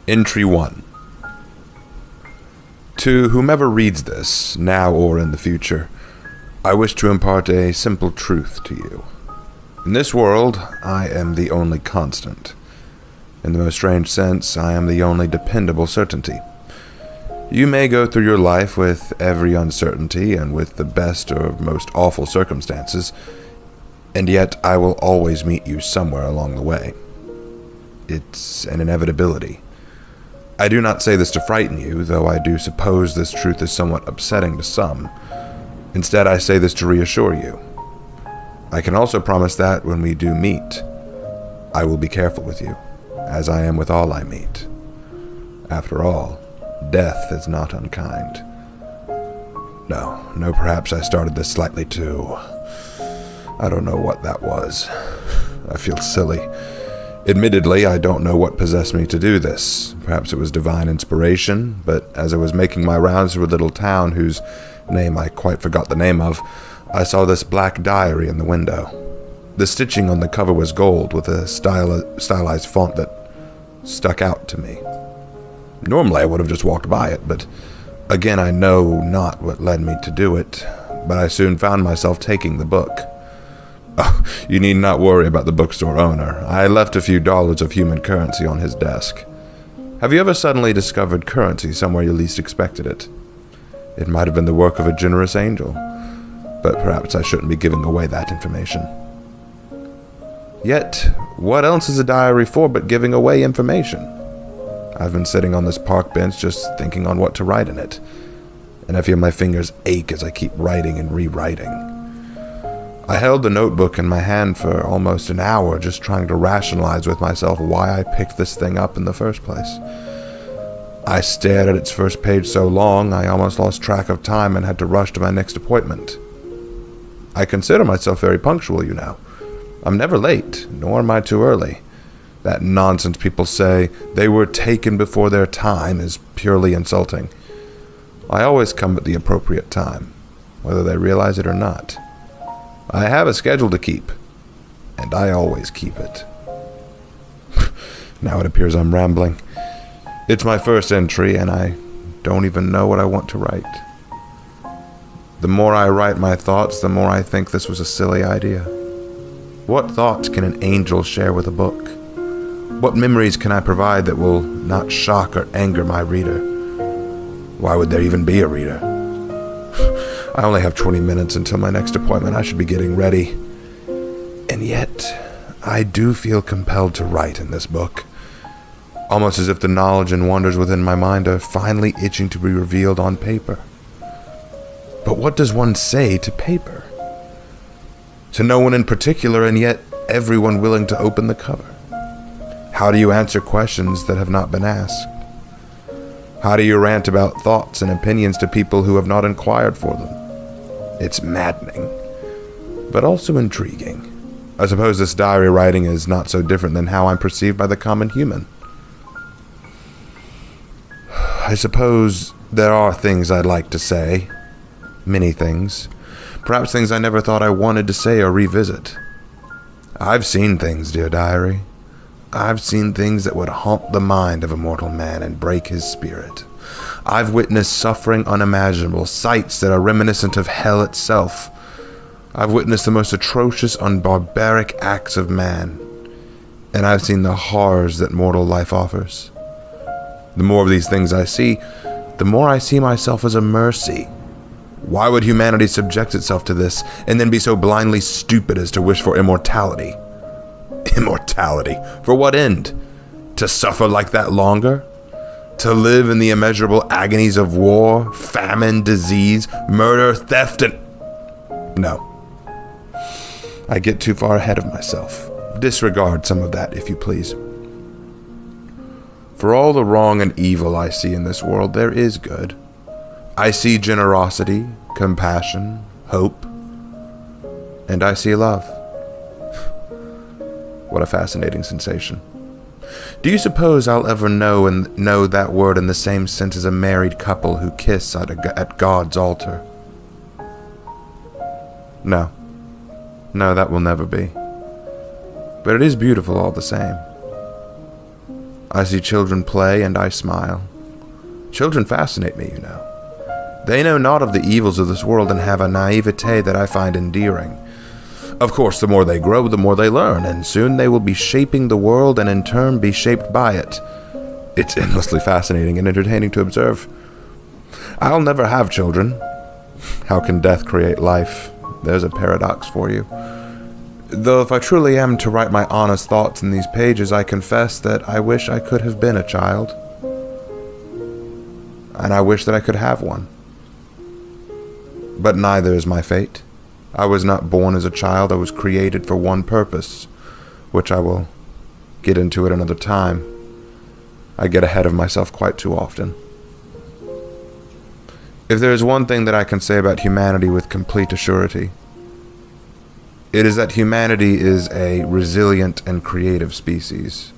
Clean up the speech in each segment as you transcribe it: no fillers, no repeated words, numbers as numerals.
Entry 1. To whomever reads this, now or in the future, I wish to impart a simple truth to you. In this world, I am the only constant. In the most strange sense, I am the only dependable certainty. You may go through your life with every uncertainty and with the best or most awful circumstances, and yet I will always meet you somewhere along the way. It's an inevitability. I do not say this to frighten you, though I do suppose this truth is somewhat upsetting to some. Instead, I say this to reassure you. I can also promise that when we do meet, I will be careful with you, as I am with all I meet. After all, death is not unkind. No, perhaps I started this slightly too. I don't know what that was. I feel silly. Admittedly, I don't know what possessed me to do this. Perhaps it was divine inspiration, but as I was making my rounds through a little town whose name I quite forgot the name of, I saw this black diary in the window. The stitching on the cover was gold with a stylized font that stuck out to me. Normally I would have just walked by it, but again I know not what led me to do it, but I soon found myself taking the book. Oh, you need not worry about the bookstore owner. I left a few dollars of human currency on his desk. Have you ever suddenly discovered currency somewhere you least expected it? It might have been the work of a generous angel, but perhaps I shouldn't be giving away that information. Yet, what else is a diary for but giving away information? I've been sitting on this park bench just thinking on what to write in it, and I feel my fingers ache as I keep writing and rewriting. I held the notebook in my hand for almost an hour just trying to rationalize with myself why I picked this thing up in the first place. I stared at its first page so long I almost lost track of time and had to rush to my next appointment. I consider myself very punctual, you know. I'm never late, nor am I too early. That nonsense people say, they were taken before their time, is purely insulting. I always come at the appropriate time, whether they realize it or not. I have a schedule to keep, and I always keep it. Now it appears I'm rambling. It's my first entry, and I don't even know what I want to write. The more I write my thoughts, the more I think this was a silly idea. What thoughts can an angel share with a book? What memories can I provide that will not shock or anger my reader? Why would there even be a reader? I only have 20 minutes until my next appointment. I should be getting ready. And yet, I do feel compelled to write in this book. Almost as if the knowledge and wonders within my mind are finally itching to be revealed on paper. But what does one say to paper? To no one in particular, and yet everyone willing to open the cover. How do you answer questions that have not been asked? How do you rant about thoughts and opinions to people who have not inquired for them? It's maddening, but also intriguing. I suppose this diary writing is not so different than how I'm perceived by the common human. I suppose there are things I'd like to say. Many things. Perhaps things I never thought I wanted to say or revisit. I've seen things, dear diary. I've seen things that would haunt the mind of a mortal man and break his spirit. I've witnessed suffering unimaginable, sights that are reminiscent of hell itself. I've witnessed the most atrocious and barbaric acts of man, and I've seen the horrors that mortal life offers. The more of these things I see, the more I see myself as a mercy. Why would humanity subject itself to this and then be so blindly stupid as to wish for immortality? Immortality? For what end? To suffer like that longer? To live in the immeasurable agonies of war, famine, disease, murder, theft, and... No. I get too far ahead of myself. Disregard some of that, if you please. For all the wrong and evil I see in this world, there is good. I see generosity, compassion, hope, and I see love. What a fascinating sensation. Do you suppose I'll ever know that word in the same sense as a married couple who kiss at God's altar? No, that will never be. But it is beautiful all the same. I see children play and I smile. Children fascinate me, you know. They know not of the evils of this world and have a naivete that I find endearing. Of course, the more they grow, the more they learn, and soon they will be shaping the world and in turn be shaped by it. It's endlessly fascinating and entertaining to observe. I'll never have children. How can death create life? There's a paradox for you. Though if I truly am to write my honest thoughts in these pages, I confess that I wish I could have been a child. And I wish that I could have one. But neither is my fate. I was not born as a child. I was created for one purpose, which I will get into at another time. I get ahead of myself quite too often. If there is one thing that I can say about humanity with complete assurity, it is that humanity is a resilient and creative species.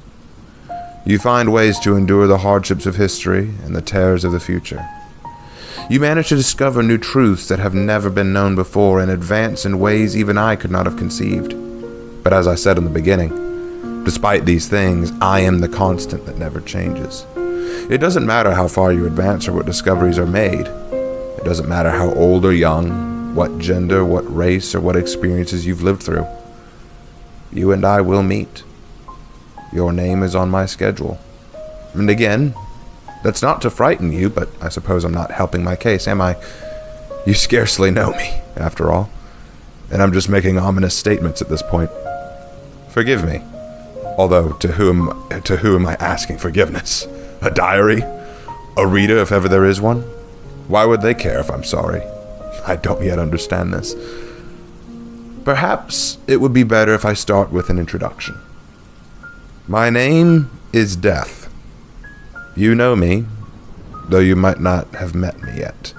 You find ways to endure the hardships of history and the terrors of the future. You manage to discover new truths that have never been known before and advance in ways even I could not have conceived. But as I said in the beginning, despite these things, I am the constant that never changes. It doesn't matter how far you advance or what discoveries are made. It doesn't matter how old or young, what gender, what race, or what experiences you've lived through. You and I will meet. Your name is on my schedule. And again, that's not to frighten you, but I suppose I'm not helping my case, am I? You scarcely know me, after all, and I'm just making ominous statements at this point. Forgive me. Although, to whom am I asking forgiveness? A diary? A reader, if ever there is one? Why would they care if I'm sorry? I don't yet understand this. Perhaps it would be better if I start with an introduction. My name is Death. You know me, though you might not have met me yet.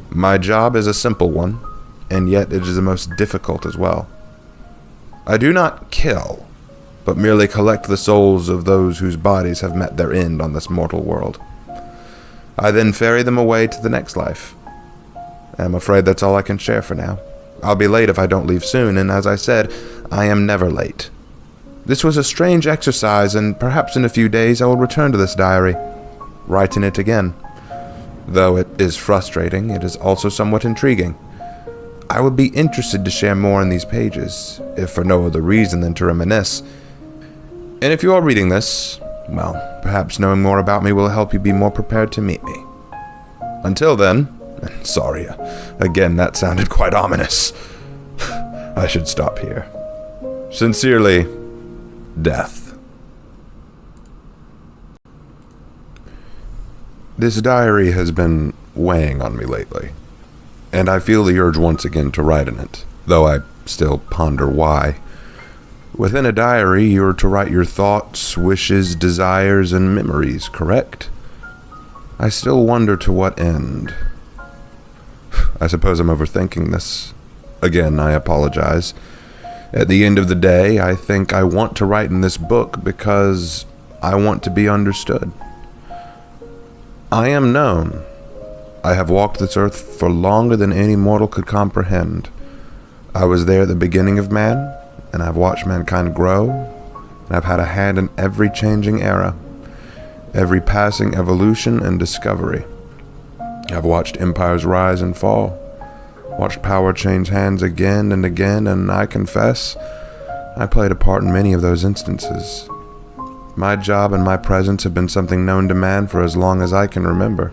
My job is a simple one, and yet it is the most difficult as well. I do not kill, but merely collect the souls of those whose bodies have met their end on this mortal world. I then ferry them away to the next life. I'm afraid that's all I can share for now. I'll be late if I don't leave soon, and as I said, I am never late. This was a strange exercise, and perhaps in a few days I will return to this diary, write in it again. Though it is frustrating, it is also somewhat intriguing. I would be interested to share more in these pages, if for no other reason than to reminisce. And if you are reading this, well, perhaps knowing more about me will help you be more prepared to meet me. Until then, sorry, again, that sounded quite ominous. I should stop here. Sincerely, Death. This diary has been weighing on me lately, and I feel the urge once again to write in it, though I still ponder why. Within a diary, you're to write your thoughts, wishes, desires, and memories, correct? I still wonder to what end. I suppose I'm overthinking this. Again, I apologize. At the end of the day, I think I want to write in this book because I want to be understood. I am known. I have walked this earth for longer than any mortal could comprehend. I was there at the beginning of man, and I've watched mankind grow, and I've had a hand in every changing era, every passing evolution and discovery. I've watched empires rise and fall, watched power change hands again and again, and I confess, I played a part in many of those instances. My job and my presence have been something known to man for as long as I can remember.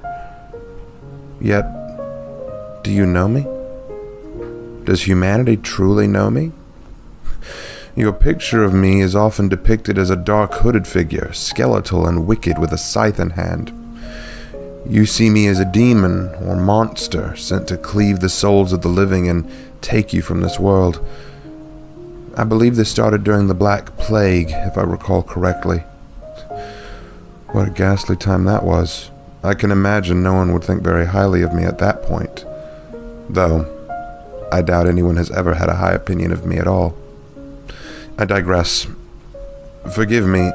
Yet, do you know me? Does humanity truly know me? Your picture of me is often depicted as a dark hooded figure, skeletal and wicked with a scythe in hand. You see me as a demon or monster sent to cleave the souls of the living and take you from this world. I believe this started during the Black Plague, if I recall correctly. What a ghastly time that was. I can imagine no one would think very highly of me at that point. Though, I doubt anyone has ever had a high opinion of me at all. I digress. Forgive me.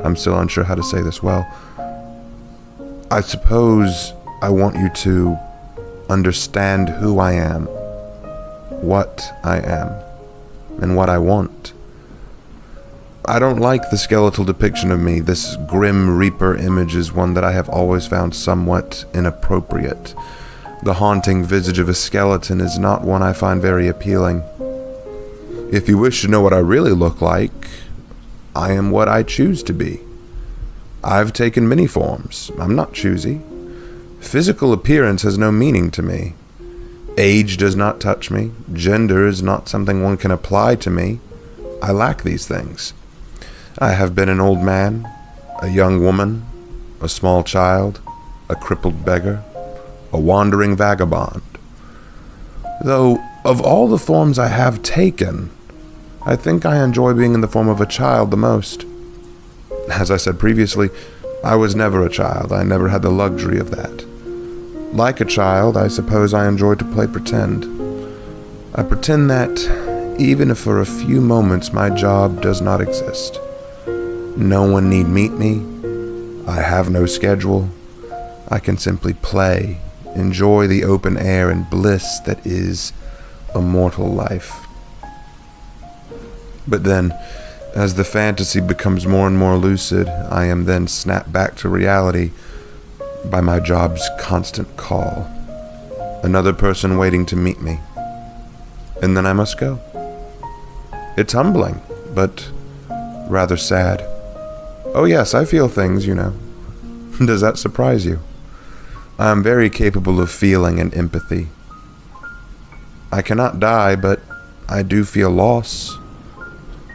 I'm still unsure how to say this well. I suppose I want you to understand who I am, what I am, and what I want. I don't like the skeletal depiction of me. This grim reaper image is one that I have always found somewhat inappropriate. The haunting visage of a skeleton is not one I find very appealing. If you wish to know what I really look like, I am what I choose to be. I've taken many forms. I'm not choosy. Physical appearance has no meaning to me. Age does not touch me. Gender is not something one can apply to me. I lack these things. I have been an old man, a young woman, a small child, a crippled beggar, a wandering vagabond. Though, of all the forms I have taken, I think I enjoy being in the form of a child the most. As I said previously, I was never a child. I never had the luxury of that. Like a child, I suppose I enjoy to play pretend. I pretend that, even if for a few moments my job does not exist. No one need meet me. I have no schedule. I can simply play, enjoy the open air and bliss that is a mortal life. But then, as the fantasy becomes more and more lucid, I am then snapped back to reality by my job's constant call. Another person waiting to meet me. And then I must go. It's humbling, but rather sad. Oh yes, I feel things, you know. Does that surprise you? I am very capable of feeling and empathy. I cannot die, but I do feel loss.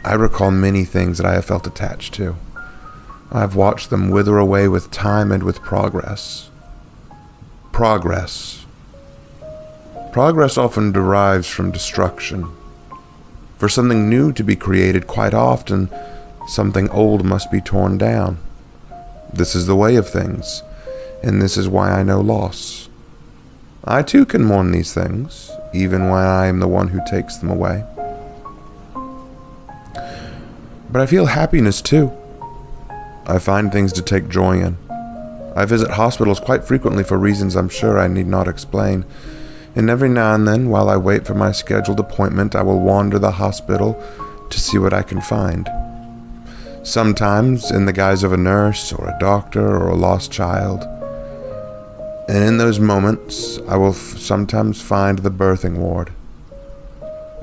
I recall many things that I have felt attached to. I have watched them wither away with time and with progress. Progress. Progress often derives from destruction. For something new to be created, quite often, something old must be torn down. This is the way of things, and this is why I know loss. I too can mourn these things, even when I am the one who takes them away. But I feel happiness too. I find things to take joy in. I visit hospitals quite frequently for reasons I'm sure I need not explain, and every now and then, while I wait for my scheduled appointment, I will wander the hospital to see what I can find. Sometimes in the guise of a nurse or a doctor or a lost child. And in those moments, I will sometimes find the birthing ward.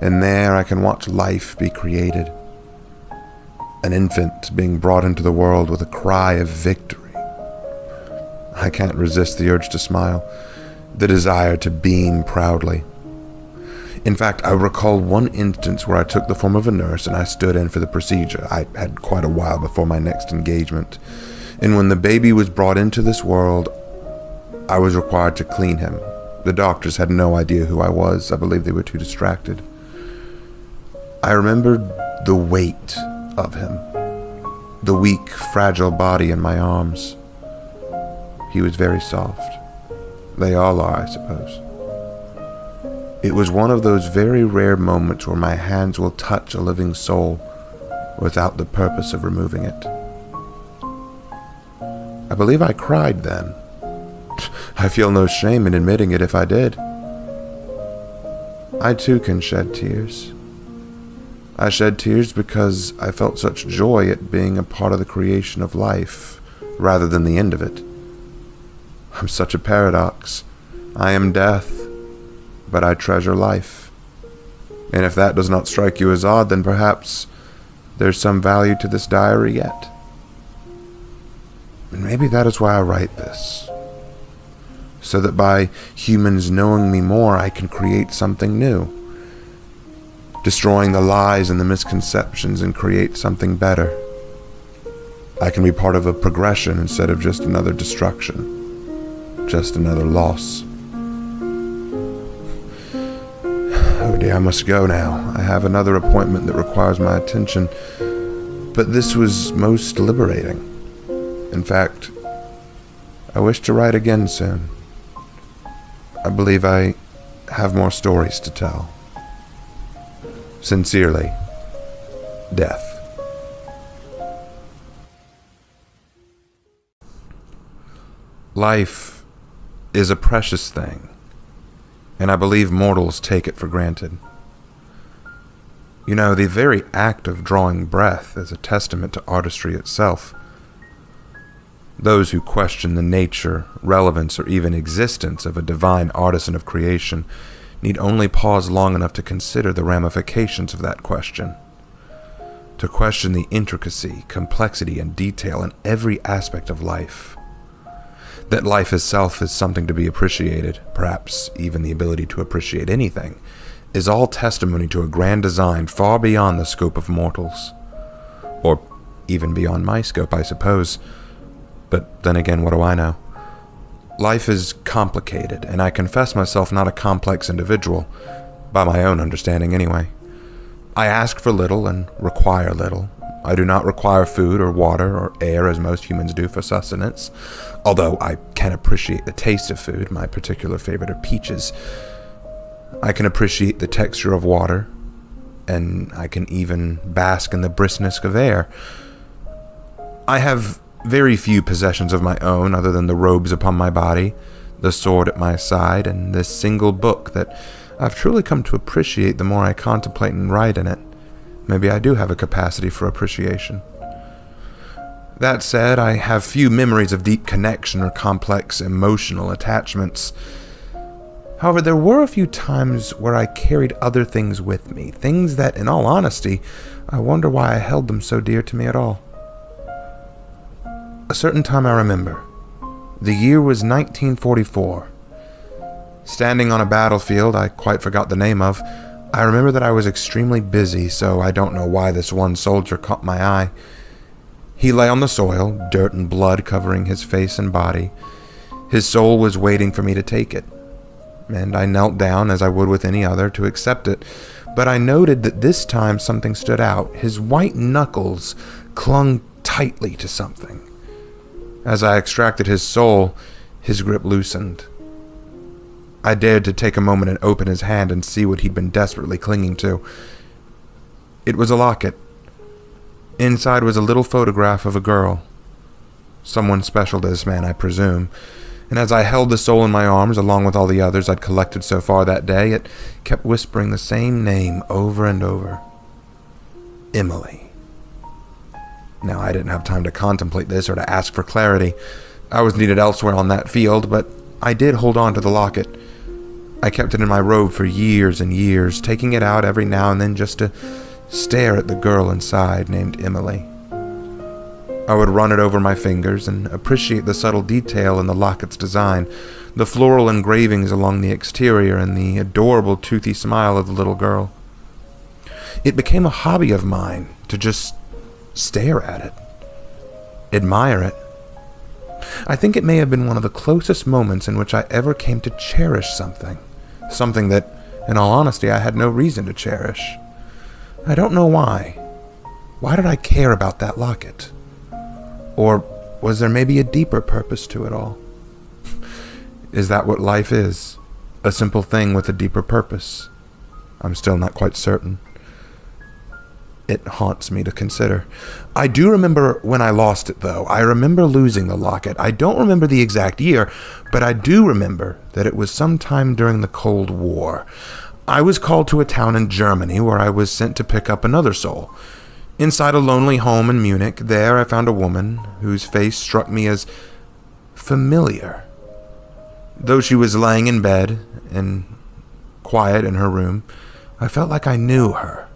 And there I can watch life be created. An infant being brought into the world with a cry of victory. I can't resist the urge to smile, the desire to beam proudly. In fact, I recall one instance where I took the form of a nurse and I stood in for the procedure. I had quite a while before my next engagement. And when the baby was brought into this world, I was required to clean him. The doctors had no idea who I was. I believe they were too distracted. I remembered the weight of him, the weak, fragile body in my arms. He was very soft. They all are, I suppose. It was one of those very rare moments where my hands will touch a living soul without the purpose of removing it. I believe I cried then. I feel no shame in admitting it if I did. I too can shed tears. I shed tears because I felt such joy at being a part of the creation of life rather than the end of it. I'm such a paradox. I am death, but I treasure life. And if that does not strike you as odd, then perhaps there's some value to this diary yet. And maybe that is why I write this. So that by humans knowing me more, I can create something new. Destroying the lies and the misconceptions and create something better. I can be part of a progression instead of just another destruction. Just another loss. Oh dear, I must go now. I have another appointment that requires my attention. But this was most liberating. In fact, I wish to write again soon. I believe I have more stories to tell. Sincerely, Death. Life is a precious thing, and I believe mortals take it for granted. You know, the very act of drawing breath is a testament to artistry itself. Those who question the nature, relevance, or even existence of a divine artisan of creation need only pause long enough to consider the ramifications of that question. To question the intricacy, complexity, and detail in every aspect of life. That life itself is something to be appreciated, perhaps even the ability to appreciate anything, is all testimony to a grand design far beyond the scope of mortals. Or even beyond my scope, I suppose. But then again, what do I know? Life is complicated, and I confess myself not a complex individual, by my own understanding anyway. I ask for little and require little. I do not require food or water or air as most humans do for sustenance, although I can appreciate the taste of food. My particular favorite are peaches. I can appreciate the texture of water, and I can even bask in the briskness of air. I have very few possessions of my own other than the robes upon my body, the sword at my side, and this single book that I've truly come to appreciate the more I contemplate and write in it. Maybe I do have a capacity for appreciation. That said, I have few memories of deep connection or complex emotional attachments. However, there were a few times where I carried other things with me, things that, in all honesty, I wonder why I held them so dear to me at all. A certain time I remember. The year was 1944. Standing on a battlefield I quite forgot the name of, I remember that I was extremely busy, so I don't know why this one soldier caught my eye. He lay on the soil, dirt and blood covering his face and body. His soul was waiting for me to take it, and I knelt down as I would with any other to accept it, but I noted that this time something stood out. His white knuckles clung tightly to something. As I extracted his soul, his grip loosened. I dared to take a moment and open his hand and see what he'd been desperately clinging to. It was a locket. Inside was a little photograph of a girl. Someone special to this man, I presume. And as I held the soul in my arms, along with all the others I'd collected so far that day, it kept whispering the same name over and over. Emily. Now, I didn't have time to contemplate this or to ask for clarity. I was needed elsewhere on that field, but I did hold on to the locket. I kept it in my robe for years and years, taking it out every now and then just to stare at the girl inside named Emily. I would run it over my fingers and appreciate the subtle detail in the locket's design, the floral engravings along the exterior, and the adorable toothy smile of the little girl. It became a hobby of mine to just stare at it, admire it. I think it may have been one of the closest moments in which I ever came to cherish something that, in all honesty, I had no reason to cherish. I don't know why. Why did I care about that locket? Or was there maybe a deeper purpose to it all? Is that what life is? A simple thing with a deeper purpose? I'm still not quite certain. It haunts me to consider. I do remember when I lost it, though. I remember losing the locket. I don't remember the exact year, but I do remember that it was sometime during the Cold War. I was called to a town in Germany where I was sent to pick up another soul. Inside a lonely home in Munich, there I found a woman whose face struck me as familiar. Though she was laying in bed and quiet in her room, I felt like I knew her.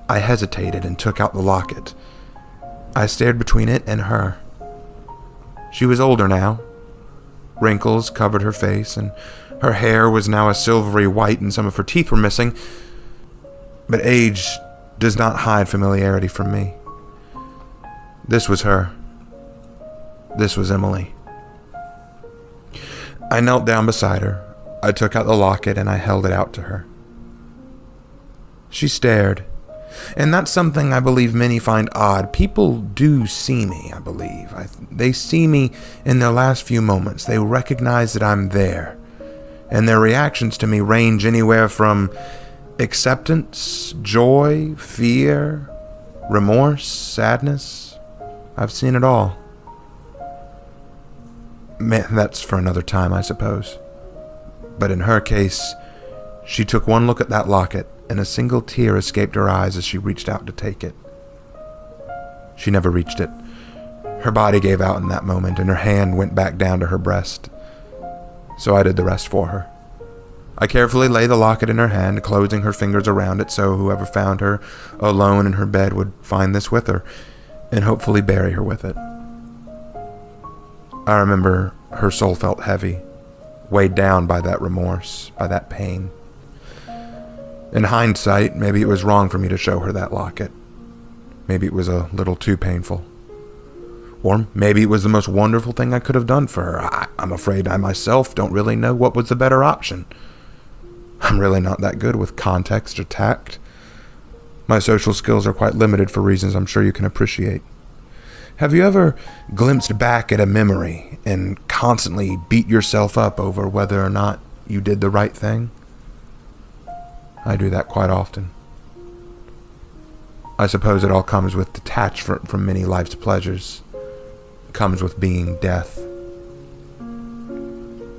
I hesitated and took out the locket. I stared between it and her. She was older now. Wrinkles covered her face, and her hair was now a silvery white, and some of her teeth were missing. But age does not hide familiarity from me. This was her. This was Emily. I knelt down beside her. I took out the locket and I held it out to her. She stared. And that's something I believe many find odd. People do see me, I believe. They see me in their last few moments. They recognize that I'm there. And their reactions to me range anywhere from acceptance, joy, fear, remorse, sadness. I've seen it all. Man, that's for another time, I suppose. But in her case, she took one look at that locket and a single tear escaped her eyes as she reached out to take it. She never reached it. Her body gave out in that moment, and her hand went back down to her breast. So I did the rest for her. I carefully lay the locket in her hand, closing her fingers around it so whoever found her alone in her bed would find this with her, and hopefully bury her with it. I remember her soul felt heavy, weighed down by that remorse, by that pain. In hindsight, maybe it was wrong for me to show her that locket. Maybe it was a little too painful. Or maybe it was the most wonderful thing I could have done for her. I'm afraid I myself don't really know what was the better option. I'm really not that good with context or tact. My social skills are quite limited for reasons I'm sure you can appreciate. Have you ever glimpsed back at a memory and constantly beat yourself up over whether or not you did the right thing? I do that quite often. I suppose it all comes with detachment from many life's pleasures. It comes with being death.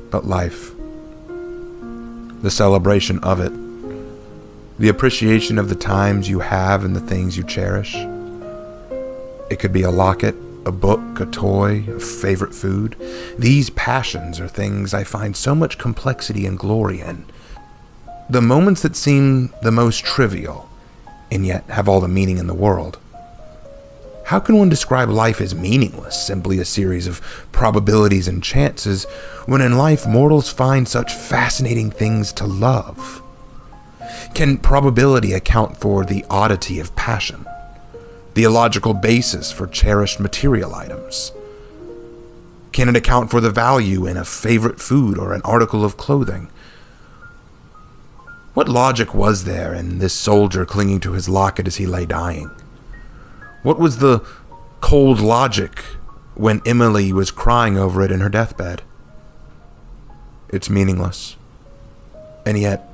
But life, the celebration of it, the appreciation of the times you have and the things you cherish. It could be a locket, a book, a toy, a favorite food. These passions are things I find so much complexity and glory in. The moments that seem the most trivial, and yet have all the meaning in the world. How can one describe life as meaningless, simply a series of probabilities and chances, when in life mortals find such fascinating things to love? Can probability account for the oddity of passion, the illogical basis for cherished material items? Can it account for the value in a favorite food or an article of clothing? What logic was there in this soldier clinging to his locket as he lay dying? What was the cold logic when Emily was crying over it in her deathbed? It's meaningless. And yet,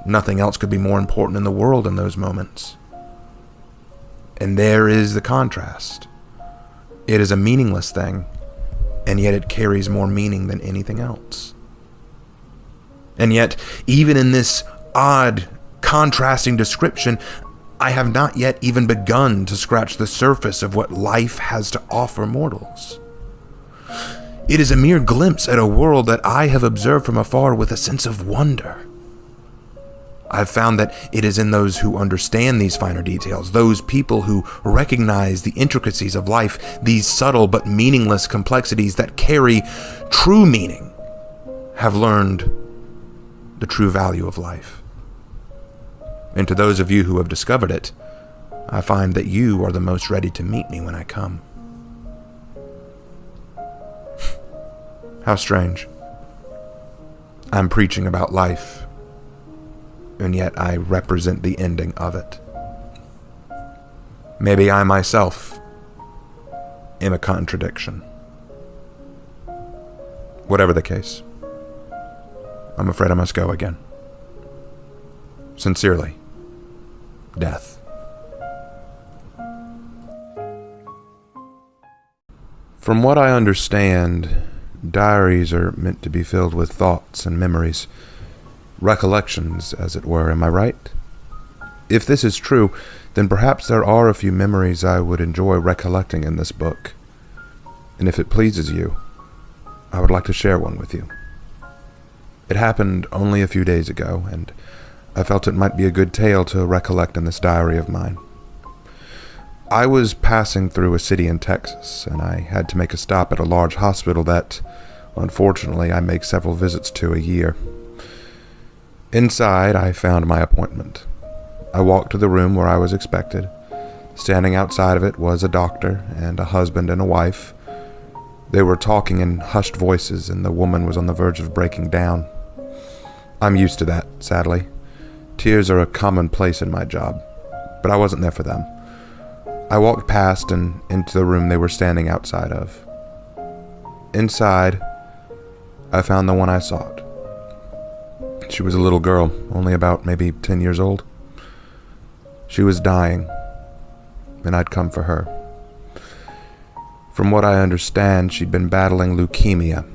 nothing else could be more important in the world in those moments. And there is the contrast. It is a meaningless thing, and yet it carries more meaning than anything else. And yet, even in this odd, contrasting description, I have not yet even begun to scratch the surface of what life has to offer mortals. It is a mere glimpse at a world that I have observed from afar with a sense of wonder. I've found that it is in those who understand these finer details, those people who recognize the intricacies of life, these subtle but meaningless complexities that carry true meaning, have learned the true value of life. And to those of you who have discovered it, I find that you are the most ready to meet me when I come. How strange. I'm preaching about life, and yet I represent the ending of it. Maybe I myself am a contradiction. Whatever the case, I'm afraid I must go again. Sincerely, Death. From what I understand, diaries are meant to be filled with thoughts and memories, recollections, as it were. Am I right? If this is true, then perhaps there are a few memories I would enjoy recollecting in this book. And if it pleases you, I would like to share one with you. It happened only a few days ago, and I felt it might be a good tale to recollect in this diary of mine. I was passing through a city in Texas, and I had to make a stop at a large hospital that, unfortunately, I make several visits to a year. Inside, I found my appointment. I walked to the room where I was expected. Standing outside of it was a doctor and a husband and a wife. They were talking in hushed voices, and the woman was on the verge of breaking down. I'm used to that, sadly. Tears are a commonplace in my job, but I wasn't there for them. I walked past and into the room they were standing outside of. Inside, I found the one I sought. She was a little girl, only about maybe 10 years old. She was dying, and I'd come for her. From what I understand, she'd been battling leukemia,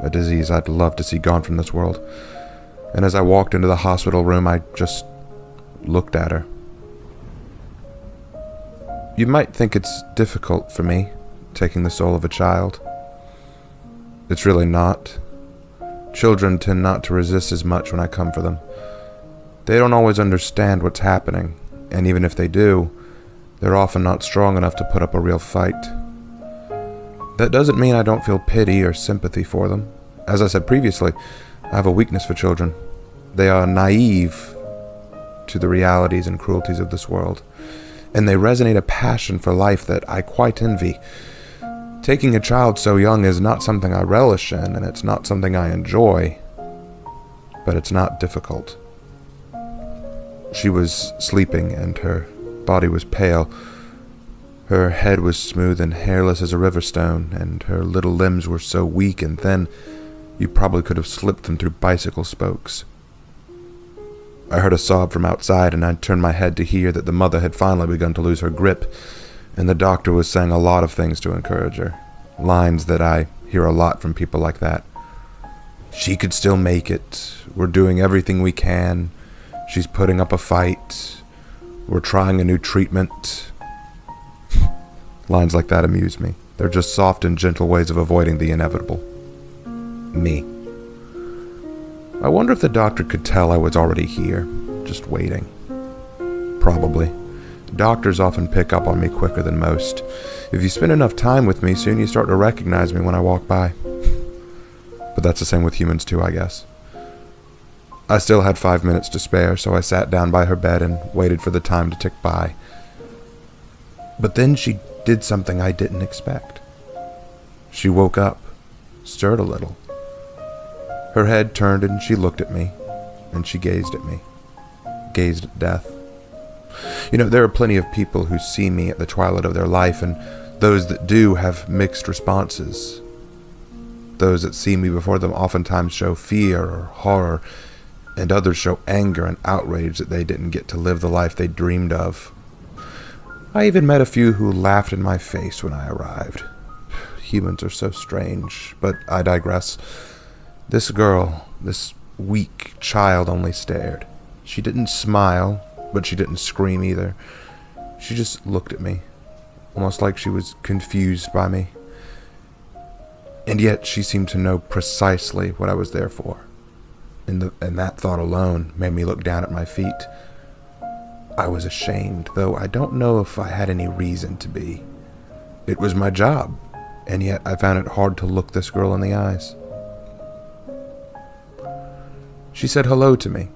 a disease I'd love to see gone from this world. And as I walked into the hospital room, I just looked at her. You might think it's difficult for me, taking the soul of a child. It's really not. Children tend not to resist as much when I come for them. They don't always understand what's happening, and even if they do, they're often not strong enough to put up a real fight. That doesn't mean I don't feel pity or sympathy for them. As I said previously, I have a weakness for children. They are naive to the realities and cruelties of this world, and they resonate a passion for life that I quite envy. Taking a child so young is not something I relish in, and it's not something I enjoy, but it's not difficult. She was sleeping, and her body was pale. Her head was smooth and hairless as a river stone, and her little limbs were so weak and thin, you probably could have slipped them through bicycle spokes. I heard a sob from outside, and I turned my head to hear that the mother had finally begun to lose her grip, and the doctor was saying a lot of things to encourage her. Lines that I hear a lot from people like that. She could still make it. We're doing everything we can. She's putting up a fight. We're trying a new treatment. Lines like that amuse me. They're just soft and gentle ways of avoiding the inevitable. Me. I wonder if the doctor could tell I was already here, just waiting. Probably. Doctors often pick up on me quicker than most. If you spend enough time with me, soon you start to recognize me when I walk by. But that's the same with humans too, I guess. I still had 5 minutes to spare, so I sat down by her bed and waited for the time to tick by. But then she did something I didn't expect. She woke up, stirred a little. Her head turned and she looked at me, and she gazed at me. Gazed at death. You know, there are plenty of people who see me at the twilight of their life, and those that do have mixed responses. Those that see me before them oftentimes show fear or horror, and others show anger and outrage that they didn't get to live the life they dreamed of. I even met a few who laughed in my face when I arrived. Humans are so strange, but I digress. This girl, this weak child, only stared. She didn't smile, but she didn't scream either. She just looked at me, almost like she was confused by me. And yet she seemed to know precisely what I was there for. And that thought alone made me look down at my feet. I was ashamed, though I don't know if I had any reason to be. It was my job, and yet I found it hard to look this girl in the eyes. She said hello to me.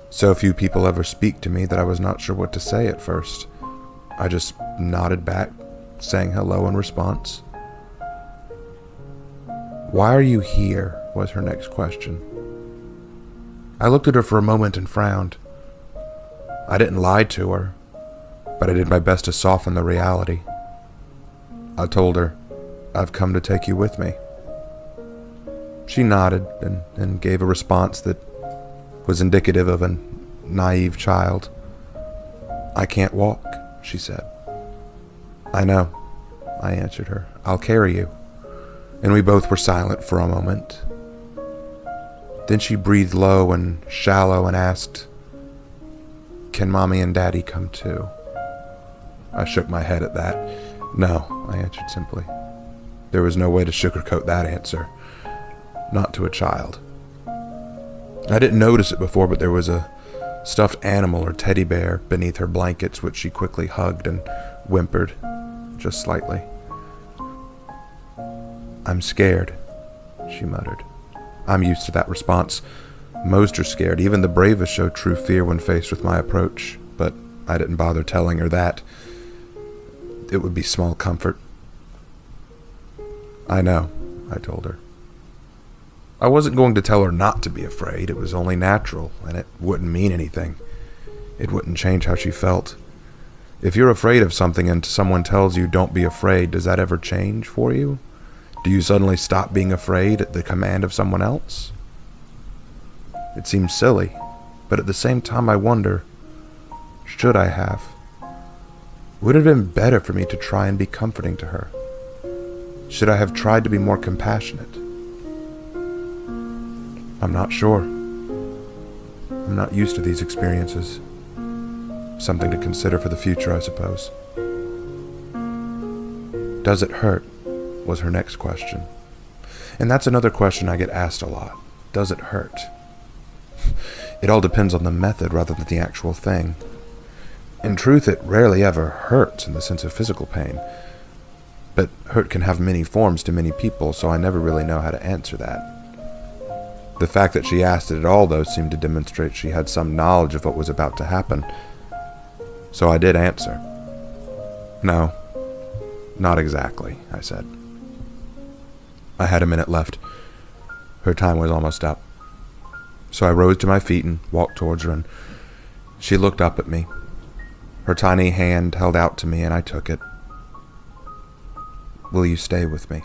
So few people ever speak to me that I was not sure what to say at first. I just nodded back, saying hello in response. "Why are you here?" was her next question. I looked at her for a moment and frowned. I didn't lie to her, but I did my best to soften the reality. I told her, "I've come to take you with me." She nodded and gave a response that was indicative of a naive child. "I can't walk," she said. "I know," I answered her. "I'll carry you." And we both were silent for a moment. Then she breathed low and shallow and asked, "Can Mommy and Daddy come too?" I shook my head at that. "No," I answered simply. There was no way to sugarcoat that answer. Not to a child. I didn't notice it before, but there was a stuffed animal or teddy bear beneath her blankets, which she quickly hugged and whimpered, just slightly. "I'm scared," she muttered. I'm used to that response. Most are scared. Even the bravest show true fear when faced with my approach, but I didn't bother telling her that. It would be small comfort. "I know," I told her. I wasn't going to tell her not to be afraid. It was only natural, and it wouldn't mean anything. It wouldn't change how she felt. If you're afraid of something and someone tells you don't be afraid, does that ever change for you? Do you suddenly stop being afraid at the command of someone else? It seems silly, but at the same time I wonder, should I have? Would it have been better for me to try and be comforting to her? Should I have tried to be more compassionate? I'm not sure. I'm not used to these experiences. Something to consider for the future, I suppose. Does it hurt? Was her next question. And that's another question I get asked a lot. Does it hurt? It all depends on the method rather than the actual thing. In truth, it rarely ever hurts in the sense of physical pain. But hurt can have many forms to many people, so I never really know how to answer that. The fact that she asked it at all, though, seemed to demonstrate she had some knowledge of what was about to happen. So I did answer. No, not exactly, I said. I had a minute left. Her time was almost up. So I rose to my feet and walked towards her, and she looked up at me. Her tiny hand held out to me, and I took it. "Will you stay with me?"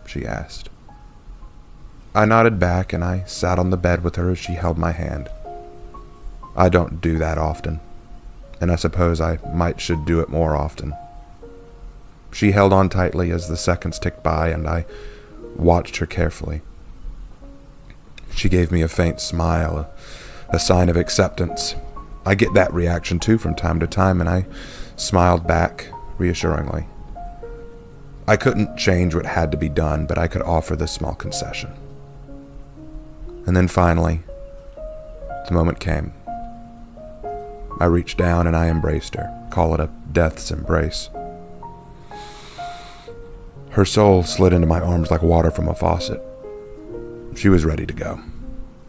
she asked. I nodded back, and I sat on the bed with her as she held my hand. I don't do that often, and I suppose I should do it more often. She held on tightly as the seconds ticked by, and I watched her carefully. She gave me a faint smile, a sign of acceptance. I get that reaction too from time to time, and I smiled back reassuringly. I couldn't change what had to be done, but I could offer this small concession. And then finally, the moment came. I reached down and I embraced her. Call it a death's embrace. Her soul slid into my arms like water from a faucet. She was ready to go.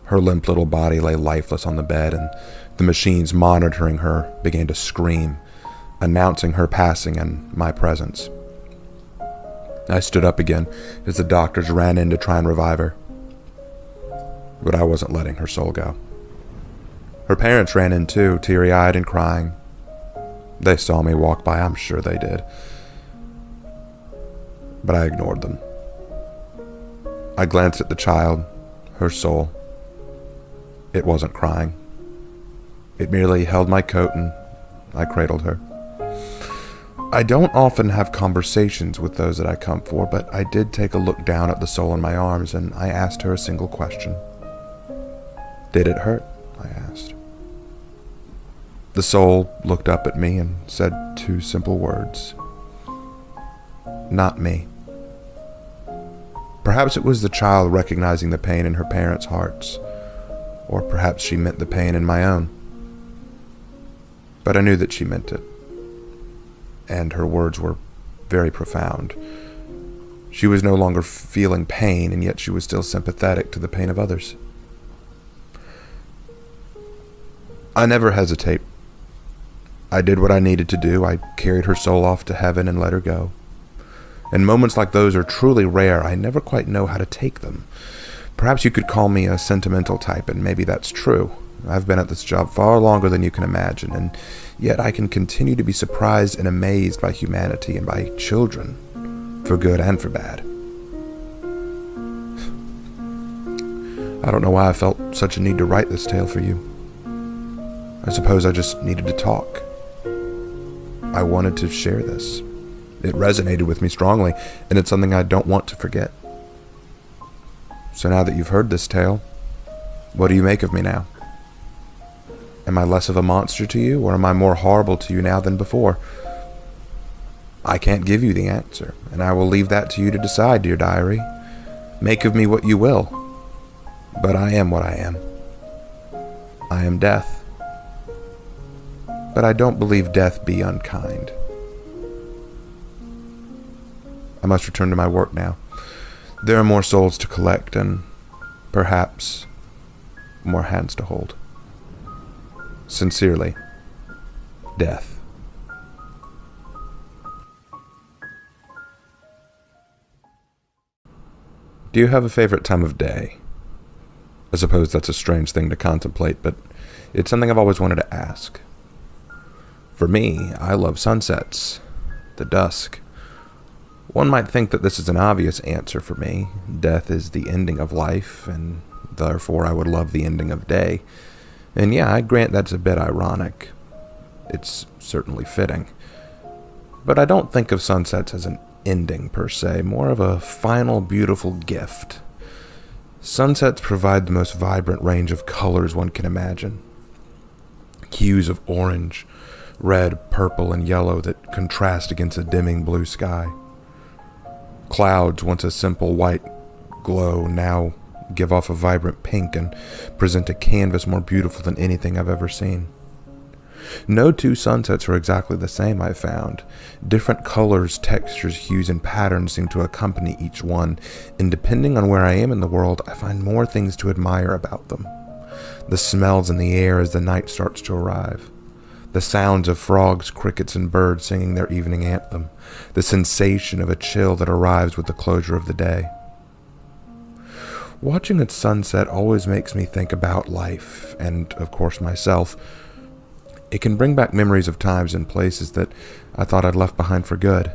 Her limp little body lay lifeless on the bed, and the machines monitoring her began to scream, announcing her passing and my presence. I stood up again as the doctors ran in to try and revive her. But I wasn't letting her soul go. Her parents ran in too, teary-eyed and crying. They saw me walk by, I'm sure they did. But I ignored them. I glanced at the child, her soul. It wasn't crying. It merely held my coat and I cradled her. I don't often have conversations with those that I come for, but I did take a look down at the soul in my arms and I asked her a single question. Did it hurt? I asked. The soul looked up at me and said two simple words. Not me. Perhaps it was the child recognizing the pain in her parents' hearts, or perhaps she meant the pain in my own. But I knew that she meant it, and her words were very profound. She was no longer feeling pain, and yet she was still sympathetic to the pain of others. I never hesitate. I did what I needed to do. I carried her soul off to heaven and let her go. And moments like those are truly rare. I never quite know how to take them. Perhaps you could call me a sentimental type, and maybe that's true. I've been at this job far longer than you can imagine, and yet I can continue to be surprised and amazed by humanity and by children, for good and for bad. I don't know why I felt such a need to write this tale for you. I suppose I just needed to talk. I wanted to share this. It resonated with me strongly, and it's something I don't want to forget. So now that you've heard this tale, what do you make of me now? Am I less of a monster to you, or am I more horrible to you now than before? I can't give you the answer, and I will leave that to you to decide, dear diary. Make of me what you will. But I am what I am. I am death. But I don't believe death be unkind. I must return to my work now. There are more souls to collect, and perhaps more hands to hold. Sincerely, Death. Do you have a favorite time of day? I suppose that's a strange thing to contemplate, but it's something I've always wanted to ask. For me, I love sunsets, the dusk. One might think that this is an obvious answer for me. Death is the ending of life, and therefore I would love the ending of day. And yeah, I grant that's a bit ironic. It's certainly fitting. But I don't think of sunsets as an ending per se, more of a final beautiful gift. Sunsets provide the most vibrant range of colors one can imagine. Hues of orange, red, purple, and yellow that contrast against a dimming blue sky. Clouds, once a simple white glow, now give off a vibrant pink and present a canvas more beautiful than anything I've ever seen. No two sunsets are exactly the same, I've found. Different colors, textures, hues, and patterns seem to accompany each one, and depending on where I am in the world, I find more things to admire about them. The smells in the air as the night starts to arrive. The sounds of frogs, crickets, and birds singing their evening anthem. The sensation of a chill that arrives with the closure of the day. Watching a sunset always makes me think about life, and, of course, myself. It can bring back memories of times and places that I thought I'd left behind for good.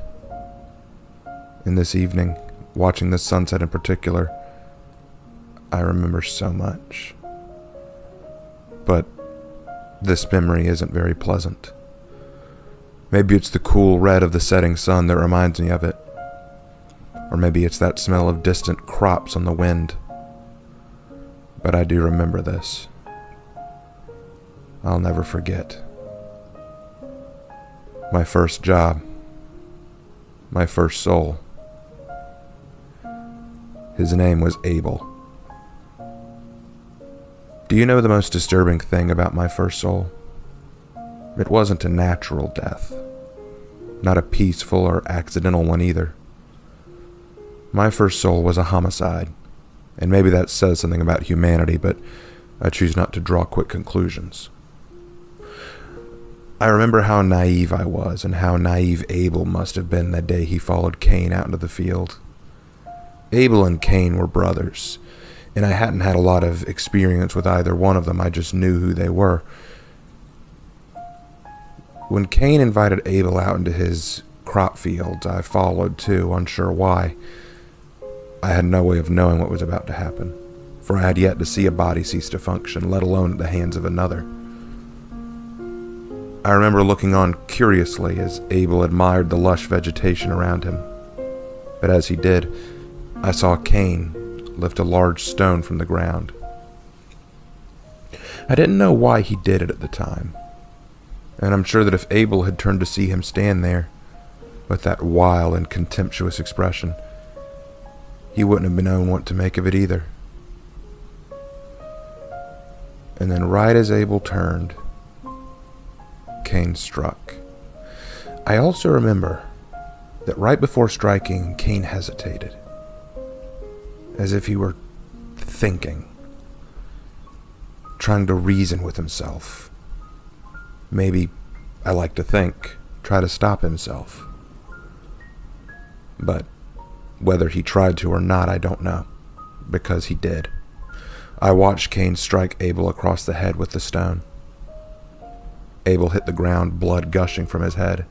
And this evening, watching this sunset in particular, I remember so much. But this memory isn't very pleasant. Maybe it's the cool red of the setting sun that reminds me of it. Or maybe it's that smell of distant crops on the wind. But I do remember this. I'll never forget. My first job. My first soul. His name was Abel. Do you know the most disturbing thing about my first soul? It wasn't a natural death. Not a peaceful or accidental one either. My first soul was a homicide. And maybe that says something about humanity, but I choose not to draw quick conclusions. I remember how naive I was and how naive Abel must have been that day he followed Cain out into the field. Abel and Cain were brothers, and I hadn't had a lot of experience with either one of them. I just knew who they were. When Cain invited Abel out into his crop fields, I followed too, unsure why. I had no way of knowing what was about to happen, for I had yet to see a body cease to function, let alone at the hands of another. I remember looking on curiously as Abel admired the lush vegetation around him. But as he did, I saw Cain lift a large stone from the ground. I didn't know why he did it at the time, and I'm sure that if Abel had turned to see him stand there, with that wild and contemptuous expression, he wouldn't have known what to make of it either. And then right as Abel turned, Cain struck. I also remember that right before striking, Cain hesitated, as if he were thinking, trying to reason with himself. Maybe, I like to think, try to stop himself. But whether he tried to or not, I don't know, because he did. I watched Cain strike Abel across the head with the stone. Abel hit the ground, blood gushing from his head.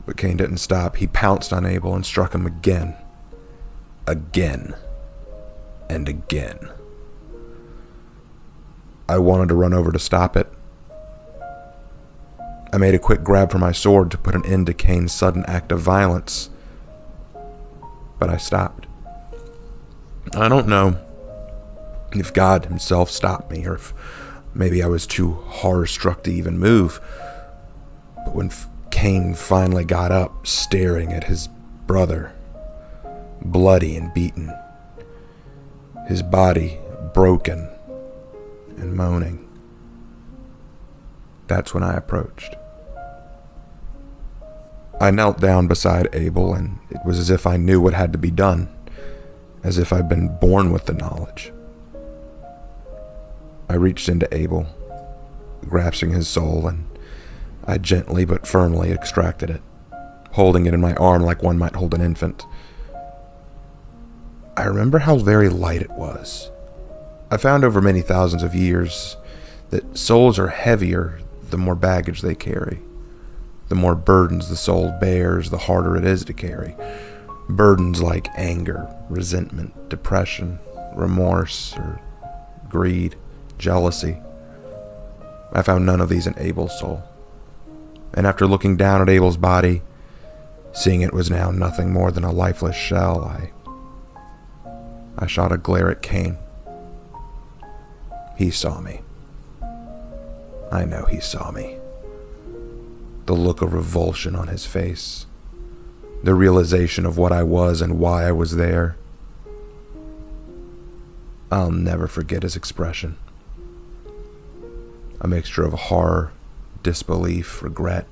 But Cain didn't stop. He pounced on Abel and struck him again. Again. And again. I wanted to run over to stop it. I made a quick grab for my sword to put an end to Cain's sudden act of violence. But I stopped. I don't know if God himself stopped me, or if maybe I was too horror-struck to even move. But when Cain finally got up, staring at his brother, bloody and beaten, his body broken and moaning, that's when I approached. I knelt down beside Abel, and it was as if I knew what had to be done, as if I'd been born with the knowledge. I reached into Abel, grasping his soul, and I gently but firmly extracted it, holding it in my arm like one might hold an infant. I remember how very light it was. I found over many thousands of years that souls are heavier the more baggage they carry. The more burdens the soul bears, the harder it is to carry. Burdens like anger, resentment, depression, remorse, or greed, jealousy. I found none of these in Abel's soul. And after looking down at Abel's body, seeing it was now nothing more than a lifeless shell, I shot a glare at Cain. He saw me. I know he saw me. The look of revulsion on his face. The realization of what I was and why I was there. I'll never forget his expression. A mixture of horror, disbelief, regret.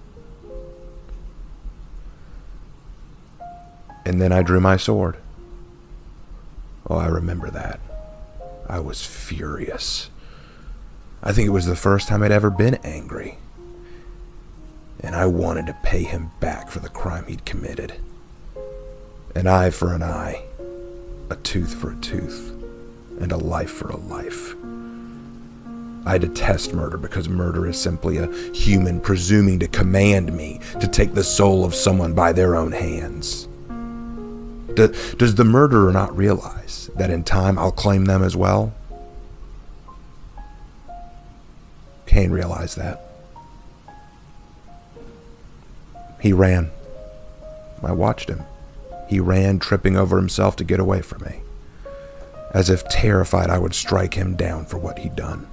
And then I drew my sword. Oh, I remember that. I was furious. I think it was the first time I'd ever been angry. And I wanted to pay him back for the crime he'd committed. An eye for an eye, a tooth for a tooth, and a life for a life. I detest murder because murder is simply a human presuming to command me to take the soul of someone by their own hands. Does the murderer not realize that in time I'll claim them as well? Cain realized that. He ran. I watched him. He ran, tripping over himself to get away from me, as if terrified I would strike him down for what he'd done.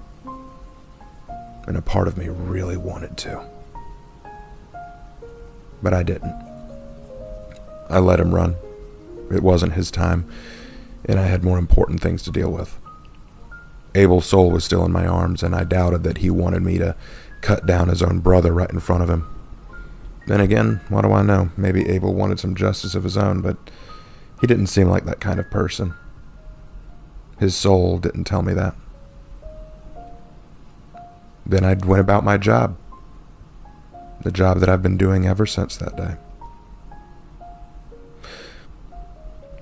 And a part of me really wanted to. But I didn't. I let him run. It wasn't his time, and I had more important things to deal with. Abel's soul was still in my arms, and I doubted that he wanted me to cut down his own brother right in front of him. Then again, what do I know? Maybe Abel wanted some justice of his own, but he didn't seem like that kind of person. His soul didn't tell me that. Then I went about my job. The job that I've been doing ever since that day.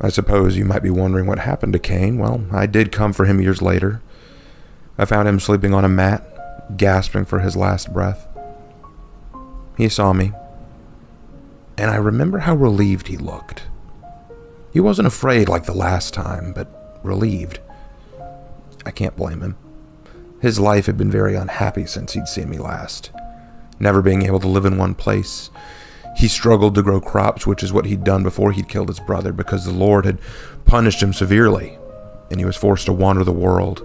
I suppose you might be wondering what happened to Cain. Well, I did come for him years later. I found him sleeping on a mat, gasping for his last breath. He saw me, and I remember how relieved he looked. He wasn't afraid like the last time, but relieved. I can't blame him. His life had been very unhappy since he'd seen me last, never being able to live in one place. He struggled to grow crops, which is what he'd done before he'd killed his brother, because the Lord had punished him severely, and he was forced to wander the world.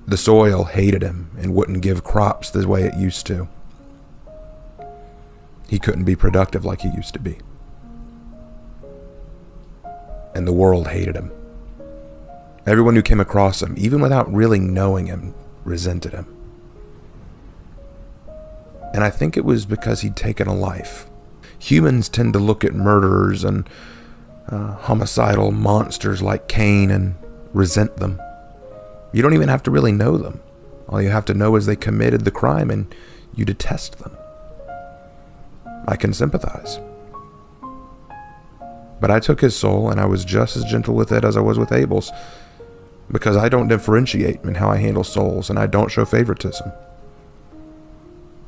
The soil hated him and wouldn't give crops the way it used to. He couldn't be productive like he used to be. And the world hated him. Everyone who came across him, even without really knowing him, resented him. And I think it was because he'd taken a life. Humans tend to look at murderers and homicidal monsters like Cain and resent them. You don't even have to really know them. All you have to know is they committed the crime and you detest them. I can sympathize. But I took his soul and I was just as gentle with it as I was with Abel's, because I don't differentiate in how I handle souls and I don't show favoritism.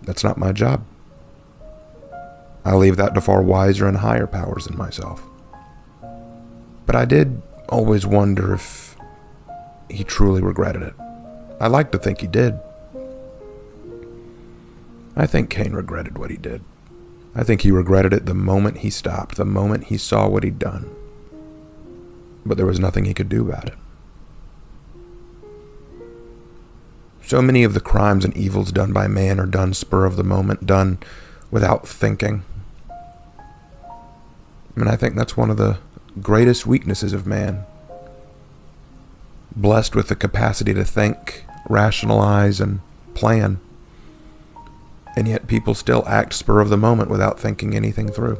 That's not my job. I leave that to far wiser and higher powers than myself. But I did always wonder if he truly regretted it. I like to think he did. I think Cain regretted what he did. I think he regretted it the moment he stopped, the moment he saw what he'd done. But there was nothing he could do about it. So many of the crimes and evils done by man are done spur of the moment, done without thinking. And I think that's one of the greatest weaknesses of man. Blessed with the capacity to think, rationalize, and plan. And yet people still act spur of the moment without thinking anything through.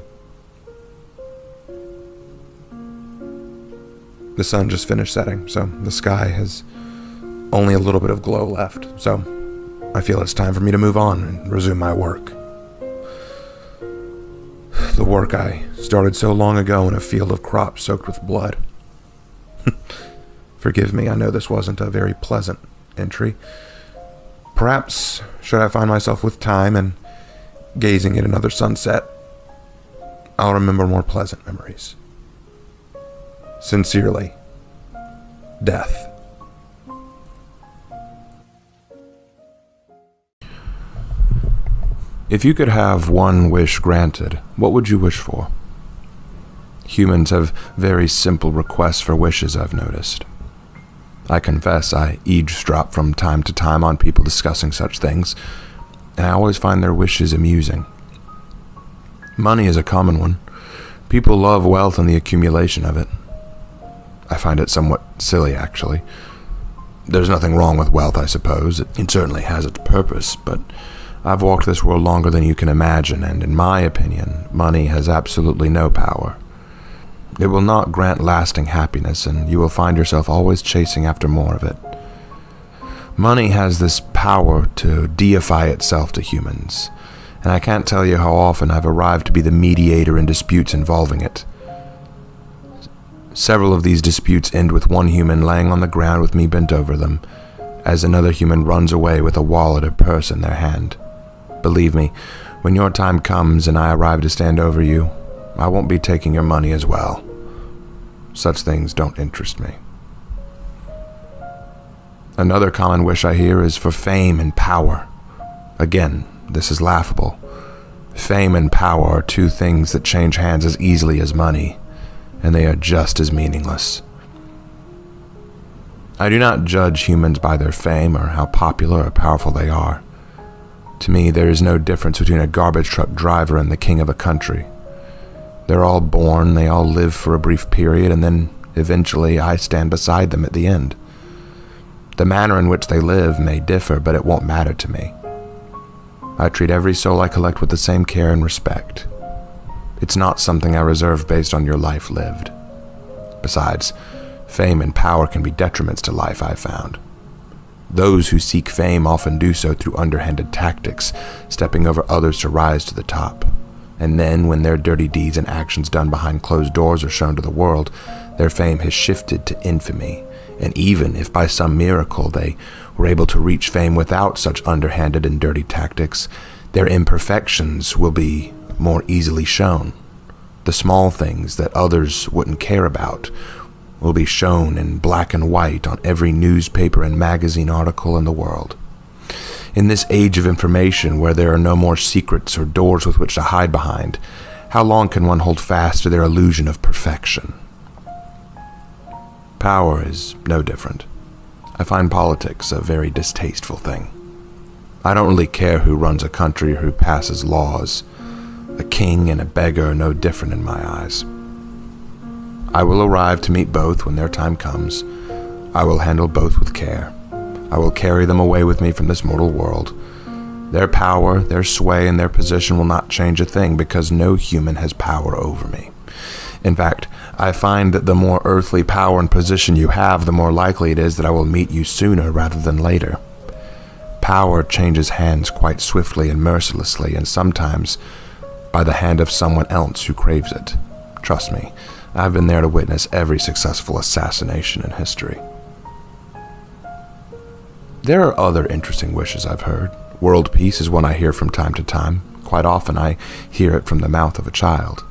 The sun just finished setting, so the sky has only a little bit of glow left, so I feel it's time for me to move on and resume my work. The work I started so long ago in a field of crops soaked with blood. Forgive me, I know this wasn't a very pleasant entry. Perhaps, should I find myself with time and gazing at another sunset, I'll remember more pleasant memories. Sincerely, Death. If you could have one wish granted, what would you wish for? Humans have very simple requests for wishes, I've noticed. I confess I eavesdrop from time to time on people discussing such things, and I always find their wishes amusing. Money is a common one. People love wealth and the accumulation of it. I find it somewhat silly, actually. There's nothing wrong with wealth, I suppose. It certainly has its purpose, but I've walked this world longer than you can imagine, and in my opinion, money has absolutely no power. It will not grant lasting happiness, and you will find yourself always chasing after more of it. Money has this power to deify itself to humans, and I can't tell you how often I've arrived to be the mediator in disputes involving it. Several of these disputes end with one human laying on the ground with me bent over them, as another human runs away with a wallet or purse in their hand. Believe me, when your time comes and I arrive to stand over you, I won't be taking your money as well. Such things don't interest me. Another common wish I hear is for fame and power. Again, this is laughable. Fame and power are two things that change hands as easily as money, and they are just as meaningless. I do not judge humans by their fame or how popular or powerful they are. To me, there is no difference between a garbage truck driver and the king of a country. They're all born, they all live for a brief period, and then eventually I stand beside them at the end. The manner in which they live may differ, but it won't matter to me. I treat every soul I collect with the same care and respect. It's not something I reserve based on your life lived. Besides, fame and power can be detriments to life, I've found. Those who seek fame often do so through underhanded tactics, stepping over others to rise to the top. And then, when their dirty deeds and actions done behind closed doors are shown to the world, their fame has shifted to infamy. And even if by some miracle they were able to reach fame without such underhanded and dirty tactics, their imperfections will be more easily shown. The small things that others wouldn't care about will be shown in black and white on every newspaper and magazine article in the world. In this age of information where there are no more secrets or doors with which to hide behind, how long can one hold fast to their illusion of perfection? Power is no different. I find politics a very distasteful thing. I don't really care who runs a country or who passes laws. A king and a beggar are no different in my eyes. I will arrive to meet both when their time comes. I will handle both with care. I will carry them away with me from this mortal world. Their power, their sway, and their position will not change a thing because no human has power over me. In fact, I find that the more earthly power and position you have, the more likely it is that I will meet you sooner rather than later. Power changes hands quite swiftly and mercilessly, and sometimes by the hand of someone else who craves it. Trust me, I've been there to witness every successful assassination in history. There are other interesting wishes I've heard. World peace is one I hear from time to time. Quite often I hear it from the mouth of a child.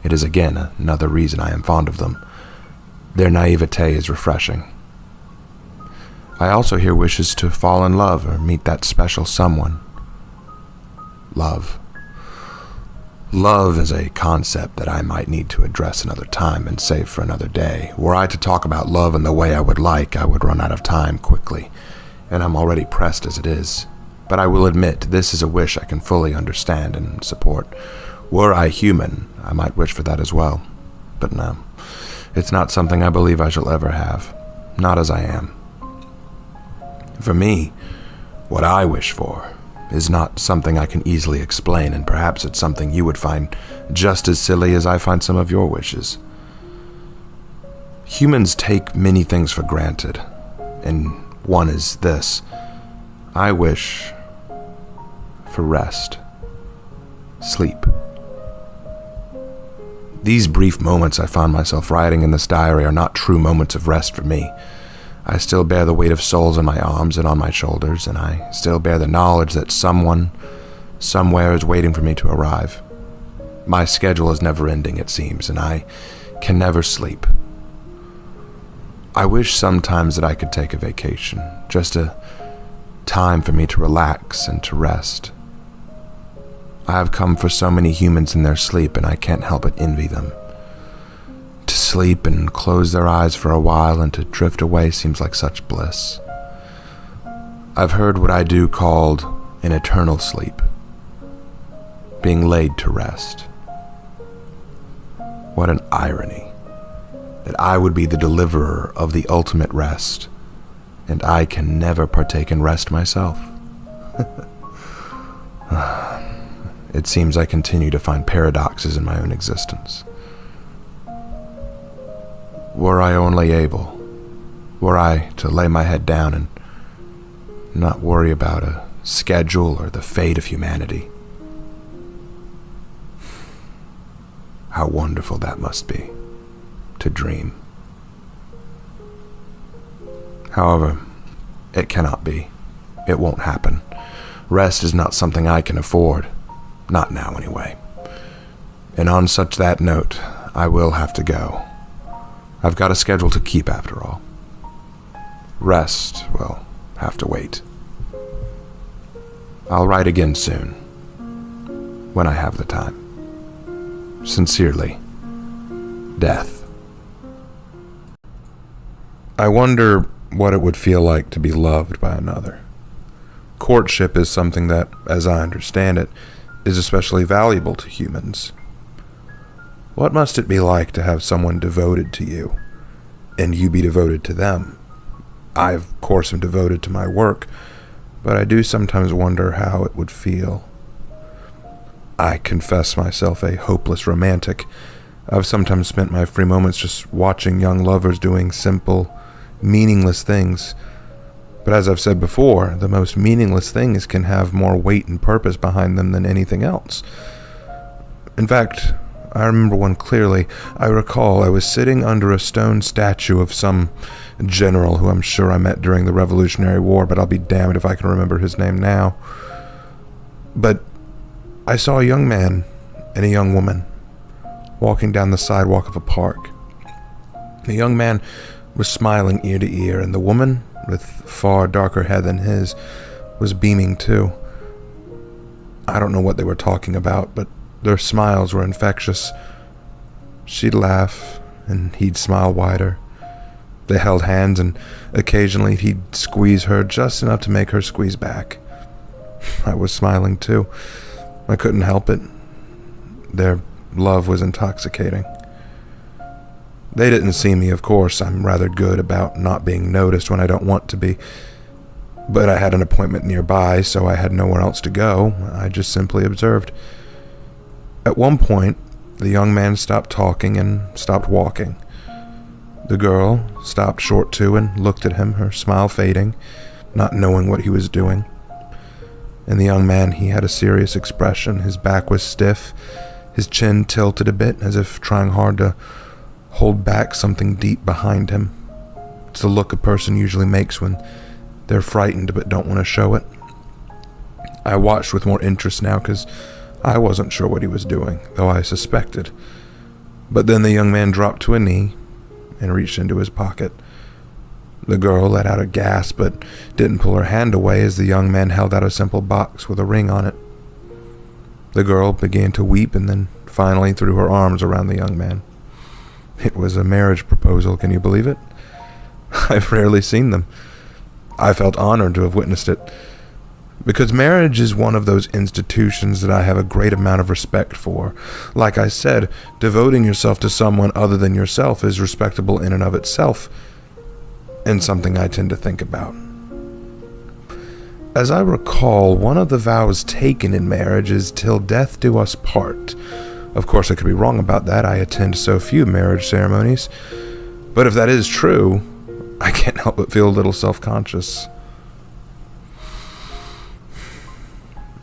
It is again another reason I am fond of them. Their naivete is refreshing. I also hear wishes to fall in love or meet that special someone. Love. Love is a concept that I might need to address another time and save for another day. Were I to talk about love in the way I would like, I would run out of time quickly, and I'm already pressed as it is. But I will admit this is a wish I can fully understand and support. Were I human, I might wish for that as well. But no, it's not something I believe I shall ever have, not as I am. For me, what I wish for is not something I can easily explain, and perhaps it's something you would find just as silly as I find some of your wishes. Humans take many things for granted, and one is this. I wish for rest. Sleep. These brief moments I find myself writing in this diary are not true moments of rest for me. I still bear the weight of souls on my arms and on my shoulders, and I still bear the knowledge that someone, somewhere is waiting for me to arrive. My schedule is never ending, it seems, and I can never sleep. I wish sometimes that I could take a vacation, just a time for me to relax and to rest. I have come for so many humans in their sleep, and I can't help but envy them. sleep and close their eyes for a while, and to drift away seems like such bliss. I've heard what I do called an eternal sleep, being laid to rest. What an irony, that I would be the deliverer of the ultimate rest, and I can never partake in rest myself. It seems I continue to find paradoxes in my own existence. Were I only able, were I to lay my head down and not worry about a schedule or the fate of humanity, how wonderful that must be, to dream. However, it cannot be. It won't happen. Rest is not something I can afford. Not now, anyway. And on such that note, I will have to go. I've got a schedule to keep, after all. Rest will have to wait. I'll write again soon, when I have the time. Sincerely, Death. I wonder what it would feel like to be loved by another. Courtship is something that, as I understand it, is especially valuable to humans. What must it be like to have someone devoted to you, and you be devoted to them? I, of course, am devoted to my work, but I do sometimes wonder how it would feel. I confess myself a hopeless romantic. I've sometimes spent my free moments just watching young lovers doing simple, meaningless things. But as I've said before, the most meaningless things can have more weight and purpose behind them than anything else. In fact, I remember one clearly. I recall I was sitting under a stone statue of some general who I'm sure I met during the Revolutionary War, but I'll be damned if I can remember his name now. But I saw a young man and a young woman walking down the sidewalk of a park. The young man was smiling ear to ear, and the woman, with far darker hair than his, was beaming too. I don't know what they were talking about, but their smiles were infectious. She'd laugh, and he'd smile wider. They held hands, and occasionally he'd squeeze her just enough to make her squeeze back. I was smiling too. I couldn't help it. Their love was intoxicating. They didn't see me, of course. I'm rather good about not being noticed when I don't want to be. But I had an appointment nearby, so I had nowhere else to go. I just simply observed. At one point, the young man stopped talking and stopped walking. The girl stopped short too and looked at him, her smile fading, not knowing what he was doing. And the young man, he had a serious expression. His back was stiff, his chin tilted a bit, as if trying hard to hold back something deep behind him. It's the look a person usually makes when they're frightened but don't want to show it. I watched with more interest now because I wasn't sure what he was doing, though I suspected. But then the young man dropped to a knee and reached into his pocket. The girl let out a gasp but didn't pull her hand away as the young man held out a simple box with a ring on it. The girl began to weep and then finally threw her arms around the young man. It was a marriage proposal, can you believe it? I've rarely seen them. I felt honored to have witnessed it, because marriage is one of those institutions that I have a great amount of respect for. Like I said, devoting yourself to someone other than yourself is respectable in and of itself, and something I tend to think about. As I recall, one of the vows taken in marriage is "till death do us part." Of course, I could be wrong about that. I attend so few marriage ceremonies. But if that is true, I can't help but feel a little self-conscious.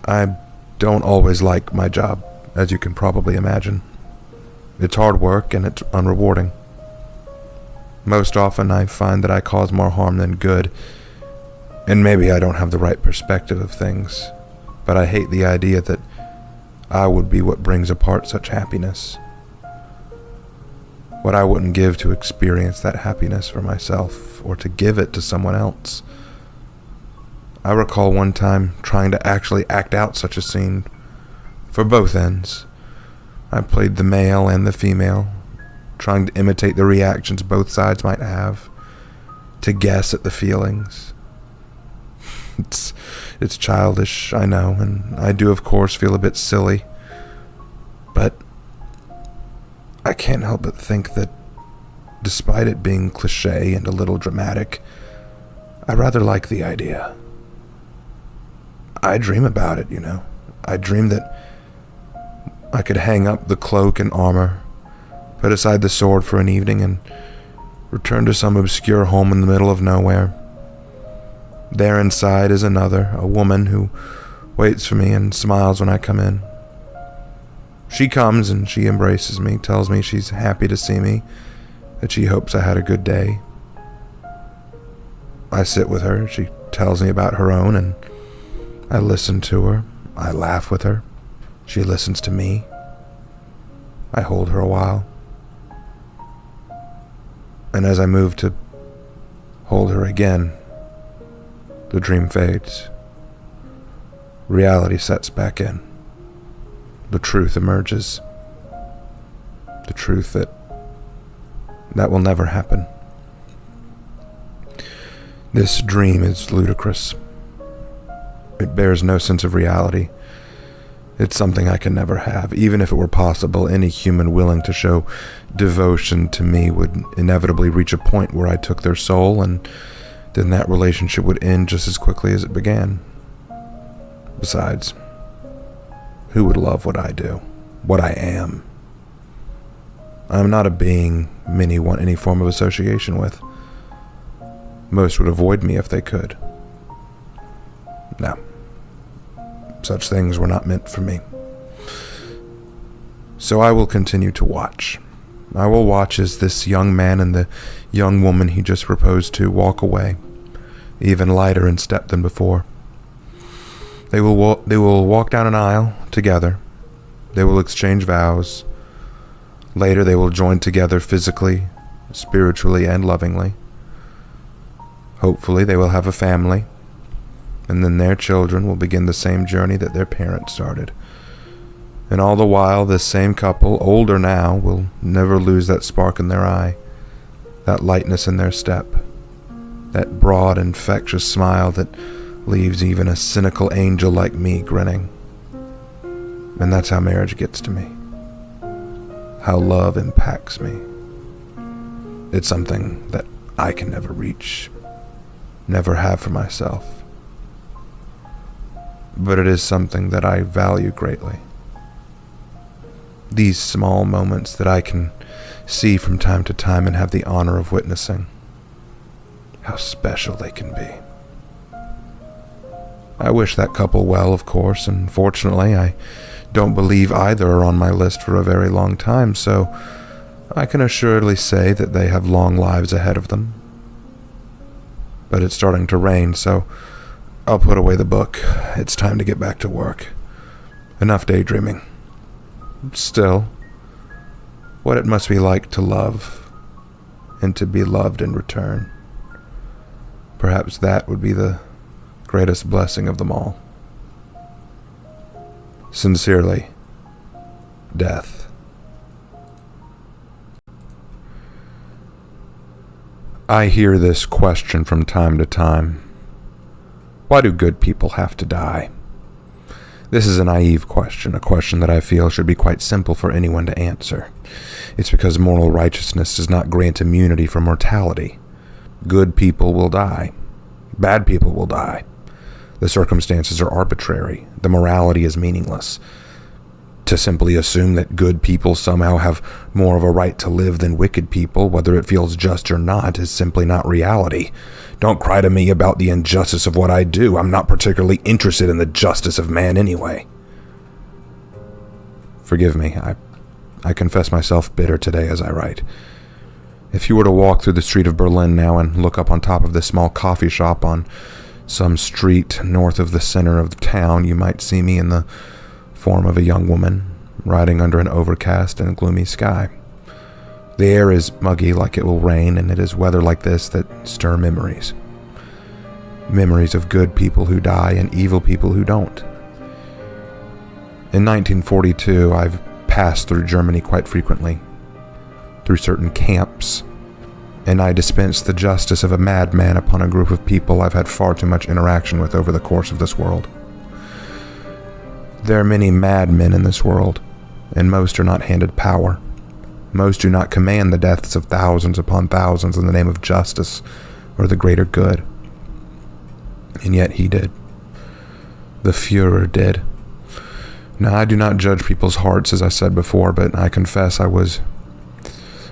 I don't always like my job, as you can probably imagine. It's hard work and it's unrewarding. Most often I find that I cause more harm than good, and maybe I don't have the right perspective of things, but I hate the idea that I would be what brings apart such happiness. What I wouldn't give to experience that happiness for myself, or to give it to someone else. I recall one time trying to actually act out such a scene, for both ends. I played the male and the female, trying to imitate the reactions both sides might have, to guess at the feelings. It's childish, I know, and I do of course feel a bit silly, but I can't help but think that despite it being cliche and a little dramatic, I rather like the idea. I dream about it, I dream that I could hang up the cloak and armor, put aside the sword for an evening, and return to some obscure home in the middle of nowhere. There inside is another, a woman who waits for me and smiles when I come in. She comes and she embraces me, tells me she's happy to see me, that she hopes I had a good day. I sit with her, she tells me about her own, and I listen to her. I laugh with her. She listens to me. I hold her a while. And as I move to hold her again, the dream fades. Reality sets back in. The truth emerges. The truth that will never happen. This dream is ludicrous. It bears no sense of reality. It's something I can never have. Even if it were possible, any human willing to show devotion to me would inevitably reach a point where I took their soul, and then that relationship would end just as quickly as it began. Besides, who would love what I do, what I am? I'm not a being many want any form of association with. Most would avoid me if they could. No. Such things were not meant for me. So I will continue to watch. I will watch as this young man and the young woman he just proposed to walk away, even lighter in step than before. They will walk down an aisle together. They will exchange vows. Later they will join together physically, spiritually, and lovingly. Hopefully they will have a family, and then their children will begin the same journey that their parents started. And all the while, this same couple, older now, will never lose that spark in their eye, that lightness in their step, that broad, infectious smile that leaves even a cynical angel like me grinning. And that's how marriage gets to me. How love impacts me. It's something that I can never reach, never have for myself. But it is something that I value greatly. These small moments that I can see from time to time and have the honor of witnessing. How special they can be. I wish that couple well, of course, and fortunately I don't believe either are on my list for a very long time, so I can assuredly say that they have long lives ahead of them. But it's starting to rain, so I'll put away the book. It's time to get back to work. Enough daydreaming. Still, what it must be like to love, and to be loved in return. Perhaps that would be the greatest blessing of them all. Sincerely, Death. I hear this question from time to time. Why do good people have to die? This is a naive question, a question that I feel should be quite simple for anyone to answer. It's because moral righteousness does not grant immunity from mortality. Good people will die. Bad people will die. The circumstances are arbitrary. The morality is meaningless. To simply assume that good people somehow have more of a right to live than wicked people, whether it feels just or not, is simply not reality. Don't cry to me about the injustice of what I do. I'm not particularly interested in the justice of man anyway. Forgive me, I confess myself bitter today as I write. If you were to walk through the street of Berlin now and look up on top of this small coffee shop on some street north of the center of the town, you might see me in the form of a young woman riding under an overcast and gloomy sky. The air is muggy like it will rain, and it is weather like this that stir memories. Memories of good people who die and evil people who don't. In 1942, I've passed through Germany quite frequently. through certain camps, and I dispensed the justice of a madman upon a group of people I've had far too much interaction with over the course of this world. There are many madmen in this world, and most are not handed power. Most do not command the deaths of thousands upon thousands in the name of justice or the greater good. And yet he did. The Führer did. Now, I do not judge people's hearts, as I said before, but I confess I was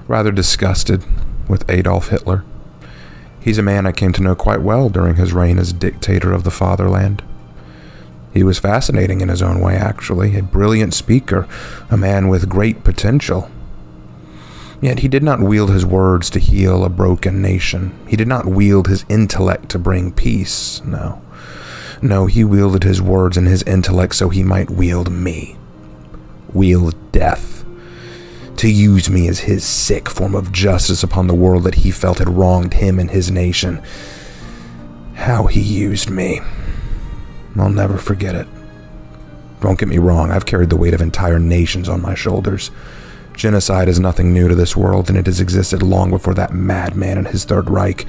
rather disgusted with Adolf Hitler. He's a man I came to know quite well during his reign as dictator of the fatherland. He was fascinating in his own way, actually, a brilliant speaker, a man with great potential. Yet he did not wield his words to heal a broken nation. He did not wield his intellect to bring peace, no. No, he wielded his words and his intellect so he might wield me. Wield death. To use me as his sick form of justice upon the world that he felt had wronged him and his nation. How he used me. I'll never forget it. Don't get me wrong, I've carried the weight of entire nations on my shoulders. Genocide is nothing new to this world, and it has existed long before that madman and his Third Reich.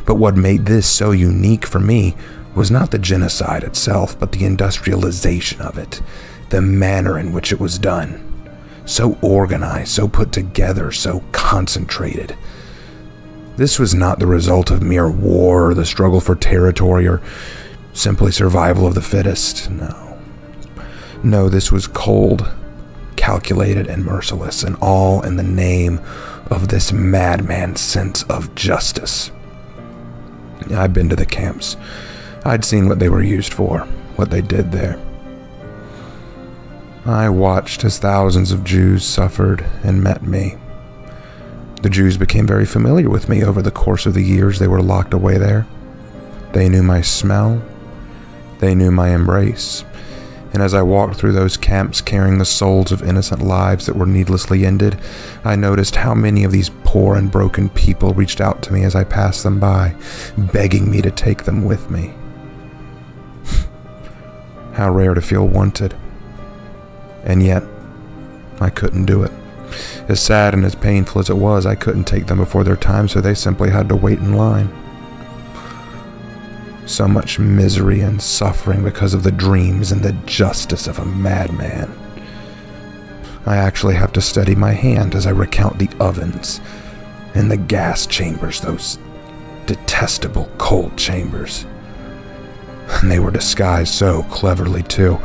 But what made this so unique for me was not the genocide itself, but the industrialization of it, the manner in which it was done. So organized, so put together, so concentrated. This was not the result of mere war or the struggle for territory or simply survival of the fittest. No, this was cold, calculated, and merciless, and all in the name of this madman's sense of justice. I'd been to the camps. I'd seen what they were used for, what they did there. I watched as thousands of Jews suffered and met me. The Jews became very familiar with me over the course of the years they were locked away there. They knew my smell. They knew my embrace. And as I walked through those camps carrying the souls of innocent lives that were needlessly ended, I noticed how many of these poor and broken people reached out to me as I passed them by, begging me to take them with me. How rare to feel wanted. And yet, I couldn't do it. As sad and as painful as it was, I couldn't take them before their time, so they simply had to wait in line. So much misery and suffering because of the dreams and the justice of a madman. I actually have to steady my hand as I recount the ovens and the gas chambers, those detestable cold chambers. And they were disguised so cleverly, too.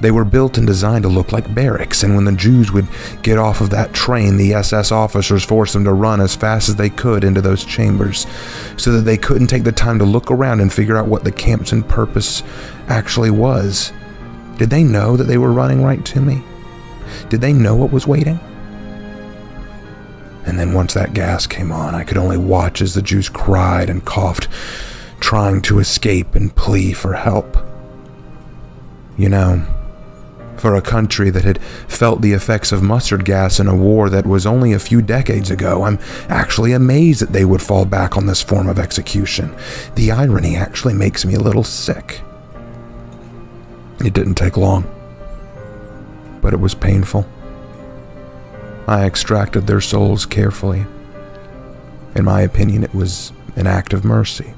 They were built and designed to look like barracks, and when the Jews would get off of that train, the SS officers forced them to run as fast as they could into those chambers, so that they couldn't take the time to look around and figure out what the camp's purpose actually was. Did they know that they were running right to me? Did they know what was waiting? And then once that gas came on, I could only watch as the Jews cried and coughed, trying to escape and plea for help. You know, for a country that had felt the effects of mustard gas in a war that was only a few decades ago, I'm actually amazed that they would fall back on this form of execution. The irony actually makes me a little sick. It didn't take long, but it was painful. I extracted their souls carefully. In my opinion, it was an act of mercy.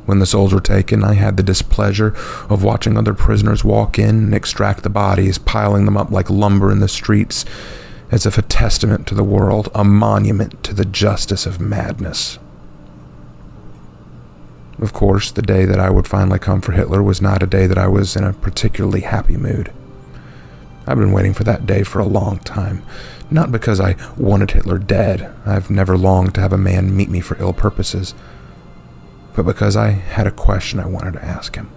When the souls were taken, I had the displeasure of watching other prisoners walk in and extract the bodies, piling them up like lumber in the streets, as if a testament to the world, a monument to the justice of madness. Of course, the day that I would finally come for Hitler was not a day that I was in a particularly happy mood. I've been waiting for that day for a long time, not because I wanted Hitler dead. I've never longed to have a man meet me for ill purposes, but because I had a question I wanted to ask him.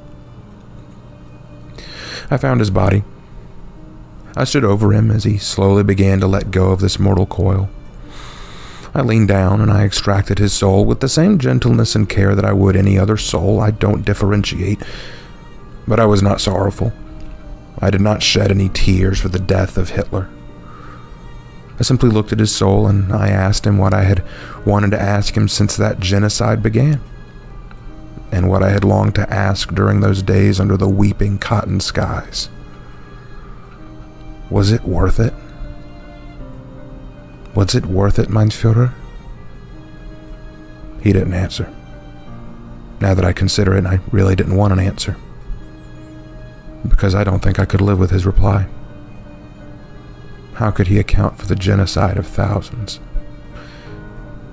I found his body. I stood over him as he slowly began to let go of this mortal coil. I leaned down and I extracted his soul with the same gentleness and care that I would any other soul. I don't differentiate, but I was not sorrowful. I did not shed any tears for the death of Hitler. I simply looked at his soul and I asked him what I had wanted to ask him since that genocide began, and what I had longed to ask during those days under the weeping cotton skies. Was it worth it? Was it worth it, mein Führer? He didn't answer. Now that I consider it, I really didn't want an answer, because I don't think I could live with his reply. How could he account for the genocide of thousands?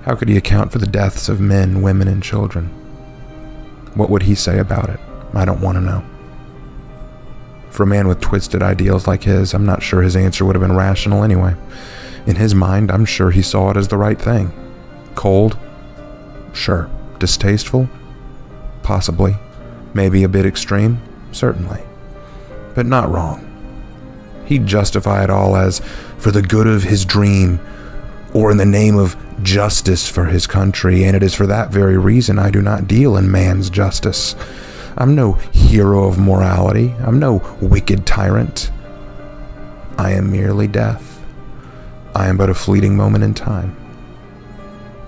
How could he account for the deaths of men, women, and children? What would he say about it? I don't want to know. For a man with twisted ideals like his, I'm not sure his answer would have been rational anyway. In his mind, I'm sure he saw it as the right thing. Cold? Sure. Distasteful? Possibly. Maybe a bit extreme? Certainly. But not wrong. He'd justify it all as for the good of his dream, or in the name of justice for his country, and it is for that very reason I do not deal in man's justice. I'm no hero of morality. I'm no wicked tyrant. I am merely death. I am but a fleeting moment in time.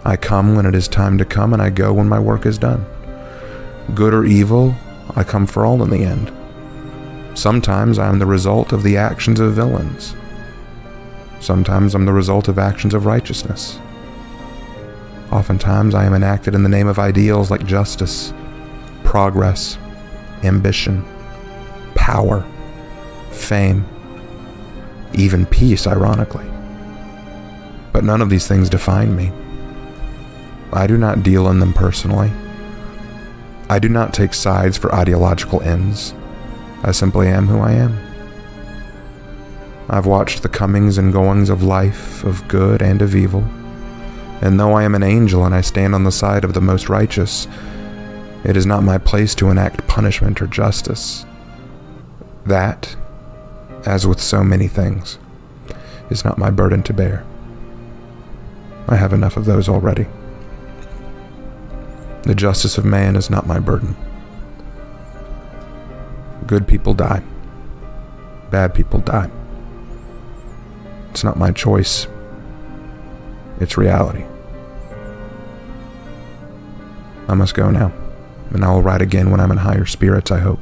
I come when it is time to come, and I go when my work is done. Good or evil, I come for all in the end. Sometimes I am the result of the actions of villains. Sometimes I'm the result of actions of righteousness. Oftentimes I am enacted in the name of ideals like justice, progress, ambition, power, fame, even peace, ironically. But none of these things define me. I do not deal in them personally. I do not take sides for ideological ends. I simply am who I am. I've watched the comings and goings of life, of good and of evil, and though I am an angel and I stand on the side of the most righteous, it is not my place to enact punishment or justice. That, as with so many things, is not my burden to bear. I have enough of those already. The justice of man is not my burden. Good people die. Bad people die. It's not my choice. It's reality. I must go now, and I will write again when I'm in higher spirits, I hope.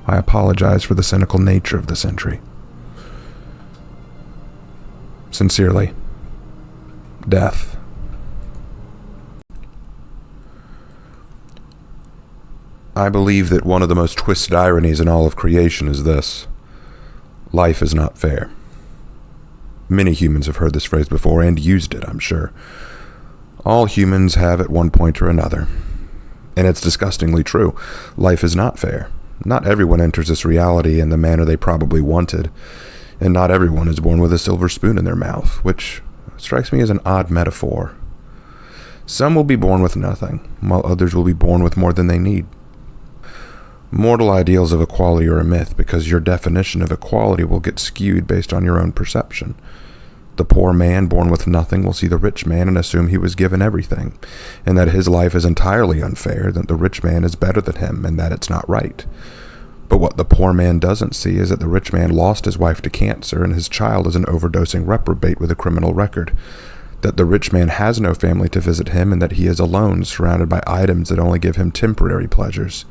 I apologize for the cynical nature of this entry. Sincerely, Death. I believe that one of the most twisted ironies in all of creation is this: life is not fair. Many humans have heard this phrase before and used it, I'm sure. All humans have at one point or another. And it's disgustingly true. Life is not fair. Not everyone enters this reality in the manner they probably wanted. And not everyone is born with a silver spoon in their mouth, which strikes me as an odd metaphor. Some will be born with nothing, while others will be born with more than they need. Mortal ideals of equality are a myth because your definition of equality will get skewed based on your own perception. The poor man born with nothing will see the rich man and assume he was given everything, and that his life is entirely unfair, that the rich man is better than him, and that it's not right. But what the poor man doesn't see is that the rich man lost his wife to cancer, and his child is an overdosing reprobate with a criminal record. That the rich man has no family to visit him, and that he is alone, surrounded by items that only give him temporary pleasures.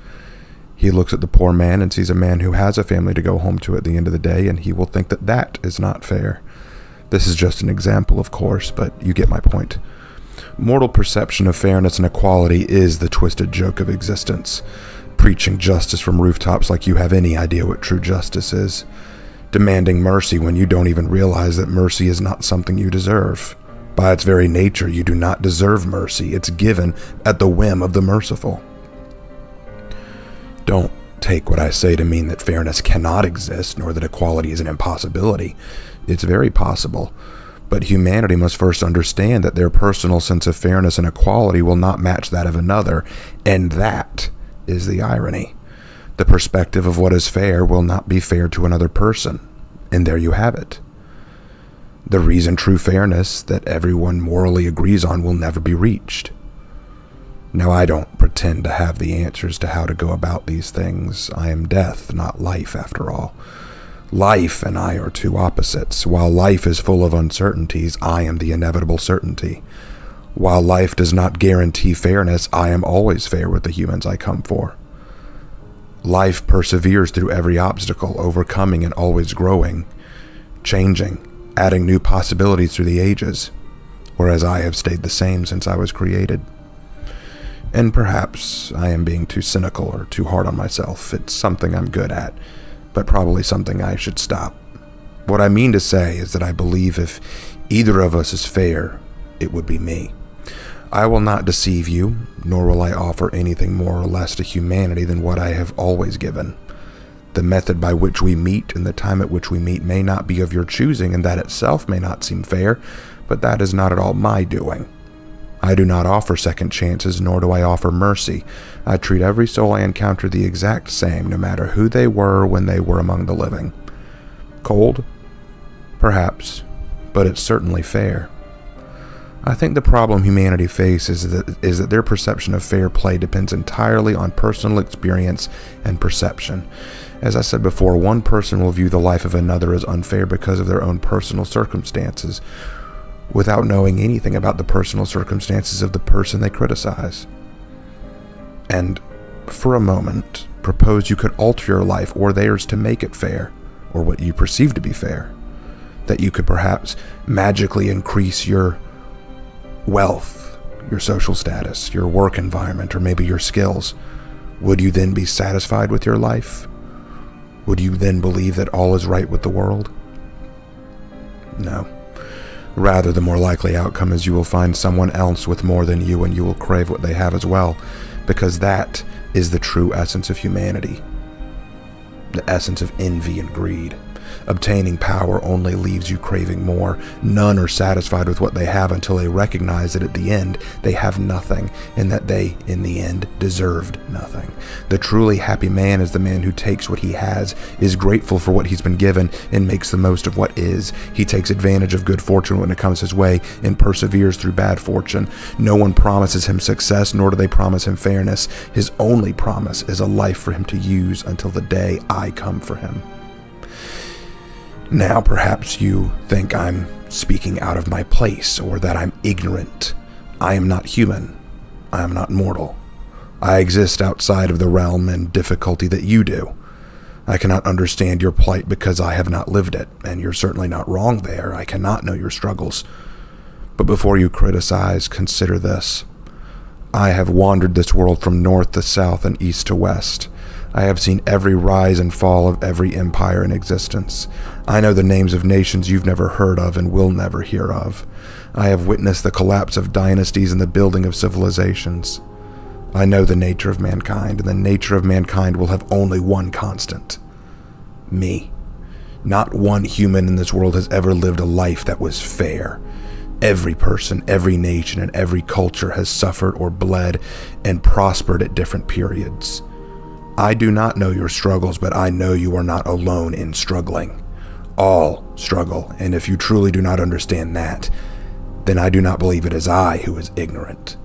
He looks at the poor man and sees a man who has a family to go home to at the end of the day, and he will think that that is not fair. This is just an example, of course, but you get my point. Mortal perception of fairness and equality is the twisted joke of existence. Preaching justice from rooftops like you have any idea what true justice is. Demanding mercy when you don't even realize that mercy is not something you deserve. By its very nature, you do not deserve mercy. It's given at the whim of the merciful. Don't take what I say to mean that fairness cannot exist, nor that equality is an impossibility. It's very possible. But humanity must first understand that their personal sense of fairness and equality will not match that of another, and that is the irony. The perspective of what is fair will not be fair to another person, and there you have it. The reason true fairness that everyone morally agrees on will never be reached. Now, I don't pretend to have the answers to how to go about these things. I am death, not life, after all. Life and I are two opposites. While life is full of uncertainties, I am the inevitable certainty. While life does not guarantee fairness, I am always fair with the humans I come for. Life perseveres through every obstacle, overcoming and always growing, changing, adding new possibilities through the ages. whereas I have stayed the same since I was created. And perhaps I am being too cynical or too hard on myself. It's something I'm good at, but probably something I should stop. What I mean to say is that I believe if either of us is fair, it would be me. I will not deceive you, nor will I offer anything more or less to humanity than what I have always given. The method by which we meet and the time at which we meet may not be of your choosing, and that itself may not seem fair, but that is not at all my doing. I do not offer second chances, nor do I offer mercy. I treat every soul I encounter the exact same, no matter who they were when they were among the living. Cold? Perhaps, but it's certainly fair. I think the problem humanity faces is that their perception of fair play depends entirely on personal experience and perception. As I said before, one person will view the life of another as unfair because of their own personal circumstances, without knowing anything about the personal circumstances of the person they criticize. And for a moment, propose you could alter your life or theirs to make it fair, or what you perceive to be fair. That you could perhaps magically increase your wealth, your social status, your work environment, or maybe your skills. Would you then be satisfied with your life? Would you then believe that all is right with the world? No. Rather, the more likely outcome is you will find someone else with more than you, and you will crave what they have as well, because that is the true essence of humanity. The essence of envy and greed. Obtaining power only leaves you craving more. None are satisfied with what they have until they recognize that at the end they have nothing, and that they, in the end, deserved nothing. The truly happy man is the man who takes what he has, is grateful for what he's been given, and makes the most of what is. He takes advantage of good fortune when it comes his way, and perseveres through bad fortune. No one promises him success, nor do they promise him fairness. His only promise is a life for him to use until the day I come for him. Now, perhaps you think I'm speaking out of my place, or that I'm ignorant. I am not human. I am not mortal. I exist outside of the realm and difficulty that you do. I cannot understand your plight because I have not lived it, and you're certainly not wrong there. I cannot know your struggles. But before you criticize, consider this. I have wandered this world from north to south and east to west. I have seen every rise and fall of every empire in existence. I know the names of nations you've never heard of and will never hear of. I have witnessed the collapse of dynasties and the building of civilizations. I know the nature of mankind, and the nature of mankind will have only one constant. Me. Not one human in this world has ever lived a life that was fair. Every person, every nation, and every culture has suffered or bled and prospered at different periods. I do not know your struggles, but I know you are not alone in struggling. All struggle, and if you truly do not understand that, then I do not believe it is I who is ignorant.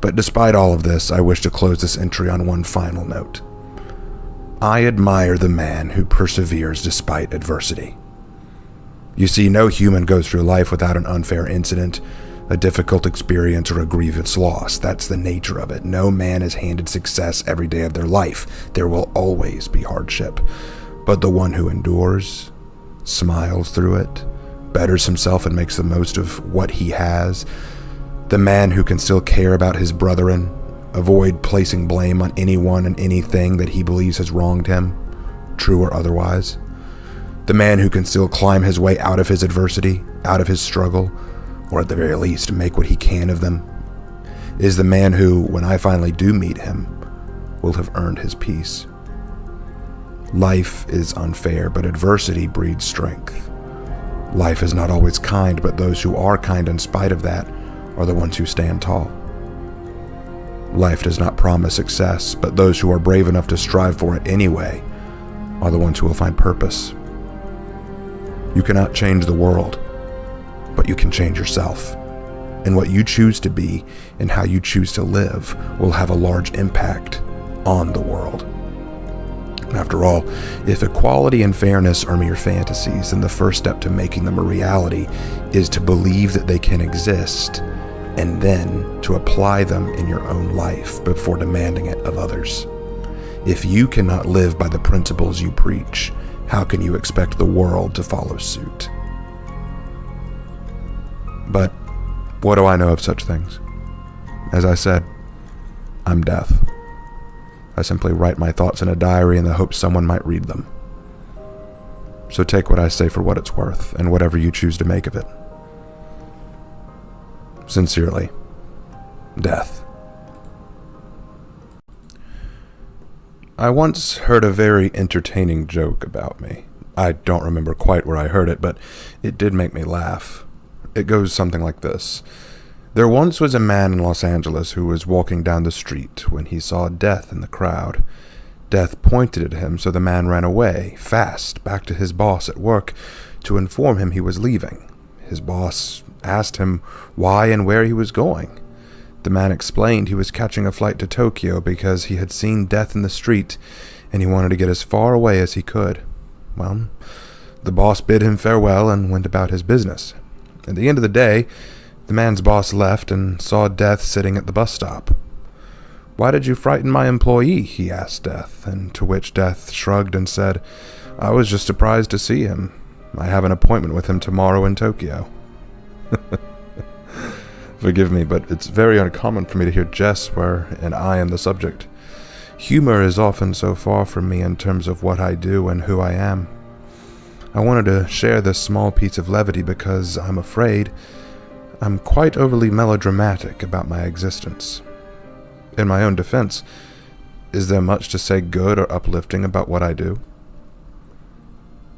But despite all of this, I wish to close this entry on one final note. I admire the man who perseveres despite adversity. You see, no human goes through life without an unfair incident, a difficult experience, or a grievous loss. That's the nature of it. No man is handed success every day of their life. There will always be hardship. But the one who endures, smiles through it, betters himself and makes the most of what he has, the man who can still care about his brethren, avoid placing blame on anyone and anything that he believes has wronged him, true or otherwise, the man who can still climb his way out of his adversity, out of his struggle, or at the very least make what he can of them, is the man who, when I finally do meet him, will have earned his peace. Life is unfair, but adversity breeds strength. Life is not always kind, but those who are kind in spite of that are the ones who stand tall. Life does not promise success, but those who are brave enough to strive for it anyway are the ones who will find purpose. You cannot change the world, but you can change yourself. And what you choose to be and how you choose to live will have a large impact on the world. After all, if equality and fairness are mere fantasies, then the first step to making them a reality is to believe that they can exist, and then to apply them in your own life before demanding it of others. If you cannot live by the principles you preach, how can you expect the world to follow suit? But what do I know of such things? As I said, I'm death. I simply write my thoughts in a diary in the hope someone might read them. So take what I say for what it's worth, and whatever you choose to make of it. Sincerely, Death. I once heard a very entertaining joke about me. I don't remember quite where I heard it, but it did make me laugh. It goes something like this. There once was a man in Los Angeles who was walking down the street when he saw Death in the crowd. Death pointed at him, so the man ran away, fast, back to his boss at work to inform him he was leaving. His boss asked him why and where he was going. The man explained he was catching a flight to Tokyo because he had seen Death in the street and he wanted to get as far away as he could. Well, the boss bid him farewell and went about his business. At the end of the day, the man's boss left and saw Death sitting at the bus stop. "Why did you frighten my employee?" he asked Death, and to which Death shrugged and said, "I was just surprised to see him. I have an appointment with him tomorrow in Tokyo." Forgive me, but it's very uncommon for me to hear jests where I am the subject. Humor is often so far from me in terms of what I do and who I am. I wanted to share this small piece of levity because I'm afraid I'm quite overly melodramatic about my existence. In my own defense, is there much to say good or uplifting about what I do?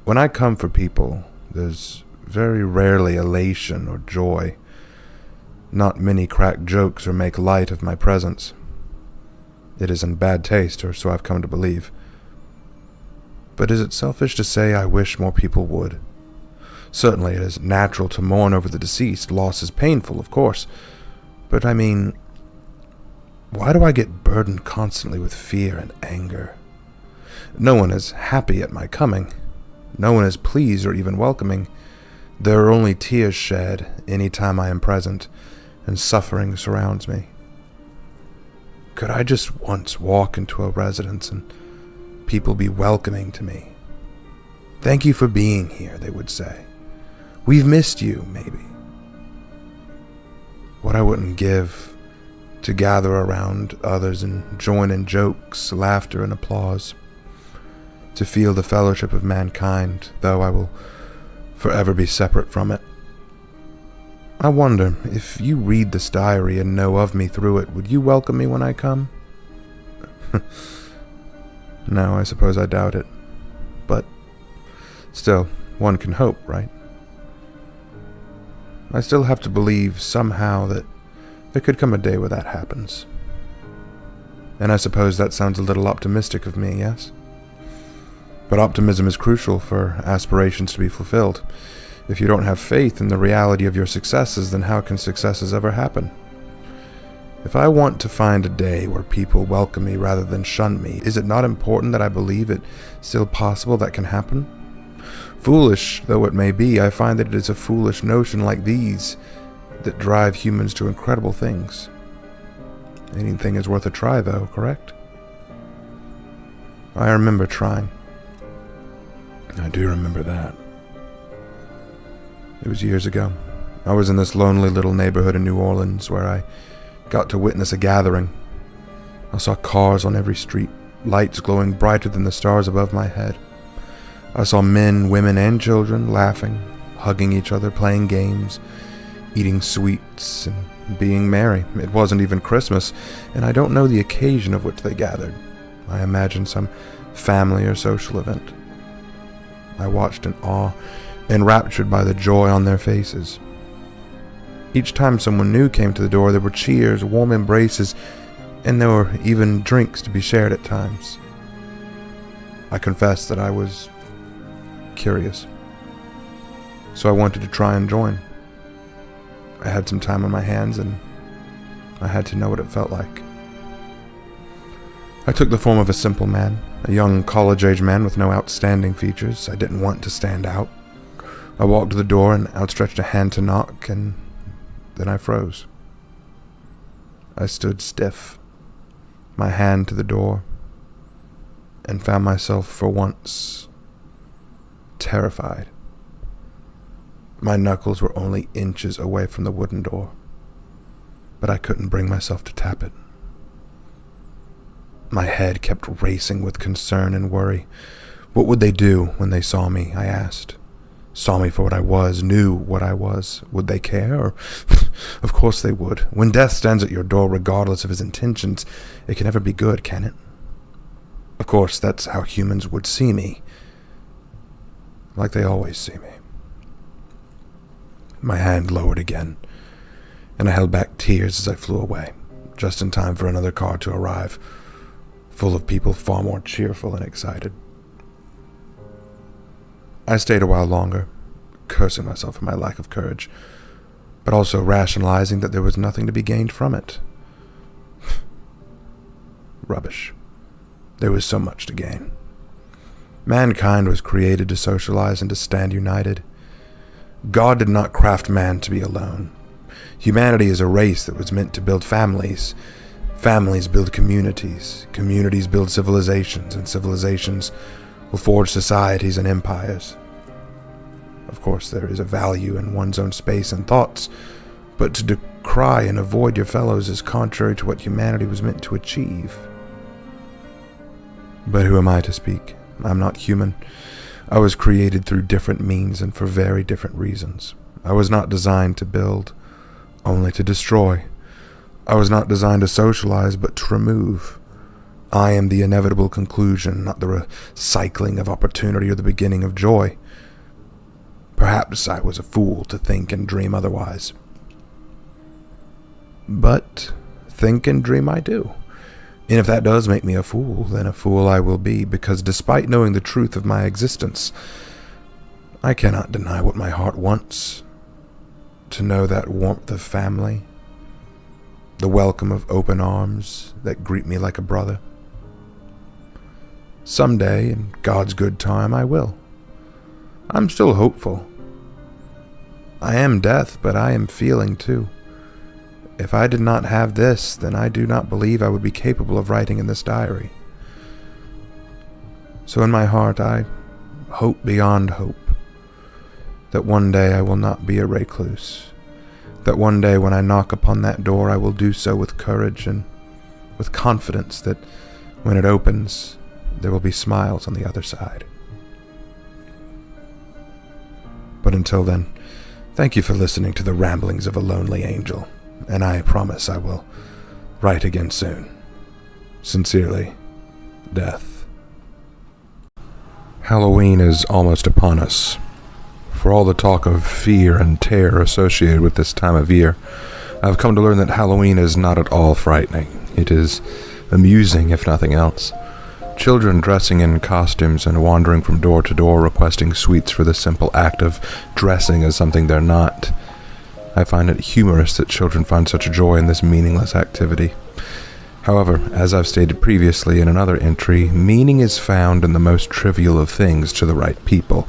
When I come for people, there's very rarely elation or joy. Not many crack jokes or make light of my presence. It is in bad taste, or so I've come to believe. But is it selfish to say I wish more people would? Certainly it is natural to mourn over the deceased. Loss is painful, of course. But I mean, why do I get burdened constantly with fear and anger? No one is happy at my coming. No one is pleased or even welcoming. There are only tears shed any time I am present, and suffering surrounds me. Could I just once walk into a residence and people be welcoming to me? "Thank you for being here," they would say. "We've missed you," maybe. What I wouldn't give to gather around others and join in jokes, laughter, and applause. To feel the fellowship of mankind, though I will forever be separate from it. I wonder, if you read this diary and know of me through it, would you welcome me when I come? No, I suppose I doubt it. But still, one can hope, right? I still have to believe somehow that there could come a day where that happens. And I suppose that sounds a little optimistic of me, yes? But optimism is crucial for aspirations to be fulfilled. If you don't have faith in the reality of your successes, then how can successes ever happen? If I want to find a day where people welcome me rather than shun me, is it not important that I believe it still possible that can happen? Foolish though it may be, I find that it is a foolish notion like these that drive humans to incredible things. Anything is worth a try, though, correct? I remember trying. I do remember that. It was years ago. I was in this lonely little neighborhood in New Orleans where I got to witness a gathering. I saw cars on every street, lights glowing brighter than the stars above my head. I saw men, women, and children laughing, hugging each other, playing games, eating sweets, and being merry. It wasn't even Christmas, and I don't know the occasion of which they gathered. I imagine some family or social event. I watched in awe, enraptured by the joy on their faces. Each time someone new came to the door, there were cheers, warm embraces, and there were even drinks to be shared at times. I confess that I was curious, so I wanted to try and join. I had some time on my hands, and I had to know what it felt like. I took the form of a simple man, a young college-age man with no outstanding features. I didn't want to stand out. I walked to the door and outstretched a hand to knock, and then I froze. I stood stiff, my hand to the door, and found myself for once terrified. My knuckles were only inches away from the wooden door, but I couldn't bring myself to tap it. My head kept racing with concern and worry. What would they do when they saw me, I asked. Saw me for what I was, knew what I was. Would they care? Of course they would. When death stands at your door, regardless of his intentions, it can never be good, can it? Of course, that's how humans would see me. Like they always see me. My hand lowered again, and I held back tears as I flew away, just in time for another car to arrive, full of people far more cheerful and excited. I stayed a while longer, cursing myself for my lack of courage, but also rationalizing that there was nothing to be gained from it. Rubbish. There was so much to gain. Mankind was created to socialize and to stand united. God did not craft man to be alone. Humanity is a race that was meant to build families. Families build communities. Communities build civilizations, and civilizations will forge societies and empires. Of course, there is a value in one's own space and thoughts, but to decry and avoid your fellows is contrary to what humanity was meant to achieve. But who am I to speak? I'm not human. I was created through different means and for very different reasons. I was not designed to build, only to destroy. I was not designed to socialize, but to remove. I am the inevitable conclusion, not the recycling of opportunity or the beginning of joy. Perhaps I was a fool to think and dream otherwise. But think and dream I do. And if that does make me a fool, then a fool I will be, because despite knowing the truth of my existence, I cannot deny what my heart wants. To know that warmth of family, the welcome of open arms that greet me like a brother. Someday, in God's good time, I will. I'm still hopeful. I am death, but I am feeling too. If I did not have this, then I do not believe I would be capable of writing in this diary. So in my heart, I hope beyond hope that one day I will not be a recluse, that one day when I knock upon that door, I will do so with courage and with confidence that when it opens, there will be smiles on the other side. But until then, thank you for listening to the ramblings of a lonely angel. And I promise I will write again soon. Sincerely, Death. Halloween is almost upon us. For all the talk of fear and terror associated with this time of year, I've come to learn that Halloween is not at all frightening. It is amusing, if nothing else. Children dressing in costumes and wandering from door to door requesting sweets for the simple act of dressing as something they're not. I find it humorous that children find such joy in this meaningless activity. However, as I've stated previously in another entry, meaning is found in the most trivial of things to the right people,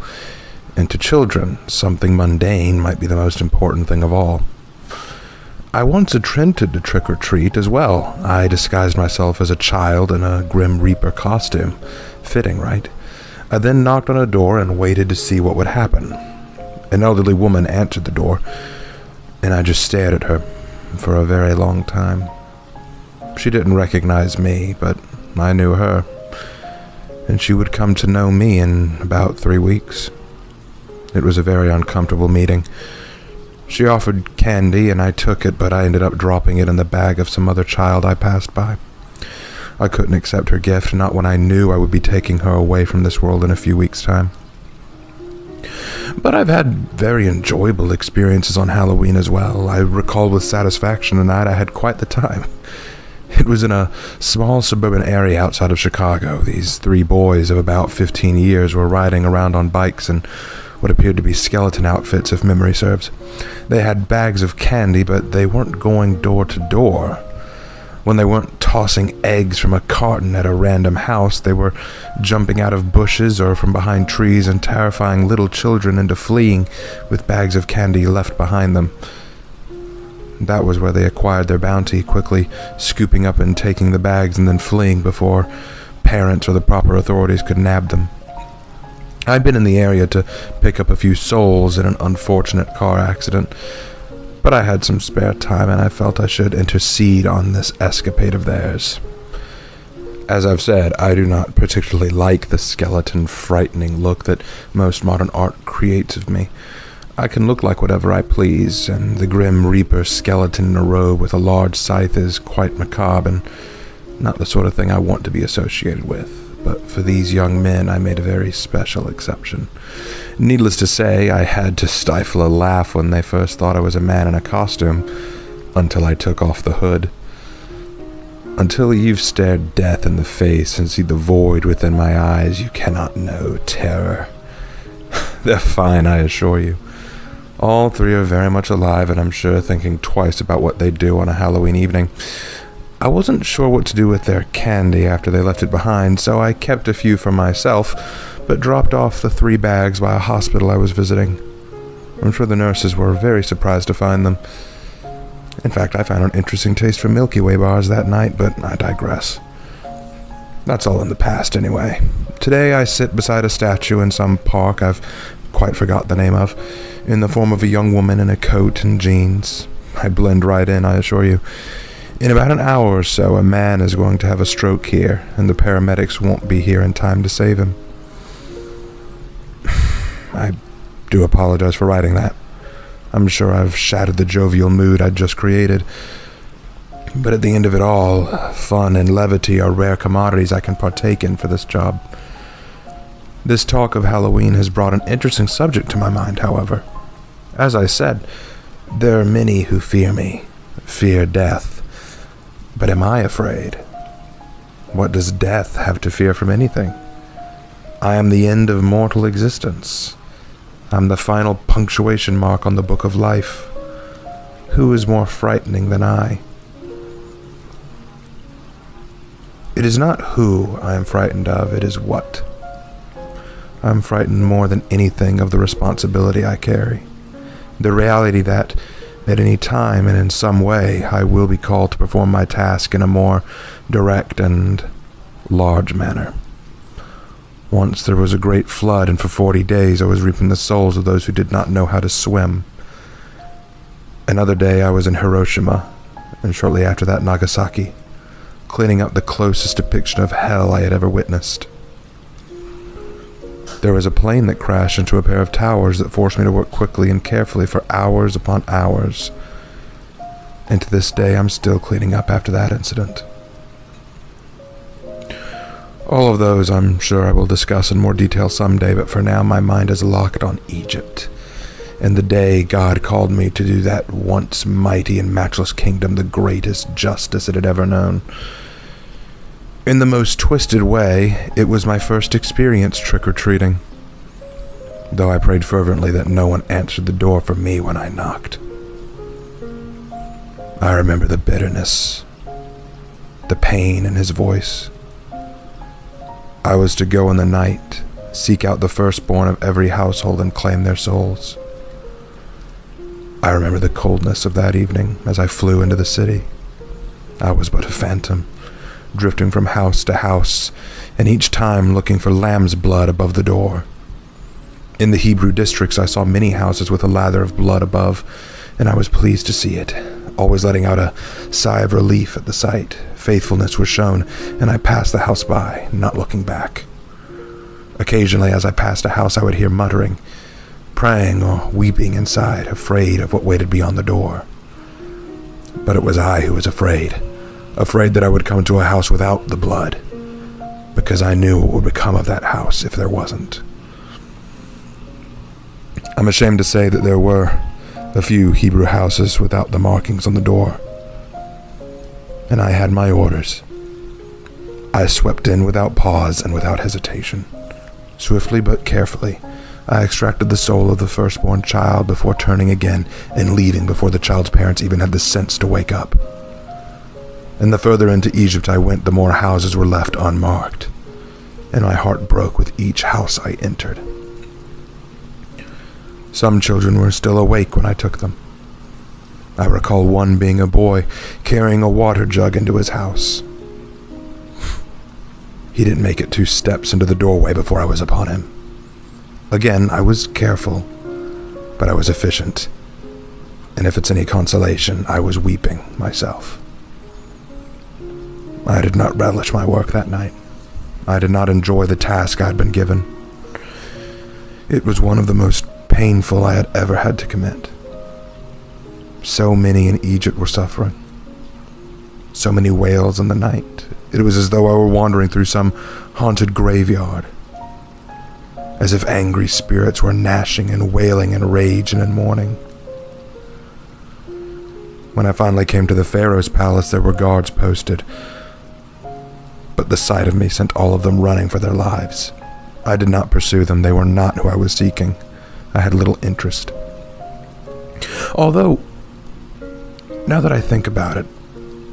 and to children, something mundane might be the most important thing of all. I once attempted to trick or treat as well. I disguised myself as a child in a Grim Reaper costume. Fitting, right? I then knocked on a door and waited to see what would happen. An elderly woman answered the door, and I just stared at her for a very long time. She didn't recognize me, but I knew her, and she would come to know me in about 3 weeks. It was a very uncomfortable meeting. She offered candy, and I took it, but I ended up dropping it in the bag of some other child I passed by. I couldn't accept her gift, not when I knew I would be taking her away from this world in a few weeks' time. But I've had very enjoyable experiences on Halloween as well. I recall with satisfaction the night I had quite the time. It was in a small suburban area outside of Chicago. These 3 boys of about 15 years were riding around on bikes in what appeared to be skeleton outfits, if memory serves. They had bags of candy, but they weren't going door to door. When they weren't tossing eggs from a carton at a random house, they were jumping out of bushes or from behind trees and terrifying little children into fleeing with bags of candy left behind them. That was where they acquired their bounty, quickly scooping up and taking the bags and then fleeing before parents or the proper authorities could nab them. I'd been in the area to pick up a few souls in an unfortunate car accident, but I had some spare time and I felt I should intercede on this escapade of theirs. As I've said, I do not particularly like the skeleton, frightening look that most modern art creates of me. I can look like whatever I please, and the grim reaper skeleton in a robe with a large scythe is quite macabre and not the sort of thing I want to be associated with. But for these young men, I made a very special exception. Needless to say, I had to stifle a laugh when they first thought I was a man in a costume, until I took off the hood. Until you've stared death in the face and see the void within my eyes, you cannot know terror. They're fine, I assure you. All three are very much alive, and I'm sure thinking twice about what they'd do on a Halloween evening. I wasn't sure what to do with their candy after they left it behind, so I kept a few for myself, but dropped off the 3 bags by a hospital I was visiting. I'm sure the nurses were very surprised to find them. In fact, I found an interesting taste for Milky Way bars that night, but I digress. That's all in the past anyway. Today I sit beside a statue in some park I've quite forgot the name of, in the form of a young woman in a coat and jeans. I blend right in, I assure you. In about an hour or so, a man is going to have a stroke here, and the paramedics won't be here in time to save him. I do apologize for writing that. I'm sure I've shattered the jovial mood I'd just created. But at the end of it all, fun and levity are rare commodities I can partake in for this job. This talk of Halloween has brought an interesting subject to my mind, however. As I said, there are many who fear me, fear death. But am I afraid? What does death have to fear from anything? I am the end of mortal existence. I'm the final punctuation mark on the book of life. Who is more frightening than I? It is not who I am frightened of, it is what. I'm frightened more than anything of the responsibility I carry. The reality that, at any time and in some way, I will be called to perform my task in a more direct and large manner. Once there was a great flood, and for 40 days I was reaping the souls of those who did not know how to swim. Another day I was in Hiroshima, and shortly after that Nagasaki, cleaning up the closest depiction of hell I had ever witnessed. There was a plane that crashed into a pair of towers that forced me to work quickly and carefully for hours upon hours. And to this day, I'm still cleaning up after that incident. All of those I'm sure I will discuss in more detail someday, but for now my mind is locked on Egypt, and the day God called me to do that once mighty and matchless kingdom the greatest justice it had ever known. In the most twisted way, it was my first experience trick-or-treating, though I prayed fervently that no one answered the door for me when I knocked. I remember the bitterness, the pain in his voice. I was to go in the night, seek out the firstborn of every household and claim their souls. I remember the coldness of that evening as I flew into the city. I was but a phantom, drifting from house to house, and each time looking for lamb's blood above the door. In the Hebrew districts I saw many houses with a lather of blood above, and I was pleased to see it, always letting out a sigh of relief at the sight. Faithfulness was shown, and I passed the house by, not looking back. Occasionally as I passed a house I would hear muttering, praying or weeping inside, afraid of what waited beyond the door. But it was I who was afraid that I would come to a house without the blood, because I knew what would become of that house if there wasn't. I'm ashamed to say that there were a few Hebrew houses without the markings on the door, and I had my orders. I swept in without pause and without hesitation. Swiftly but carefully, I extracted the soul of the firstborn child before turning again and leaving before the child's parents even had the sense to wake up. And the further into Egypt I went, the more houses were left unmarked, and my heart broke with each house I entered. Some children were still awake when I took them. I recall one being a boy carrying a water jug into his house. He didn't make it 2 steps into the doorway before I was upon him. Again, I was careful, but I was efficient. And if it's any consolation, I was weeping myself. I did not relish my work that night. I did not enjoy the task I'd been given. It was one of the most painful I had ever had to commit. So many in Egypt were suffering. So many wails in the night. It was as though I were wandering through some haunted graveyard. As if angry spirits were gnashing and wailing in rage and in mourning. When I finally came to the Pharaoh's palace, there were guards posted. But the sight of me sent all of them running for their lives. I did not pursue them. They were not who I was seeking. I had little interest. Although, now that I think about it,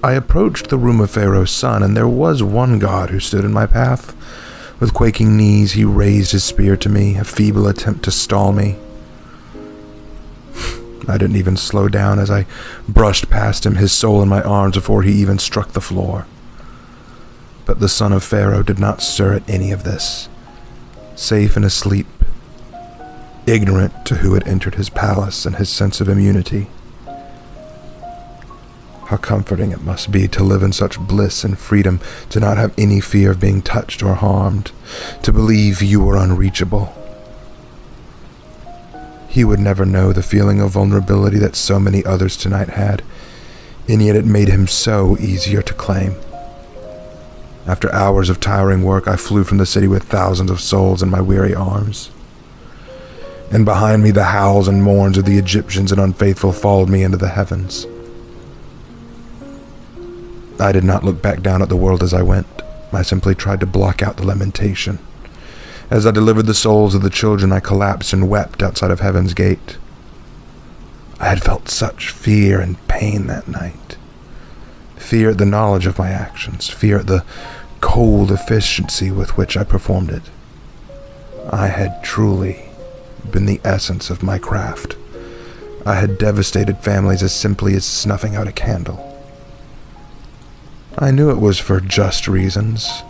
I approached the room of Pharaoh's son, and there was one god who stood in my path. With quaking knees, he raised his spear to me, a feeble attempt to stall me. I didn't even slow down as I brushed past him, his soul in my arms, before he even struck the floor. But the son of Pharaoh did not stir at any of this, safe and asleep, ignorant to who had entered his palace and his sense of immunity. How comforting it must be to live in such bliss and freedom, to not have any fear of being touched or harmed, to believe you were unreachable. He would never know the feeling of vulnerability that so many others tonight had, and yet it made him so easier to claim. After hours of tiring work, I flew from the city with thousands of souls in my weary arms. And behind me, the howls and mourns of the Egyptians and unfaithful followed me into the heavens. I did not look back down at the world as I went. I simply tried to block out the lamentation. As I delivered the souls of the children, I collapsed and wept outside of heaven's gate. I had felt such fear and pain that night. Fear at the knowledge of my actions, fear at the cold efficiency with which I performed it. I had truly been the essence of my craft. I had devastated families as simply as snuffing out a candle. I knew it was for just reasons.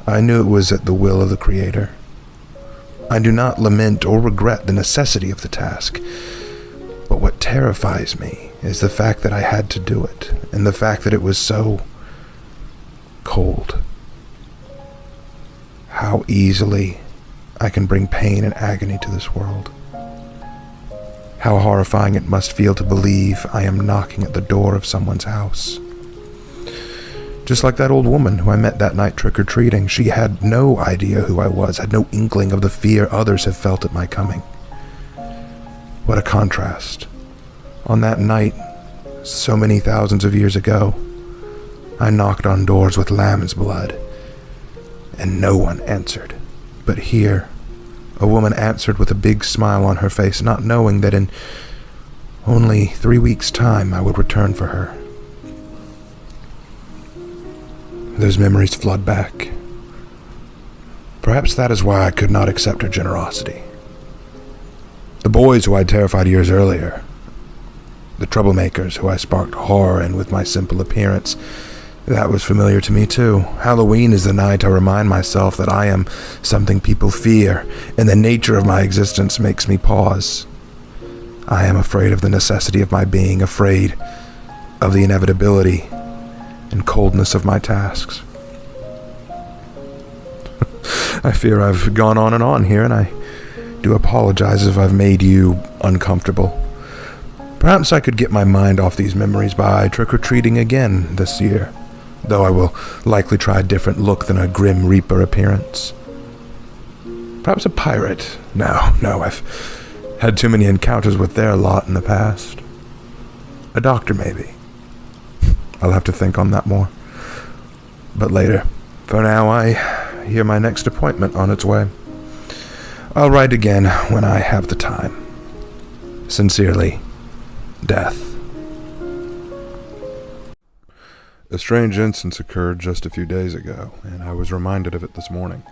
I knew it was at the will of the Creator. I do not lament or regret the necessity of the task, but what terrifies me is the fact that I had to do it, and the fact that it was so cold. How easily I can bring pain and agony to this world. How horrifying it must feel to believe I am knocking at the door of someone's house. Just like that old woman who I met that night trick-or-treating, she had no idea who I was, had no inkling of the fear others have felt at my coming. What a contrast. On that night, so many thousands of years ago, I knocked on doors with lamb's blood, and no one answered. But here, a woman answered with a big smile on her face, not knowing that in only 3 weeks' time I would return for her. Those memories flood back. Perhaps that is why I could not accept her generosity. The boys who I terrified years earlier, the troublemakers who I sparked horror in with my simple appearance, that was familiar to me too. Halloween is the night I remind myself that I am something people fear, and the nature of my existence makes me pause. I am afraid of the necessity of my being, afraid of the inevitability and coldness of my tasks. I fear I've gone on and on here, and I do apologize if I've made you uncomfortable. Perhaps I could get my mind off these memories by trick-or-treating again this year, though I will likely try a different look than a Grim Reaper appearance. Perhaps a pirate. No, I've had too many encounters with their lot in the past. A doctor, maybe. I'll have to think on that more. But later. For now, I hear my next appointment on its way. I'll write again when I have the time. Sincerely, Death. A strange instance occurred just a few days ago, and I was reminded of it this morning.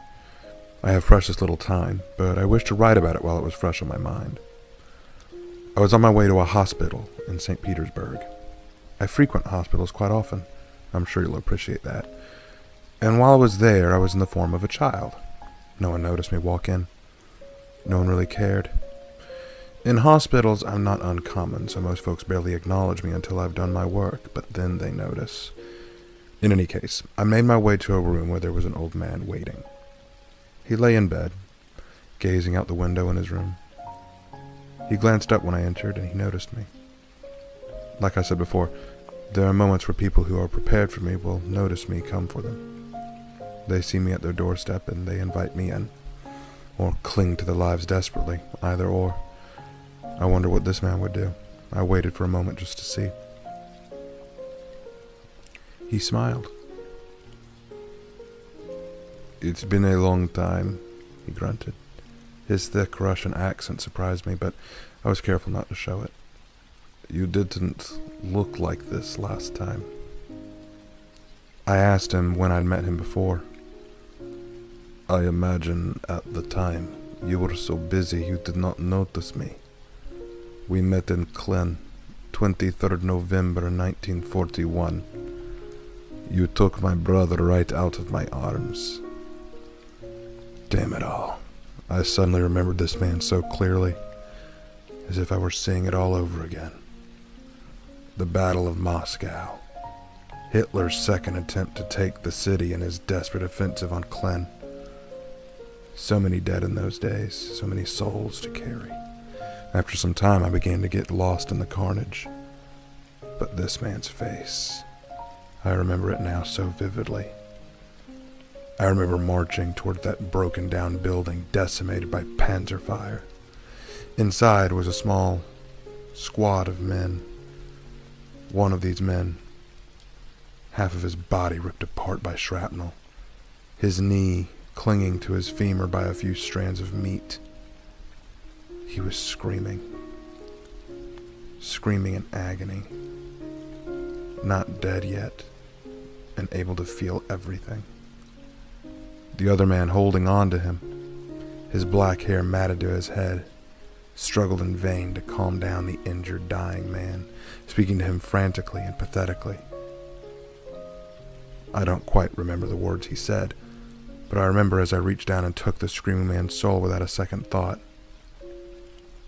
I have precious little time, but I wish to write about it while it was fresh on my mind. I was on my way to a hospital in St. Petersburg. I frequent hospitals quite often. I'm sure you'll appreciate that. And while I was there, I was in the form of a child. No one noticed me walk in. No one really cared. In hospitals, I'm not uncommon, so most folks barely acknowledge me until I've done my work, but then they notice. In any case, I made my way to a room where there was an old man waiting. He lay in bed, gazing out the window in his room. He glanced up when I entered, and he noticed me. Like I said before, there are moments where people who are prepared for me will notice me come for them. They see me at their doorstep, and they invite me in, or cling to their lives desperately, either or. I wonder what this man would do. I waited for a moment just to see. He smiled. "It's been a long time," he grunted. His thick Russian accent surprised me, but I was careful not to show it. "You didn't look like this last time." I asked him when I'd met him before. "I imagine at the time you were so busy you did not notice me. We met in Klen, 23rd November 1941. You took my brother right out of my arms." Damn it all. I suddenly remembered this man so clearly, as if I were seeing it all over again. The Battle of Moscow. Hitler's second attempt to take the city and his desperate offensive on Klen. So many dead in those days, so many souls to carry. After some time, I began to get lost in the carnage. But this man's face, I remember it now so vividly. I remember marching toward that broken-down building decimated by panzer fire. Inside was a small squad of men. One of these men, half of his body ripped apart by shrapnel, his knee clinging to his femur by a few strands of meat. He was screaming in agony, not dead yet, and able to feel everything. The other man, holding on to him, his black hair matted to his head, struggled in vain to calm down the injured, dying man, speaking to him frantically and pathetically. I don't quite remember the words he said, but I remember as I reached down and took the screaming man's soul without a second thought.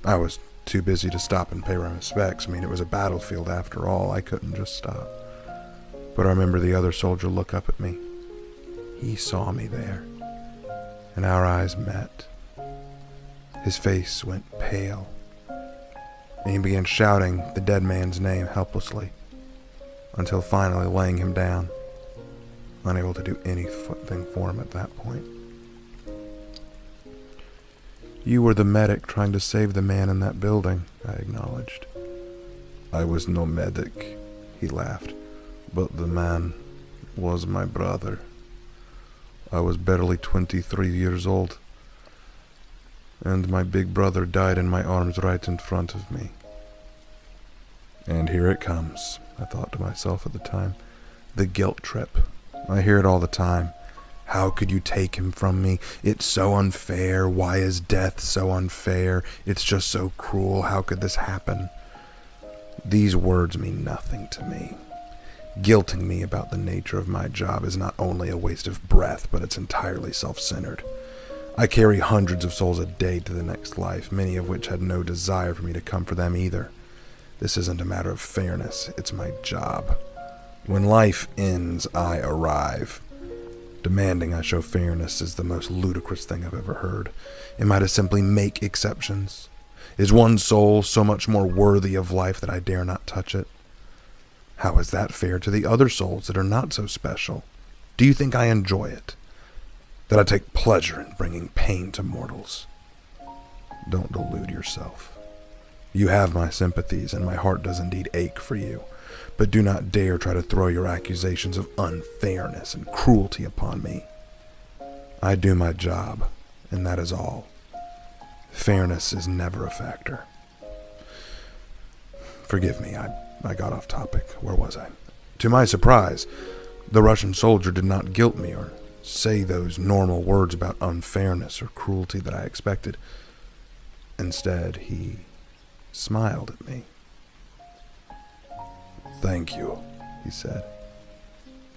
I was too busy to stop and pay my respects. I mean, it was a battlefield after all. I couldn't just stop. But I remember the other soldier look up at me. He saw me there, and our eyes met. His face went pale, and he began shouting the dead man's name helplessly, until finally laying him down, unable to do anything for him at that point. "You were the medic trying to save the man in that building," I acknowledged. "I was no medic," he laughed, "but the man was my brother. I was barely 23 years old, and my big brother died in my arms right in front of me." And here it comes, I thought to myself at the time. The guilt trip. I hear it all the time. How could you take him from me? It's so unfair. Why is death so unfair? It's just so cruel. How could this happen? These words mean nothing to me. Guilting me about the nature of my job is not only a waste of breath, but it's entirely self-centered. I carry hundreds of souls a day to the next life, many of which had no desire for me to come for them either. This isn't a matter of fairness, it's my job. When life ends, I arrive. Demanding I show fairness is the most ludicrous thing I've ever heard. Am I to simply make exceptions? Is one soul so much more worthy of life that I dare not touch it? How is that fair to the other souls that are not so special? Do you think I enjoy it? That I take pleasure in bringing pain to mortals? Don't delude yourself. You have my sympathies, and my heart does indeed ache for you. But do not dare try to throw your accusations of unfairness and cruelty upon me. I do my job, and that is all. Fairness is never a factor. Forgive me, I got off topic. Where was I? To my surprise, the Russian soldier did not guilt me or say those normal words about unfairness or cruelty that I expected. Instead, he smiled at me. "Thank you," he said.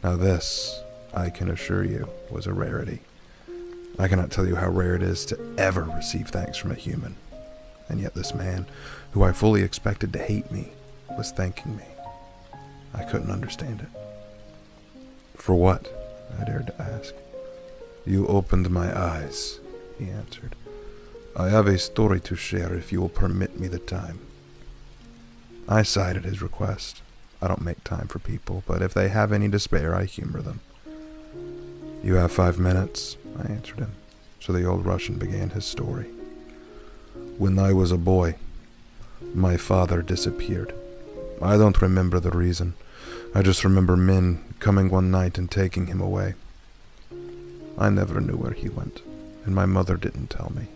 Now this, I can assure you, was a rarity. I cannot tell you how rare it is to ever receive thanks from a human. And yet this man, who I fully expected to hate me, was thanking me. I couldn't understand it. For what? I dared to ask. You opened my eyes, he answered. I have a story to share if you will permit me the time. I sighed at his request. I don't make time for people, but if they have any to spare, I humor them. You have 5 minutes, I answered him. So the old Russian began his story. When I was a boy, my father disappeared. I don't remember the reason. I just remember men coming one night and taking him away. I never knew where he went, and my mother didn't tell me.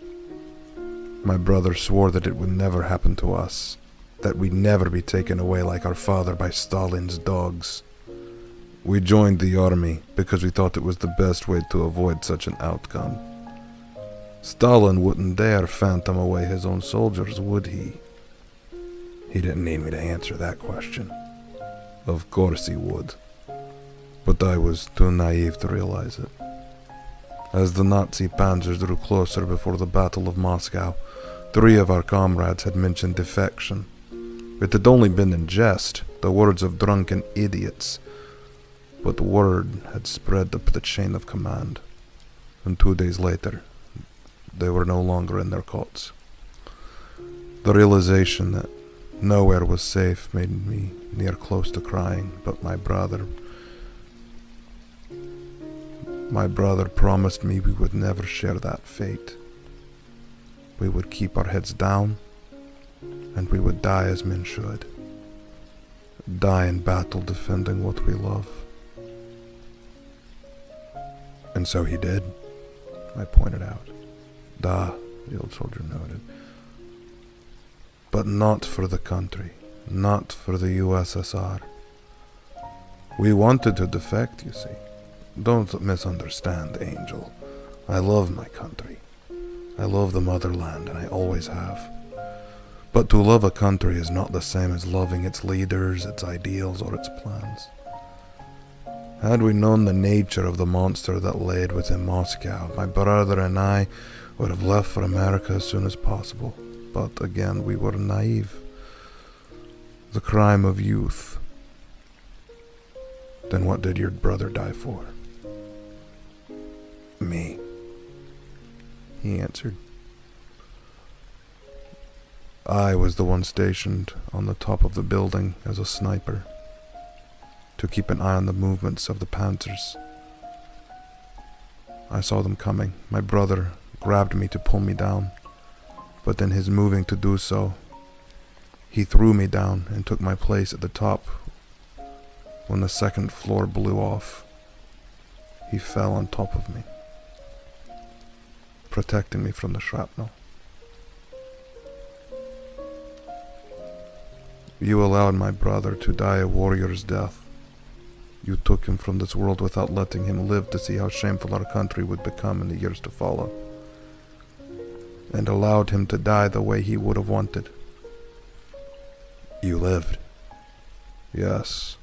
My brother swore that it would never happen to us, that we'd never be taken away like our father by Stalin's dogs. We joined the army because we thought it was the best way to avoid such an outcome. Stalin wouldn't dare phantom away his own soldiers, would he? He didn't need me to answer that question. Of course he would. But I was too naive to realize it. As the Nazi panzers drew closer before the Battle of Moscow, 3 of our comrades had mentioned defection. It had only been in jest, the words of drunken idiots. But the word had spread up the chain of command, and 2 days later, they were no longer in their cots. The realization that nowhere was safe made me near close to crying, but my brother promised me we would never share that fate. We would keep our heads down, and we would die as men should. Die in battle defending what we love. And so he did, I pointed out. Da, the old soldier noted. But not for the country, not for the USSR. We wanted to defect, you see. Don't misunderstand, Angel. I love my country. I love the motherland, and I always have. But to love a country is not the same as loving its leaders, its ideals, or its plans. Had we known the nature of the monster that laid within Moscow, my brother and I would have left for America as soon as possible. But again, we were naive. The crime of youth. Then what did your brother die for? Me, he answered. I was the one stationed on the top of the building as a sniper, to keep an eye on the movements of the panzers. I saw them coming. My brother grabbed me to pull me down, but in his moving to do so, he threw me down and took my place at the top. When the second floor blew off, he fell on top of me, protecting me from the shrapnel. You allowed my brother to die a warrior's death. You took him from this world without letting him live to see how shameful our country would become in the years to follow, and allowed him to die the way he would have wanted. You lived. Yes,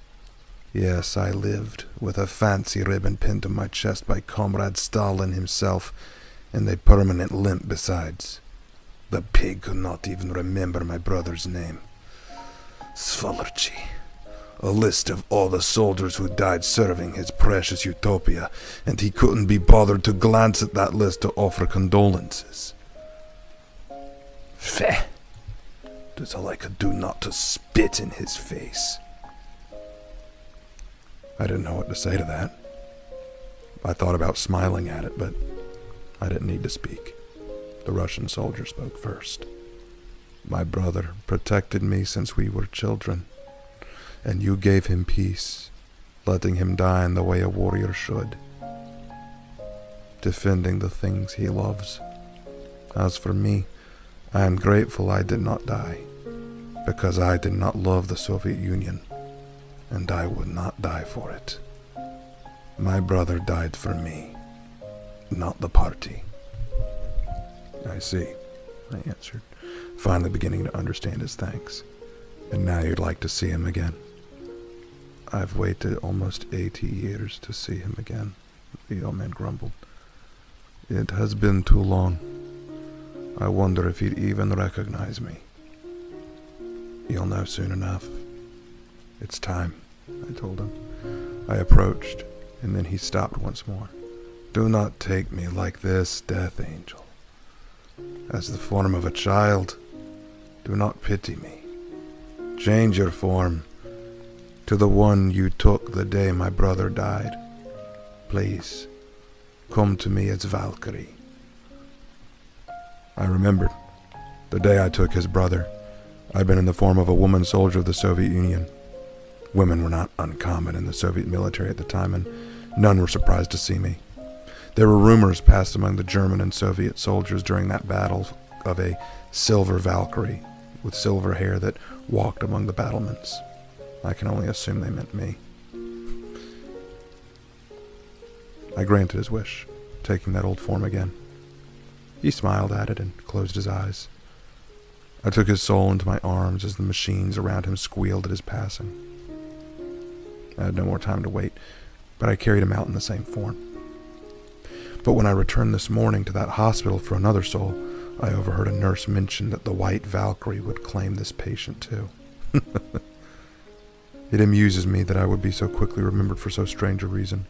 I lived, with a fancy ribbon pinned to my chest by Comrade Stalin himself, and a permanent limp besides. The pig could not even remember my brother's name. Svalarchi. A list of all the soldiers who died serving his precious utopia, and he couldn't be bothered to glance at that list to offer condolences. Feh! That's all I could do not to spit in his face. I didn't know what to say to that. I thought about smiling at it, but I didn't need to speak. The Russian soldier spoke first. My brother protected me since we were children, and you gave him peace, letting him die in the way a warrior should, defending the things he loves. As for me, I am grateful I did not die, because I did not love the Soviet Union, and I would not die for it. My brother died for me, not the party. I see, I answered, finally beginning to understand his thanks. And now you'd like to see him again. I've waited almost 80 years to see him again, the old man grumbled. It has been too long. I wonder if he'd even recognize me. He'll know soon enough. It's time, I told him. I approached, and then he stopped once more. Do not take me like this, Death Angel. As the form of a child, do not pity me. Change your form to the one you took the day my brother died. Please, come to me as Valkyrie. I remembered the day I took his brother. I'd been in the form of a woman soldier of the Soviet Union. Women were not uncommon in the Soviet military at the time, and none were surprised to see me. There were rumors passed among the German and Soviet soldiers during that battle of a silver Valkyrie with silver hair that walked among the battlements. I can only assume they meant me. I granted his wish, taking that old form again. He smiled at it and closed his eyes. I took his soul into my arms as the machines around him squealed at his passing. I had no more time to wait, but I carried him out in the same form. But when I returned this morning to that hospital for another soul, I overheard a nurse mention that the white Valkyrie would claim this patient too. It amuses me that I would be so quickly remembered for so strange a reason.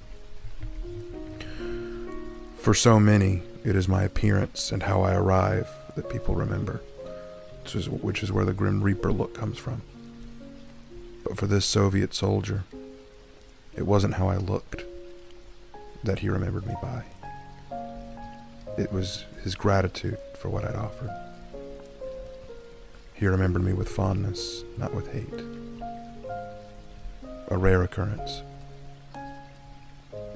For so many, it is my appearance and how I arrive that people remember, which is where the Grim Reaper look comes from. But for this Soviet soldier, it wasn't how I looked that he remembered me by. It was his gratitude for what I'd offered. He remembered me with fondness, not with hate. A rare occurrence,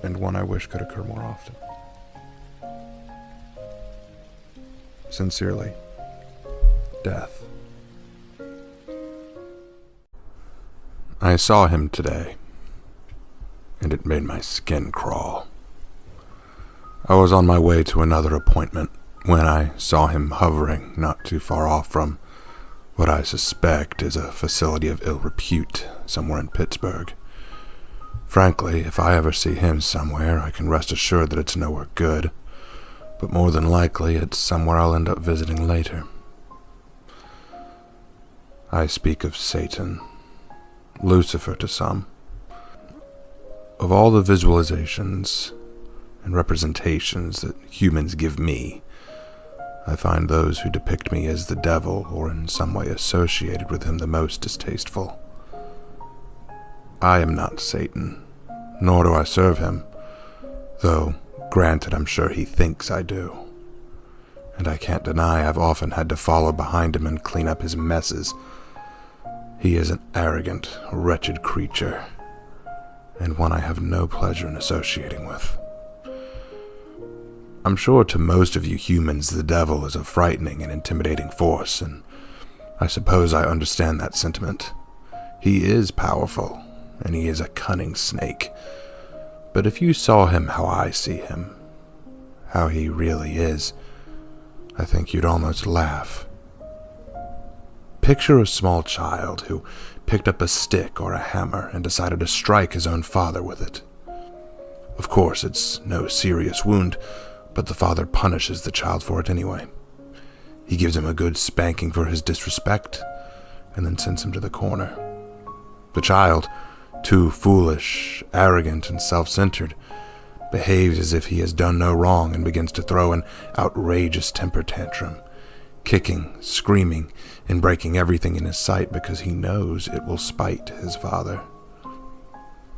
and one I wish could occur more often. Sincerely, Death. I saw him today, and it made my skin crawl. I was on my way to another appointment when I saw him hovering not too far off from what I suspect is a facility of ill repute somewhere in Pittsburgh. Frankly, if I ever see him somewhere, I can rest assured that it's nowhere good, but more than likely it's somewhere I'll end up visiting later. I speak of Satan, Lucifer to some. Of all the visualizations and representations that humans give me, I find those who depict me as the devil or in some way associated with him the most distasteful. I am not Satan, nor do I serve him, though granted I'm sure he thinks I do. And I can't deny I've often had to follow behind him and clean up his messes. He is an arrogant, wretched creature, and one I have no pleasure in associating with. I'm sure to most of you humans the devil is a frightening and intimidating force, and I suppose I understand that sentiment. He is powerful, and he is a cunning snake. But if you saw him how I see him, how he really is, I think you'd almost laugh. Picture a small child who picked up a stick or a hammer and decided to strike his own father with it. Of course, it's no serious wound, but the father punishes the child for it anyway. He gives him a good spanking for his disrespect, and then sends him to the corner. The child, too foolish, arrogant, and self-centered, behaves as if he has done no wrong and begins to throw an outrageous temper tantrum, kicking, screaming, and breaking everything in his sight because he knows it will spite his father.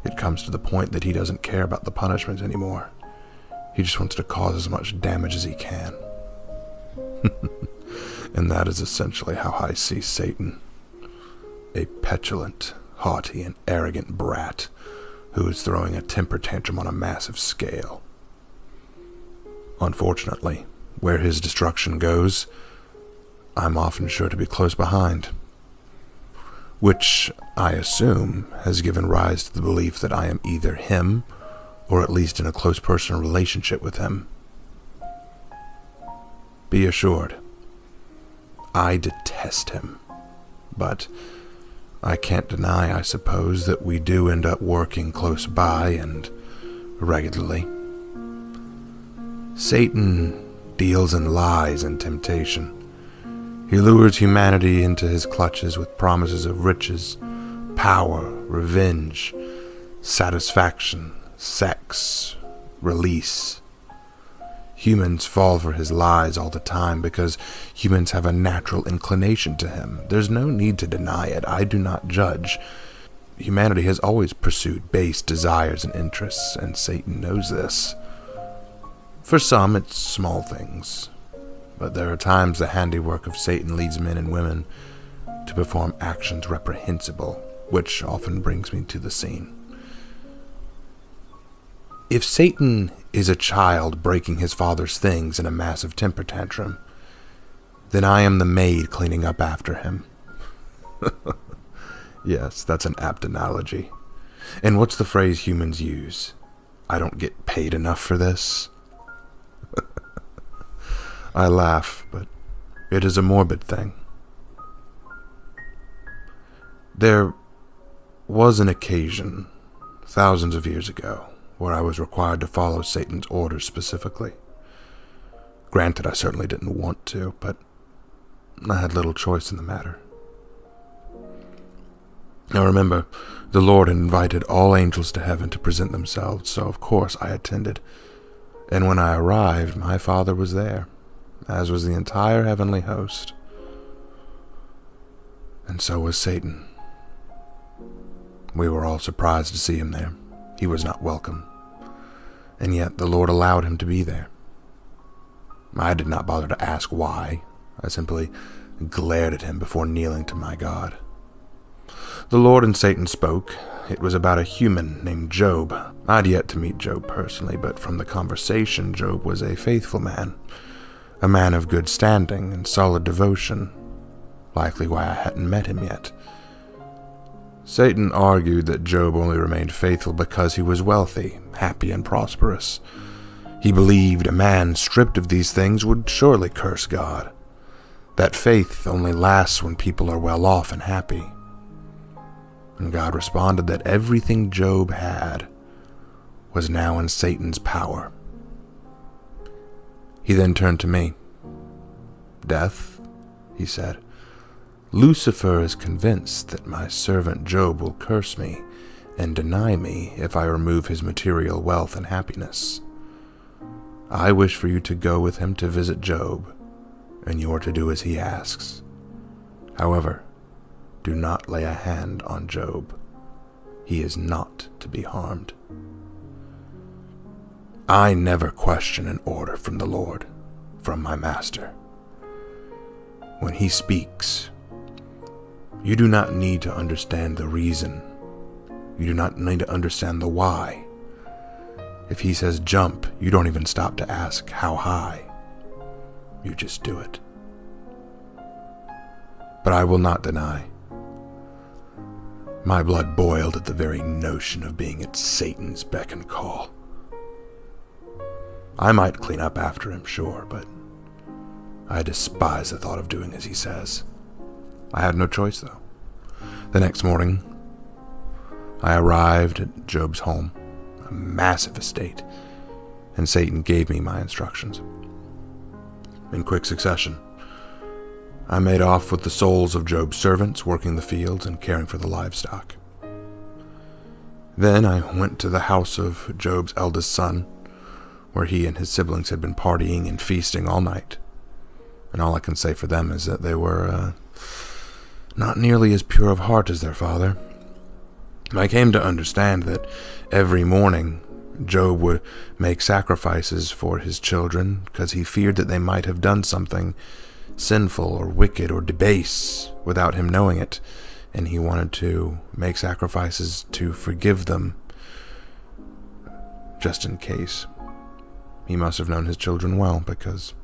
It comes to the point that he doesn't care about the punishment anymore. He just wants to cause as much damage as he can. And that is essentially how I see Satan. A petulant, haughty, and arrogant brat who is throwing a temper tantrum on a massive scale. Unfortunately, where his destruction goes, I'm often sure to be close behind. Which, I assume, has given rise to the belief that I am either him, or at least in a close personal relationship with him. Be assured, I detest him, but I can't deny, I suppose, that we do end up working close by and regularly. Satan deals in lies and temptation. He lures humanity into his clutches with promises of riches, power, revenge, satisfaction, sex, release. Humans fall for his lies all the time because humans have a natural inclination to him. There's no need to deny it. I do not judge. Humanity has always pursued base desires and interests, and Satan knows this. For some, it's small things, but there are times the handiwork of Satan leads men and women to perform actions reprehensible, which often brings me to the scene. If Satan is a child breaking his father's things in a massive temper tantrum, then I am the maid cleaning up after him. Yes, that's an apt analogy. And what's the phrase humans use? I don't get paid enough for this? I laugh, but it is a morbid thing. There was an occasion, thousands of years ago, where I was required to follow Satan's orders specifically. Granted, I certainly didn't want to, but I had little choice in the matter. I remember the Lord had invited all angels to heaven to present themselves, so of course I attended. And when I arrived, my Father was there, as was the entire heavenly host. And so was Satan. We were all surprised to see him there. He was not welcome. And yet the Lord allowed him to be there. I did not bother to ask why. I simply glared at him before kneeling to my God. The Lord and Satan spoke. It was about a human named Job. I'd yet to meet Job personally, but from the conversation, Job was a faithful man, a man of good standing and solid devotion, likely why I hadn't met him yet. Satan argued that Job only remained faithful because he was wealthy, happy, and prosperous. He believed a man stripped of these things would surely curse God, that faith only lasts when people are well off and happy. And God responded that everything Job had was now in Satan's power. He then turned to me. "Death," he said, "Lucifer is convinced that my servant Job will curse me and deny me if I remove his material wealth and happiness. I wish for you to go with him to visit Job, and you are to do as he asks. However, do not lay a hand on Job. He is not to be harmed." I never question an order from the Lord, from my master. When he speaks, you do not need to understand the reason. You do not need to understand the why. If he says jump, you don't even stop to ask how high. You just do it. But I will not deny. My blood boiled at the very notion of being at Satan's beck and call. I might clean up after him, sure, but I despise the thought of doing as he says. I had no choice, though. The next morning, I arrived at Job's home, a massive estate, and Satan gave me my instructions. In quick succession, I made off with the souls of Job's servants, working the fields and caring for the livestock. Then I went to the house of Job's eldest son, where he and his siblings had been partying and feasting all night. And all I can say for them is that they were not nearly as pure of heart as their father. I came to understand that every morning Job would make sacrifices for his children because he feared that they might have done something sinful or wicked or debase without him knowing it, and he wanted to make sacrifices to forgive them just in case. He must have known his children well, because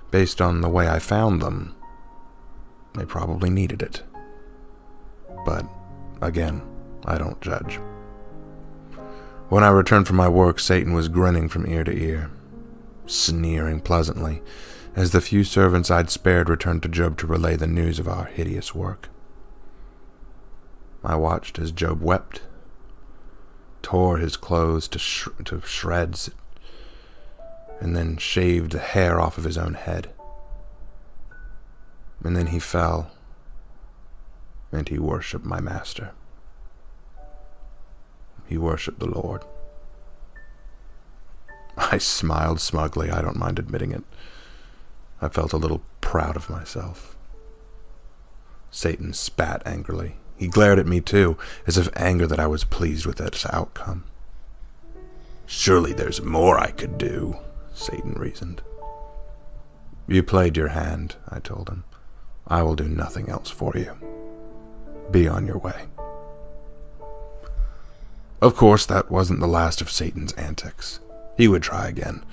based on the way I found them, they probably needed it. But again, I don't judge. When I returned from my work, Satan was grinning from ear to ear, sneering pleasantly, as the few servants I'd spared returned to Job to relay the news of our hideous work. I watched as Job wept, tore his clothes to shreds, and then shaved the hair off of his own head. And then he fell, and he worshipped my master. He worshipped the Lord. I smiled smugly, I don't mind admitting it. I felt a little proud of myself. Satan spat angrily. He glared at me too, as if anger that I was pleased with its outcome. Surely there's more I could do, Satan reasoned. You played your hand, I told him. I will do nothing else for you. Be on your way. Of course, that wasn't the last of Satan's antics. He would try again,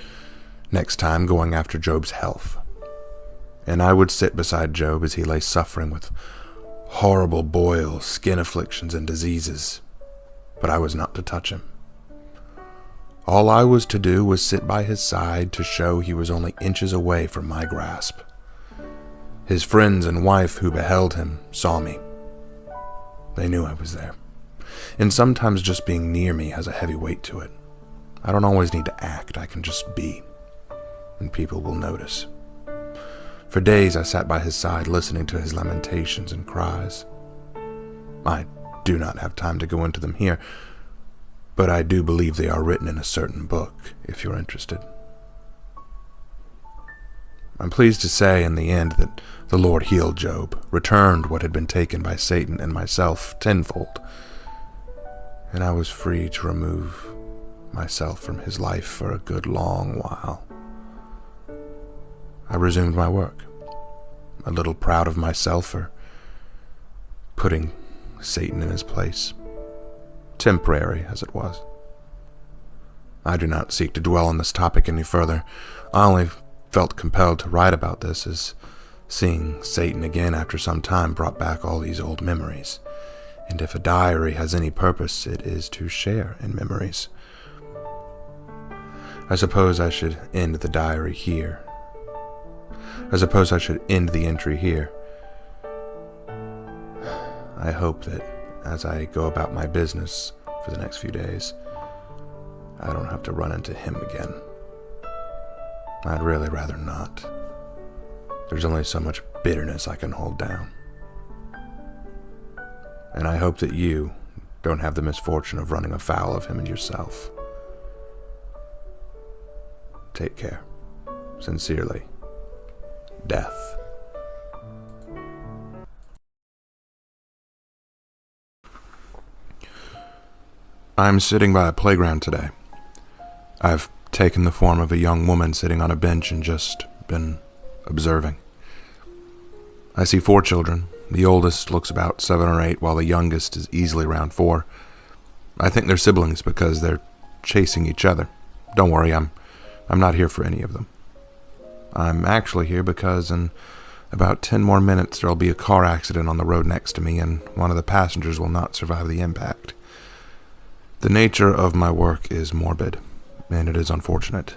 next time going after Job's health. And I would sit beside Job as he lay suffering with horrible boils, skin afflictions, and diseases. But I was not to touch him. All I was to do was sit by his side to show he was only inches away from my grasp. His friends and wife who beheld him saw me. They knew I was there. And sometimes just being near me has a heavy weight to it. I don't always need to act, I can just be. And people will notice. For days I sat by his side listening to his lamentations and cries. I do not have time to go into them here, but I do believe they are written in a certain book, if you're interested. I'm pleased to say in the end that the Lord healed Job, returned what had been taken by Satan and myself tenfold, and I was free to remove myself from his life for a good long while. I resumed my work, a little proud of myself for putting Satan in his place, temporary as it was. I do not seek to dwell on this topic any further. I only felt compelled to write about this, as seeing Satan again after some time brought back all these old memories. And if a diary has any purpose, it is to share in memories. I suppose I should end the diary here. I suppose I should end the entry here. I hope that as I go about my business for the next few days, I don't have to run into him again. I'd really rather not. There's only so much bitterness I can hold down. And I hope that you don't have the misfortune of running afoul of him yourself. Take care. Sincerely, Death. I'm sitting by a playground today. I've taken the form of a young woman sitting on a bench and just been observing. I see 4 children. The oldest looks about 7 or 8, while the youngest is easily around 4. I think they're siblings because they're chasing each other. Don't worry, I'm not here for any of them. I'm actually here because in about 10 more minutes there'll be a car accident on the road next to me, and one of the passengers will not survive the impact. The nature of my work is morbid, and it is unfortunate.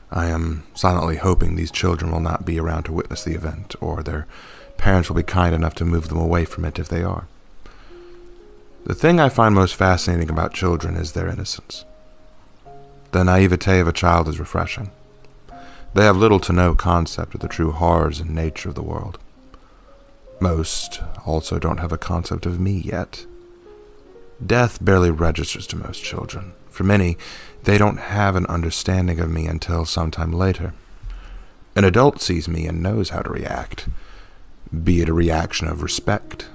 I am silently hoping these children will not be around to witness the event, or their parents will be kind enough to move them away from it if they are. The thing I find most fascinating about children is their innocence. The naivete of a child is refreshing. They have little to no concept of the true horrors and nature of the world. Most also don't have a concept of me yet. Death barely registers to most children. For many, they don't have an understanding of me until sometime later. An adult sees me and knows how to react. Be it a reaction of respect,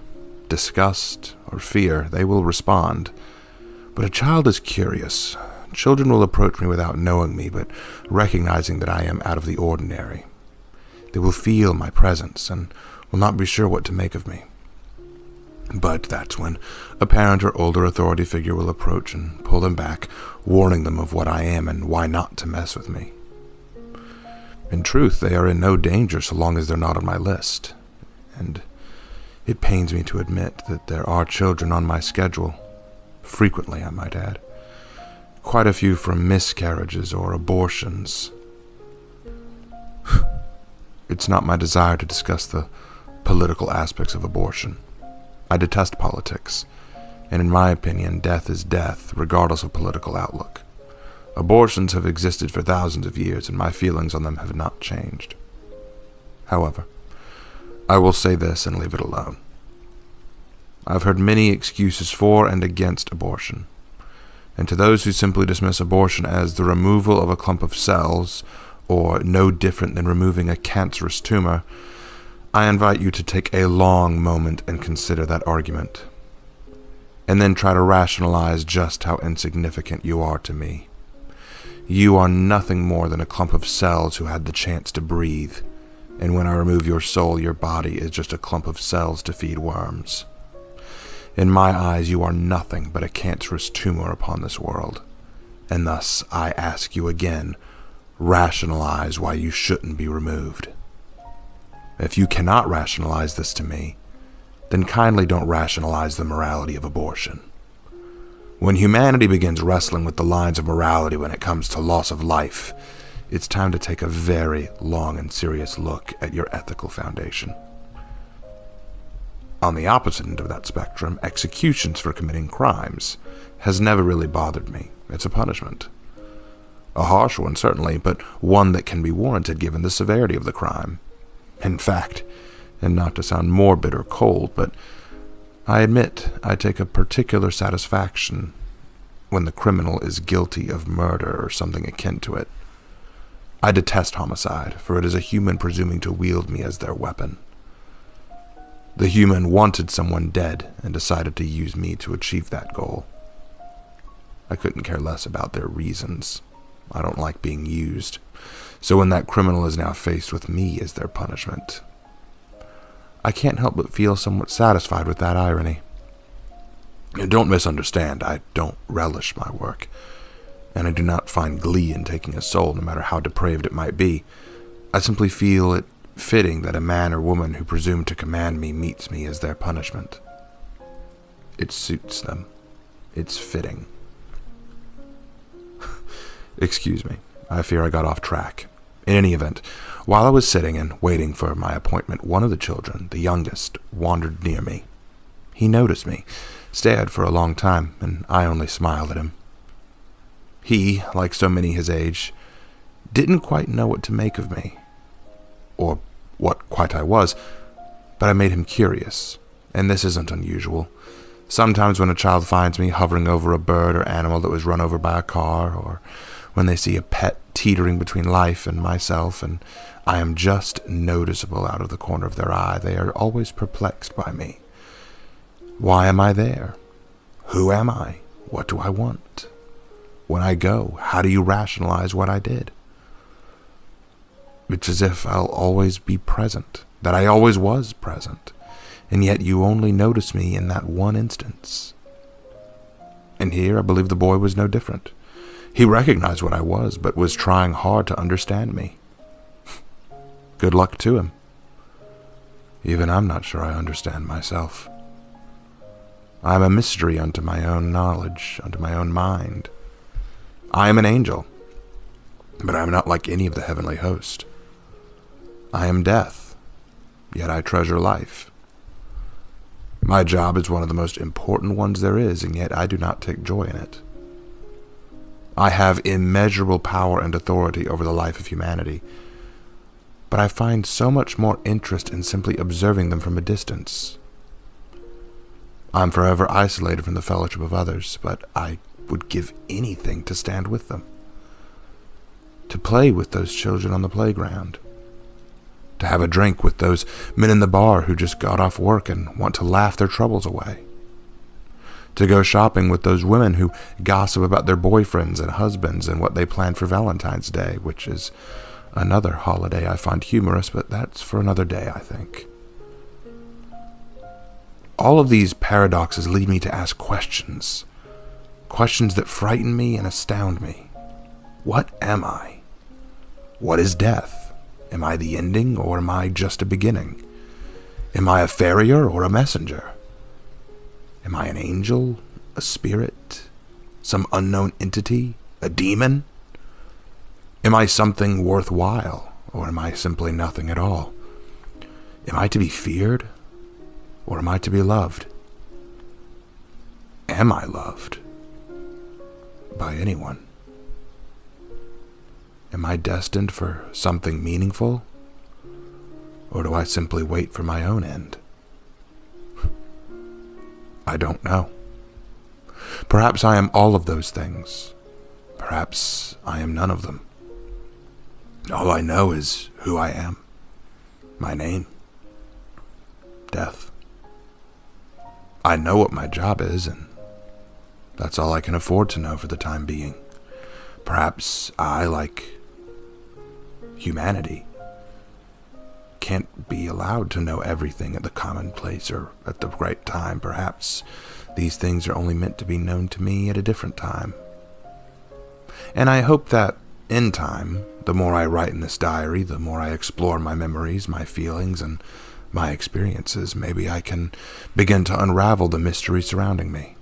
disgust, or fear, they will respond. But a child is curious. Children will approach me without knowing me, but recognizing that I am out of the ordinary. They will feel my presence and will not be sure what to make of me. But that's when a parent or older authority figure will approach and pull them back, warning them of what I am and why not to mess with me. In truth, they are in no danger so long as they're not on my list. And it pains me to admit that there are children on my schedule, frequently I might add. Quite a few from miscarriages or abortions. It's not my desire to discuss the political aspects of abortion. I detest politics, and in my opinion, death is death, regardless of political outlook. Abortions have existed for thousands of years, and my feelings on them have not changed. However, I will say this and leave it alone. I've heard many excuses for and against abortion, and to those who simply dismiss abortion as the removal of a clump of cells, or no different than removing a cancerous tumor, I invite you to take a long moment and consider that argument, and then try to rationalize just how insignificant you are to me. You are nothing more than a clump of cells who had the chance to breathe, and when I remove your soul, your body is just a clump of cells to feed worms. In my eyes, you are nothing but a cancerous tumor upon this world, and thus I ask you again, rationalize why you shouldn't be removed. If you cannot rationalize this to me, then kindly don't rationalize the morality of abortion. When humanity begins wrestling with the lines of morality when it comes to loss of life, it's time to take a very long and serious look at your ethical foundation. On the opposite end of that spectrum, executions for committing crimes has never really bothered me. It's a punishment. A harsh one, certainly, but one that can be warranted given the severity of the crime. In fact, and not to sound morbid or cold, but I admit I take a particular satisfaction when the criminal is guilty of murder or something akin to it. I detest homicide, for it is a human presuming to wield me as their weapon. The human wanted someone dead and decided to use me to achieve that goal. I couldn't care less about their reasons. I don't like being used. So when that criminal is now faced with me as their punishment, I can't help but feel somewhat satisfied with that irony. Don't misunderstand, I don't relish my work, and I do not find glee in taking a soul, no matter how depraved it might be. I simply feel it fitting that a man or woman who presumed to command me meets me as their punishment. It suits them. It's fitting. Excuse me, I fear I got off track. In any event, while I was sitting and waiting for my appointment, one of the children, the youngest, wandered near me. He noticed me, stared for a long time, and I only smiled at him. He, like so many his age, didn't quite know what to make of me, or what quite I was, but I made him curious, and this isn't unusual. Sometimes when a child finds me hovering over a bird or animal that was run over by a car, or when they see a pet teetering between life and myself, and I am just noticeable out of the corner of their eye, they are always perplexed by me. Why am I there? Who am I? What do I want? When I go, how do you rationalize what I did? It's as if I'll always be present, that I always was present, and yet you only notice me in that one instance. And here I believe the boy was no different. He recognized what I was, but was trying hard to understand me. Good luck to him. Even I'm not sure I understand myself. I am a mystery unto my own knowledge, unto my own mind. I am an angel, but I am not like any of the heavenly host. I am death, yet I treasure life. My job is one of the most important ones there is, and yet I do not take joy in it. I have immeasurable power and authority over the life of humanity, but I find so much more interest in simply observing them from a distance. I'm forever isolated from the fellowship of others, but I would give anything to stand with them, to play with those children on the playground, to have a drink with those men in the bar who just got off work and want to laugh their troubles away, to go shopping with those women who gossip about their boyfriends and husbands and what they plan for Valentine's Day, which is another holiday I find humorous, but that's for another day, I think. All of these paradoxes lead me to ask questions that frighten me and astound me. What am I? What is death? Am I the ending, or am I just a beginning? Am I a farrier or a messenger? Am I an angel, a spirit, some unknown entity, a demon? Am I something worthwhile, or am I simply nothing at all? Am I to be feared, or am I to be loved? Am I loved by anyone? Am I destined for something meaningful? Or do I simply wait for my own end? I don't know. Perhaps I am all of those things. Perhaps I am none of them. All I know is who I am. My name. Death. I know what my job is, and that's all I can afford to know for the time being. Perhaps I, like humanity, can't be allowed to know everything at the commonplace or at the right time. Perhaps these things are only meant to be known to me at a different time. And I hope that, in time, the more I write in this diary, the more I explore my memories, my feelings, and my experiences, maybe I can begin to unravel the mystery surrounding me.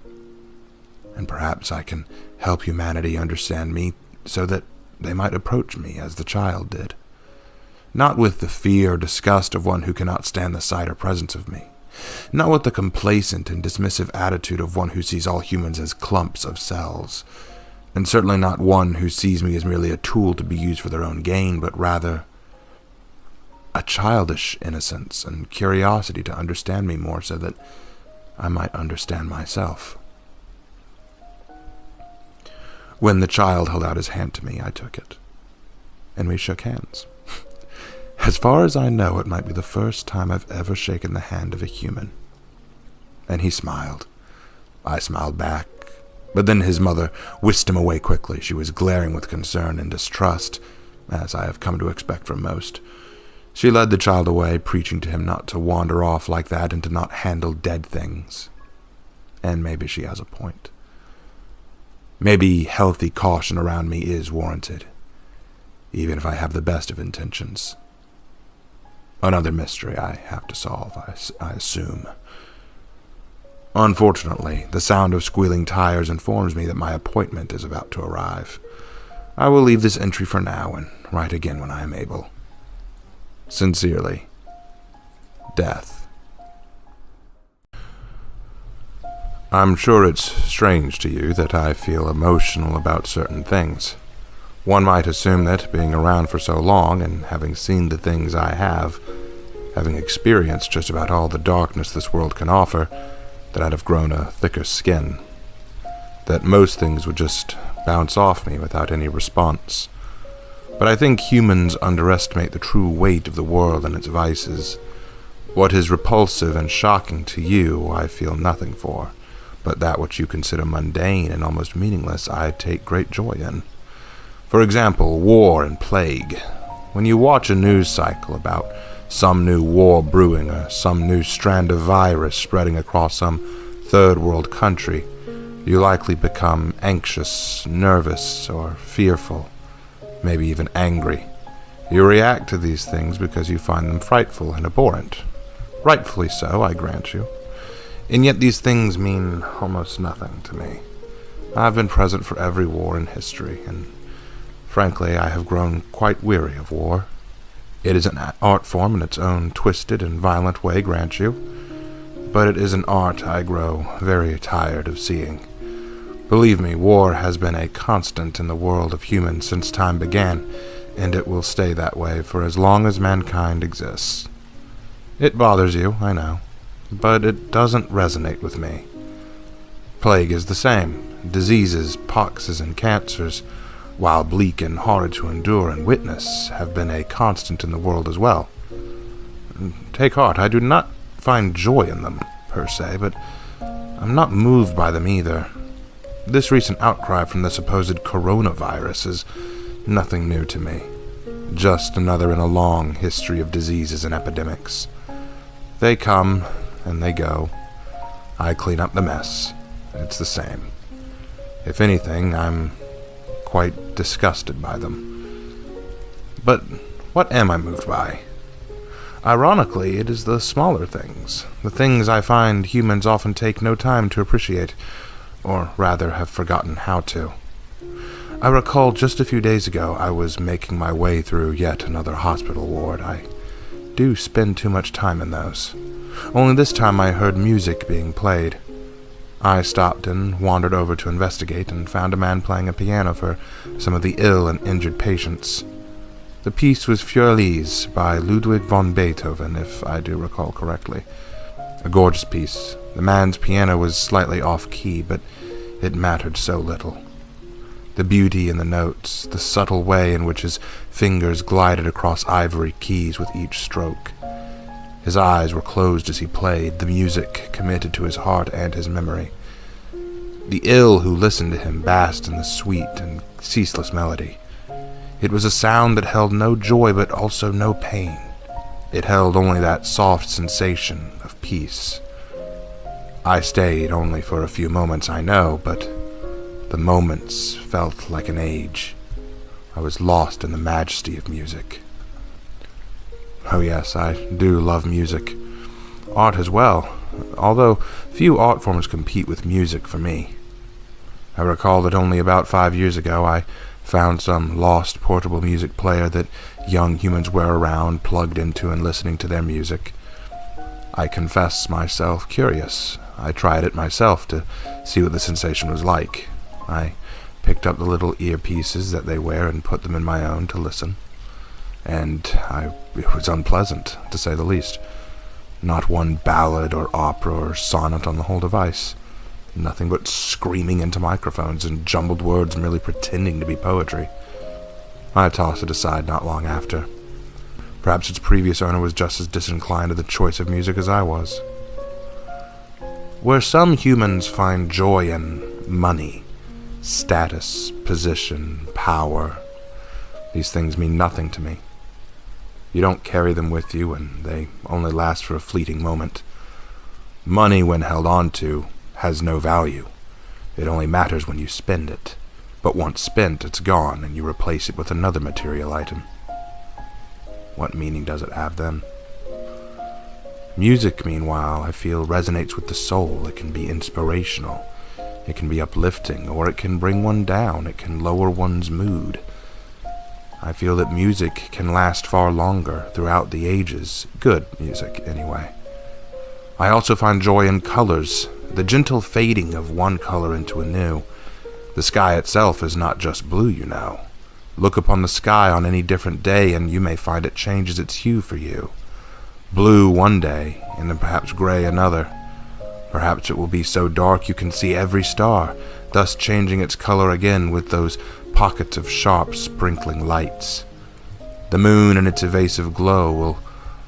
And perhaps I can help humanity understand me so that they might approach me as the child did. Not with the fear or disgust of one who cannot stand the sight or presence of me. Not with the complacent and dismissive attitude of one who sees all humans as clumps of cells. And certainly not one who sees me as merely a tool to be used for their own gain, but rather a childish innocence and curiosity to understand me more so that I might understand myself. When the child held out his hand to me, I took it, and we shook hands. As far as I know, it might be the first time I've ever shaken the hand of a human. And he smiled. I smiled back, but then his mother whisked him away quickly. She was glaring with concern and distrust, as I have come to expect from most. She led the child away, preaching to him not to wander off like that and to not handle dead things. And maybe she has a point. Maybe healthy caution around me is warranted, even if I have the best of intentions. Another mystery I have to solve, I assume. Unfortunately, the sound of squealing tires informs me that my appointment is about to arrive. I will leave this entry for now and write again when I am able. Sincerely, Death. I'm sure it's strange to you that I feel emotional about certain things. One might assume that, being around for so long and having seen the things I have, having experienced just about all the darkness this world can offer, that I'd have grown a thicker skin. That most things would just bounce off me without any response. But I think humans underestimate the true weight of the world and its vices. What is repulsive and shocking to you, I feel nothing for, but that which you consider mundane and almost meaningless, I take great joy in. For example, war and plague. When you watch a news cycle about some new war brewing or some new strand of virus spreading across some third world country, you likely become anxious, nervous, or fearful, maybe even angry. You react to these things because you find them frightful and abhorrent. Rightfully so, I grant you. And yet these things mean almost nothing to me. I've been present for every war in history, and frankly, I have grown quite weary of war. It is an art form in its own twisted and violent way, grant you, but it is an art I grow very tired of seeing. Believe me, war has been a constant in the world of humans since time began, and it will stay that way for as long as mankind exists. It bothers you, I know, but it doesn't resonate with me. Plague is the same. Diseases, poxes, and cancers, while bleak and hard to endure and witness, have been a constant in the world as well. Take heart, I do not find joy in them, per se, but I'm not moved by them either. This recent outcry from the supposed coronavirus is nothing new to me. Just another in a long history of diseases and epidemics. They come, and they go. I clean up the mess. It's the same. If anything, I'm quite disgusted by them. But what am I moved by? Ironically, it is the smaller things, the things I find humans often take no time to appreciate, or rather have forgotten how to. I recall just a few days ago I was making my way through yet another hospital ward. I do spend too much time in those. Only this time I heard music being played. I stopped and wandered over to investigate and found a man playing a piano for some of the ill and injured patients. The piece was Fürlies by Ludwig von Beethoven, if I do recall correctly. A gorgeous piece. The man's piano was slightly off-key, but it mattered so little. The beauty in the notes, the subtle way in which his fingers glided across ivory keys with each stroke. His eyes were closed as he played, the music committed to his heart and his memory. The ill who listened to him basked in the sweet and ceaseless melody. It was a sound that held no joy but also no pain. It held only that soft sensation of peace. I stayed only for a few moments, I know, but the moments felt like an age. I was lost in the majesty of music. Oh yes, I do love music. Art as well, although few art forms compete with music for me. I recall that only about 5 years ago I found some lost portable music player that young humans were around, plugged into and listening to their music. I confess myself curious. I tried it myself to see what the sensation was like. I picked up the little earpieces that they wear and put them in my own to listen. And it was unpleasant, to say the least. Not one ballad or opera or sonnet on the whole device. Nothing but screaming into microphones and jumbled words merely pretending to be poetry. I tossed it aside not long after. Perhaps its previous owner was just as disinclined to the choice of music as I was. Where some humans find joy in money, status, position, power, these things mean nothing to me. You don't carry them with you, and they only last for a fleeting moment. Money, when held on to, has no value. It only matters when you spend it. But once spent, it's gone, and you replace it with another material item. What meaning does it have then? Music, meanwhile, I feel resonates with the soul. It can be inspirational. It can be uplifting, or it can bring one down. It can lower one's mood. I feel that music can last far longer throughout the ages. Good music, anyway. I also find joy in colors, the gentle fading of one color into a new. The sky itself is not just blue, you know. Look upon the sky on any different day, and you may find it changes its hue for you. Blue one day, and then perhaps gray another. Perhaps it will be so dark you can see every star, thus changing its color again with those pockets of sharp, sprinkling lights. The moon in its evasive glow will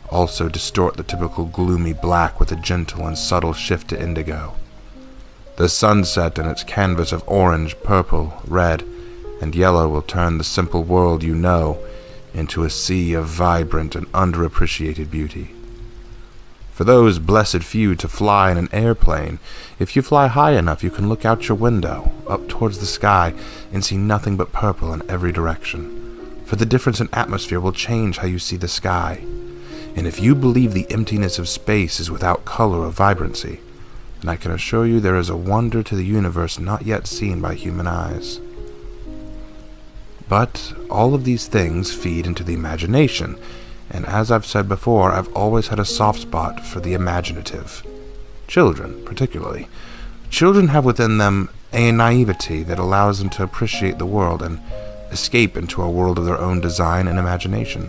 also distort the typical gloomy black with a gentle and subtle shift to indigo. The sunset in its canvas of orange, purple, red, and yellow will turn the simple world you know into a sea of vibrant and underappreciated beauty. For those blessed few to fly in an airplane, if you fly high enough you can look out your window, up towards the sky, and see nothing but purple in every direction. For the difference in atmosphere will change how you see the sky. And if you believe the emptiness of space is without color or vibrancy, then I can assure you there is a wonder to the universe not yet seen by human eyes. But all of these things feed into the imagination, and as I've said before, I've always had a soft spot for the imaginative. Children, particularly. Children have within them a naivety that allows them to appreciate the world and escape into a world of their own design and imagination.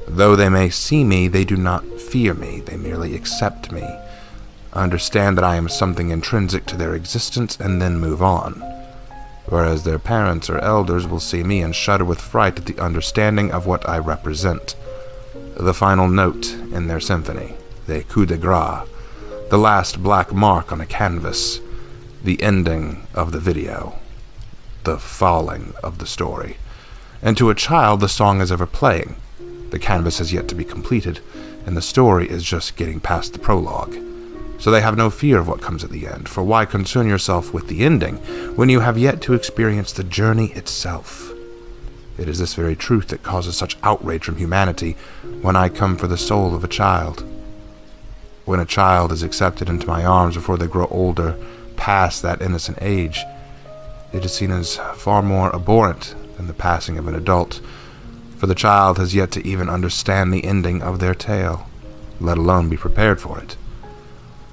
Though they may see me, they do not fear me, they merely accept me, understand that I am something intrinsic to their existence, and then move on. Whereas their parents or elders will see me and shudder with fright at the understanding of what I represent. The final note in their symphony, the coup de grace, the last black mark on a canvas, the ending of the video, the falling of the story. And to a child, the song is ever playing. The canvas has yet to be completed, and the story is just getting past the prologue. So they have no fear of what comes at the end, for why concern yourself with the ending when you have yet to experience the journey itself? It is this very truth that causes such outrage from humanity when I come for the soul of a child. When a child is accepted into my arms before they grow older, past that innocent age, it is seen as far more abhorrent than the passing of an adult, for the child has yet to even understand the ending of their tale, let alone be prepared for it.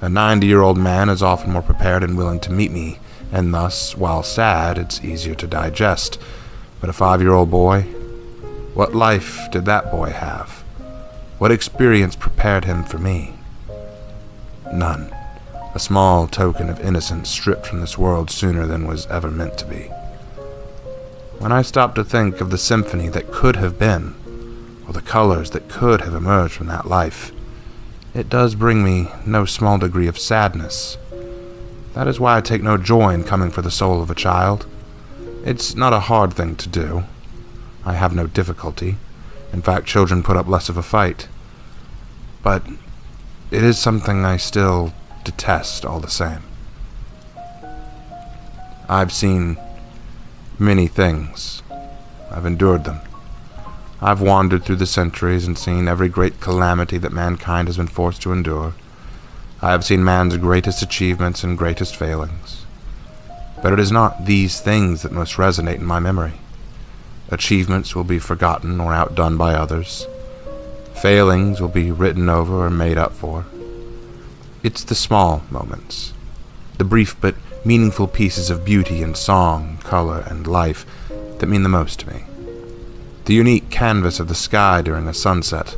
A 90-year-old man is often more prepared and willing to meet me, and thus, while sad, it's easier to digest. But a 5-year-old boy? What life did that boy have? What experience prepared him for me? None. A small token of innocence stripped from this world sooner than was ever meant to be. When I stop to think of the symphony that could have been, or the colors that could have emerged from that life, it does bring me no small degree of sadness. That is why I take no joy in coming for the soul of a child. It's not a hard thing to do. I have no difficulty. In fact, children put up less of a fight. But it is something I still detest all the same. I've seen many things. I've endured them. I've wandered through the centuries and seen every great calamity that mankind has been forced to endure. I have seen man's greatest achievements and greatest failings. But it is not these things that most resonate in my memory. Achievements will be forgotten or outdone by others. Failings will be written over or made up for. It's the small moments, the brief but meaningful pieces of beauty in song, color, and life that mean the most to me. The unique canvas of the sky during a sunset,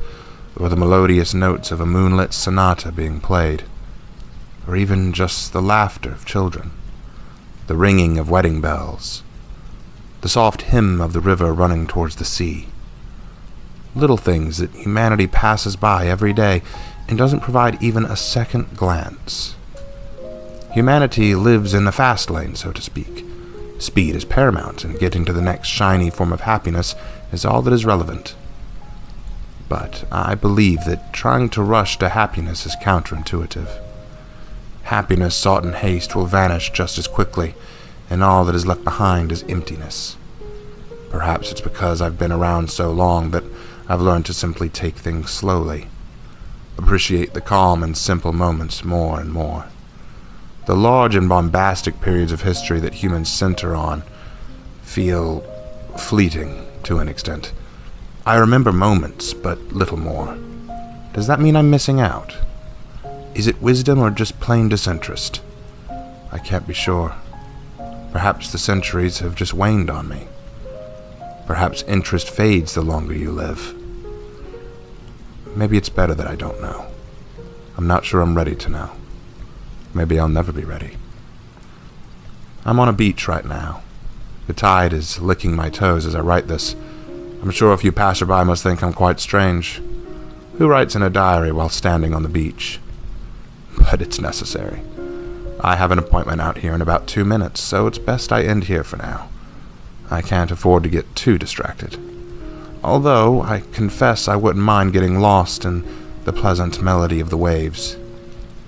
or the melodious notes of a moonlit sonata being played, or even just the laughter of children, the ringing of wedding bells, the soft hymn of the river running towards the sea. Little things that humanity passes by every day and doesn't provide even a second glance. Humanity lives in the fast lane, so to speak. Speed is paramount, and getting to the next shiny form of happiness is all that is relevant. But I believe that trying to rush to happiness is counterintuitive. Happiness sought in haste will vanish just as quickly, and all that is left behind is emptiness. Perhaps it's because I've been around so long that I've learned to simply take things slowly, appreciate the calm and simple moments more and more. The large and bombastic periods of history that humans center on feel fleeting to an extent. I remember moments, but little more. Does that mean I'm missing out? Is it wisdom or just plain disinterest? I can't be sure. Perhaps the centuries have just waned on me. Perhaps interest fades the longer you live. Maybe it's better that I don't know. I'm not sure I'm ready to know. Maybe I'll never be ready. I'm on a beach right now. The tide is licking my toes as I write this. I'm sure a few passerby must think I'm quite strange. Who writes in a diary while standing on the beach? But it's necessary. I have an appointment out here in about 2 minutes, so it's best I end here for now. I can't afford to get too distracted. Although, I confess I wouldn't mind getting lost in the pleasant melody of the waves,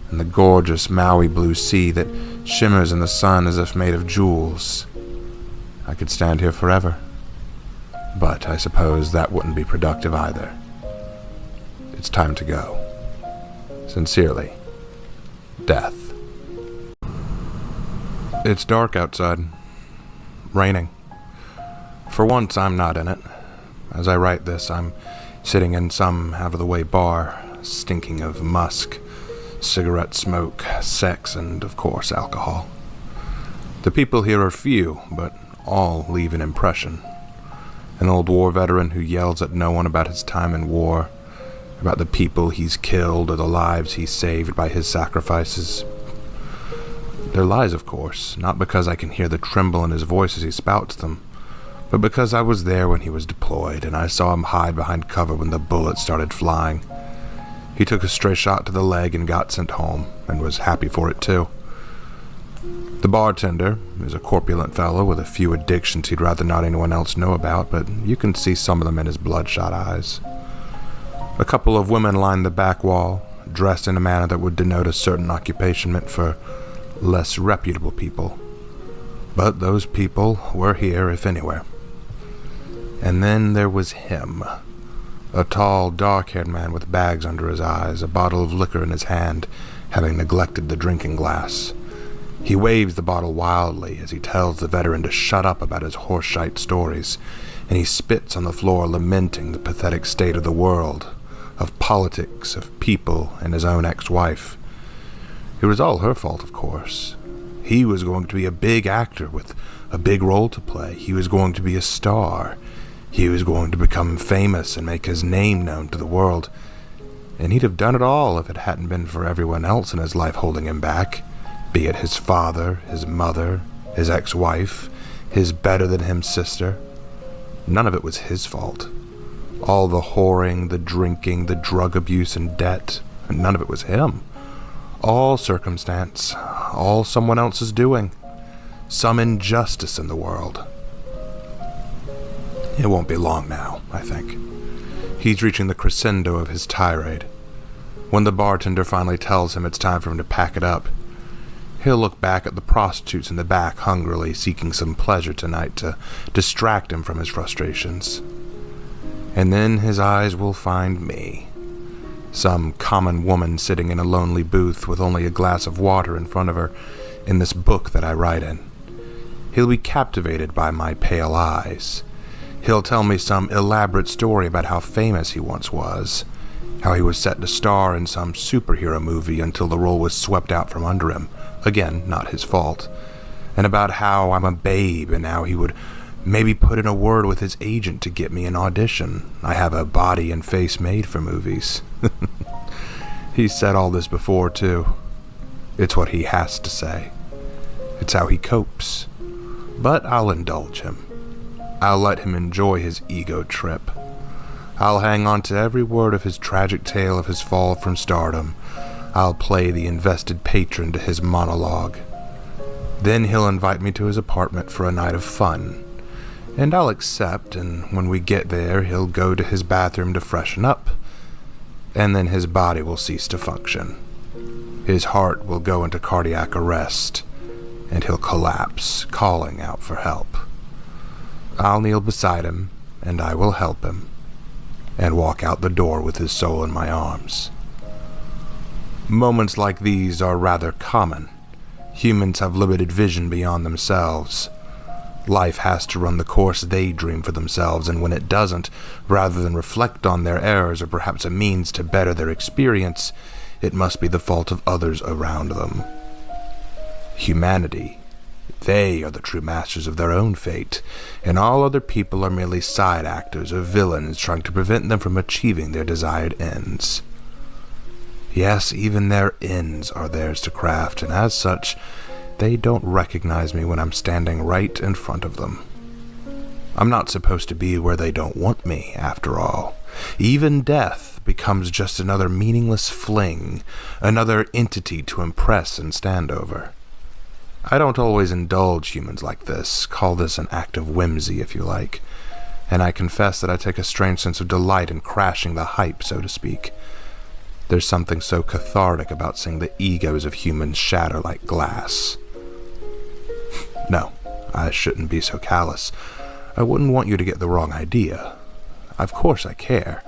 and the gorgeous Maui blue sea that shimmers in the sun as if made of jewels. I could stand here forever. But I suppose that wouldn't be productive either. It's time to go. Sincerely, Death. It's dark outside. Raining. For once, I'm not in it. As I write this, I'm sitting in some out-of-the-way bar, stinking of musk, cigarette smoke, sex, and, of course, alcohol. The people here are few, but all leave an impression. An old war veteran who yells at no one about his time in war, about the people he's killed or the lives he saved by his sacrifices. They're lies, of course, not because I can hear the tremble in his voice as he spouts them, but because I was there when he was deployed, and I saw him hide behind cover when the bullets started flying. He took a stray shot to the leg and got sent home, and was happy for it too. The bartender is a corpulent fellow with a few addictions he'd rather not anyone else know about, but you can see some of them in his bloodshot eyes. A couple of women lined the back wall, dressed in a manner that would denote a certain occupation meant for less reputable people. But those people were here, if anywhere. And then there was him. A tall, dark-haired man with bags under his eyes, a bottle of liquor in his hand, having neglected the drinking glass. He waves the bottle wildly as he tells the veteran to shut up about his horseshite stories, and he spits on the floor lamenting the pathetic state of the world, of politics, of people, and his own ex-wife. It was all her fault, of course. He was going to be a big actor with a big role to play. He was going to be a star. He was going to become famous and make his name known to the world. And he'd have done it all if it hadn't been for everyone else in his life holding him back, be it his father, his mother, his ex-wife, his better-than-him sister. None of it was his fault. All the whoring, the drinking, the drug abuse and debt, none of it was him. All circumstance, all someone else's doing. Some injustice in the world. It won't be long now, I think. He's reaching the crescendo of his tirade. When the bartender finally tells him it's time for him to pack it up, he'll look back at the prostitutes in the back hungrily seeking some pleasure tonight to distract him from his frustrations. And then his eyes will find me. Some common woman sitting in a lonely booth with only a glass of water in front of her in this book that I write in. He'll be captivated by my pale eyes. He'll tell me some elaborate story about how famous he once was, how he was set to star in some superhero movie until the role was swept out from under him, again, not his fault, and about how I'm a babe and how he would maybe put in a word with his agent to get me an audition. I have a body and face made for movies. He's said all this before, too. It's what he has to say. It's how he copes. But I'll indulge him. I'll let him enjoy his ego trip. I'll hang on to every word of his tragic tale of his fall from stardom. I'll play the invested patron to his monologue. Then he'll invite me to his apartment for a night of fun. And I'll accept, and when we get there, he'll go to his bathroom to freshen up. And then his body will cease to function. His heart will go into cardiac arrest, and he'll collapse, calling out for help. I'll kneel beside him, and I will help him, and walk out the door with his soul in my arms. Moments like these are rather common. Humans have limited vision beyond themselves. Life has to run the course they dream for themselves, and when it doesn't, rather than reflect on their errors or perhaps a means to better their experience, it must be the fault of others around them. Humanity, they are the true masters of their own fate, and all other people are merely side actors or villains trying to prevent them from achieving their desired ends. Yes, even their ends are theirs to craft, and as such, they don't recognize me when I'm standing right in front of them. I'm not supposed to be where they don't want me, after all. Even death becomes just another meaningless fling, another entity to impress and stand over. I don't always indulge humans like this, call this an act of whimsy if you like, and I confess that I take a strange sense of delight in crashing the hype, so to speak. There's something so cathartic about seeing the egos of humans shatter like glass. No, I shouldn't be so callous. I wouldn't want you to get the wrong idea. Of course I care,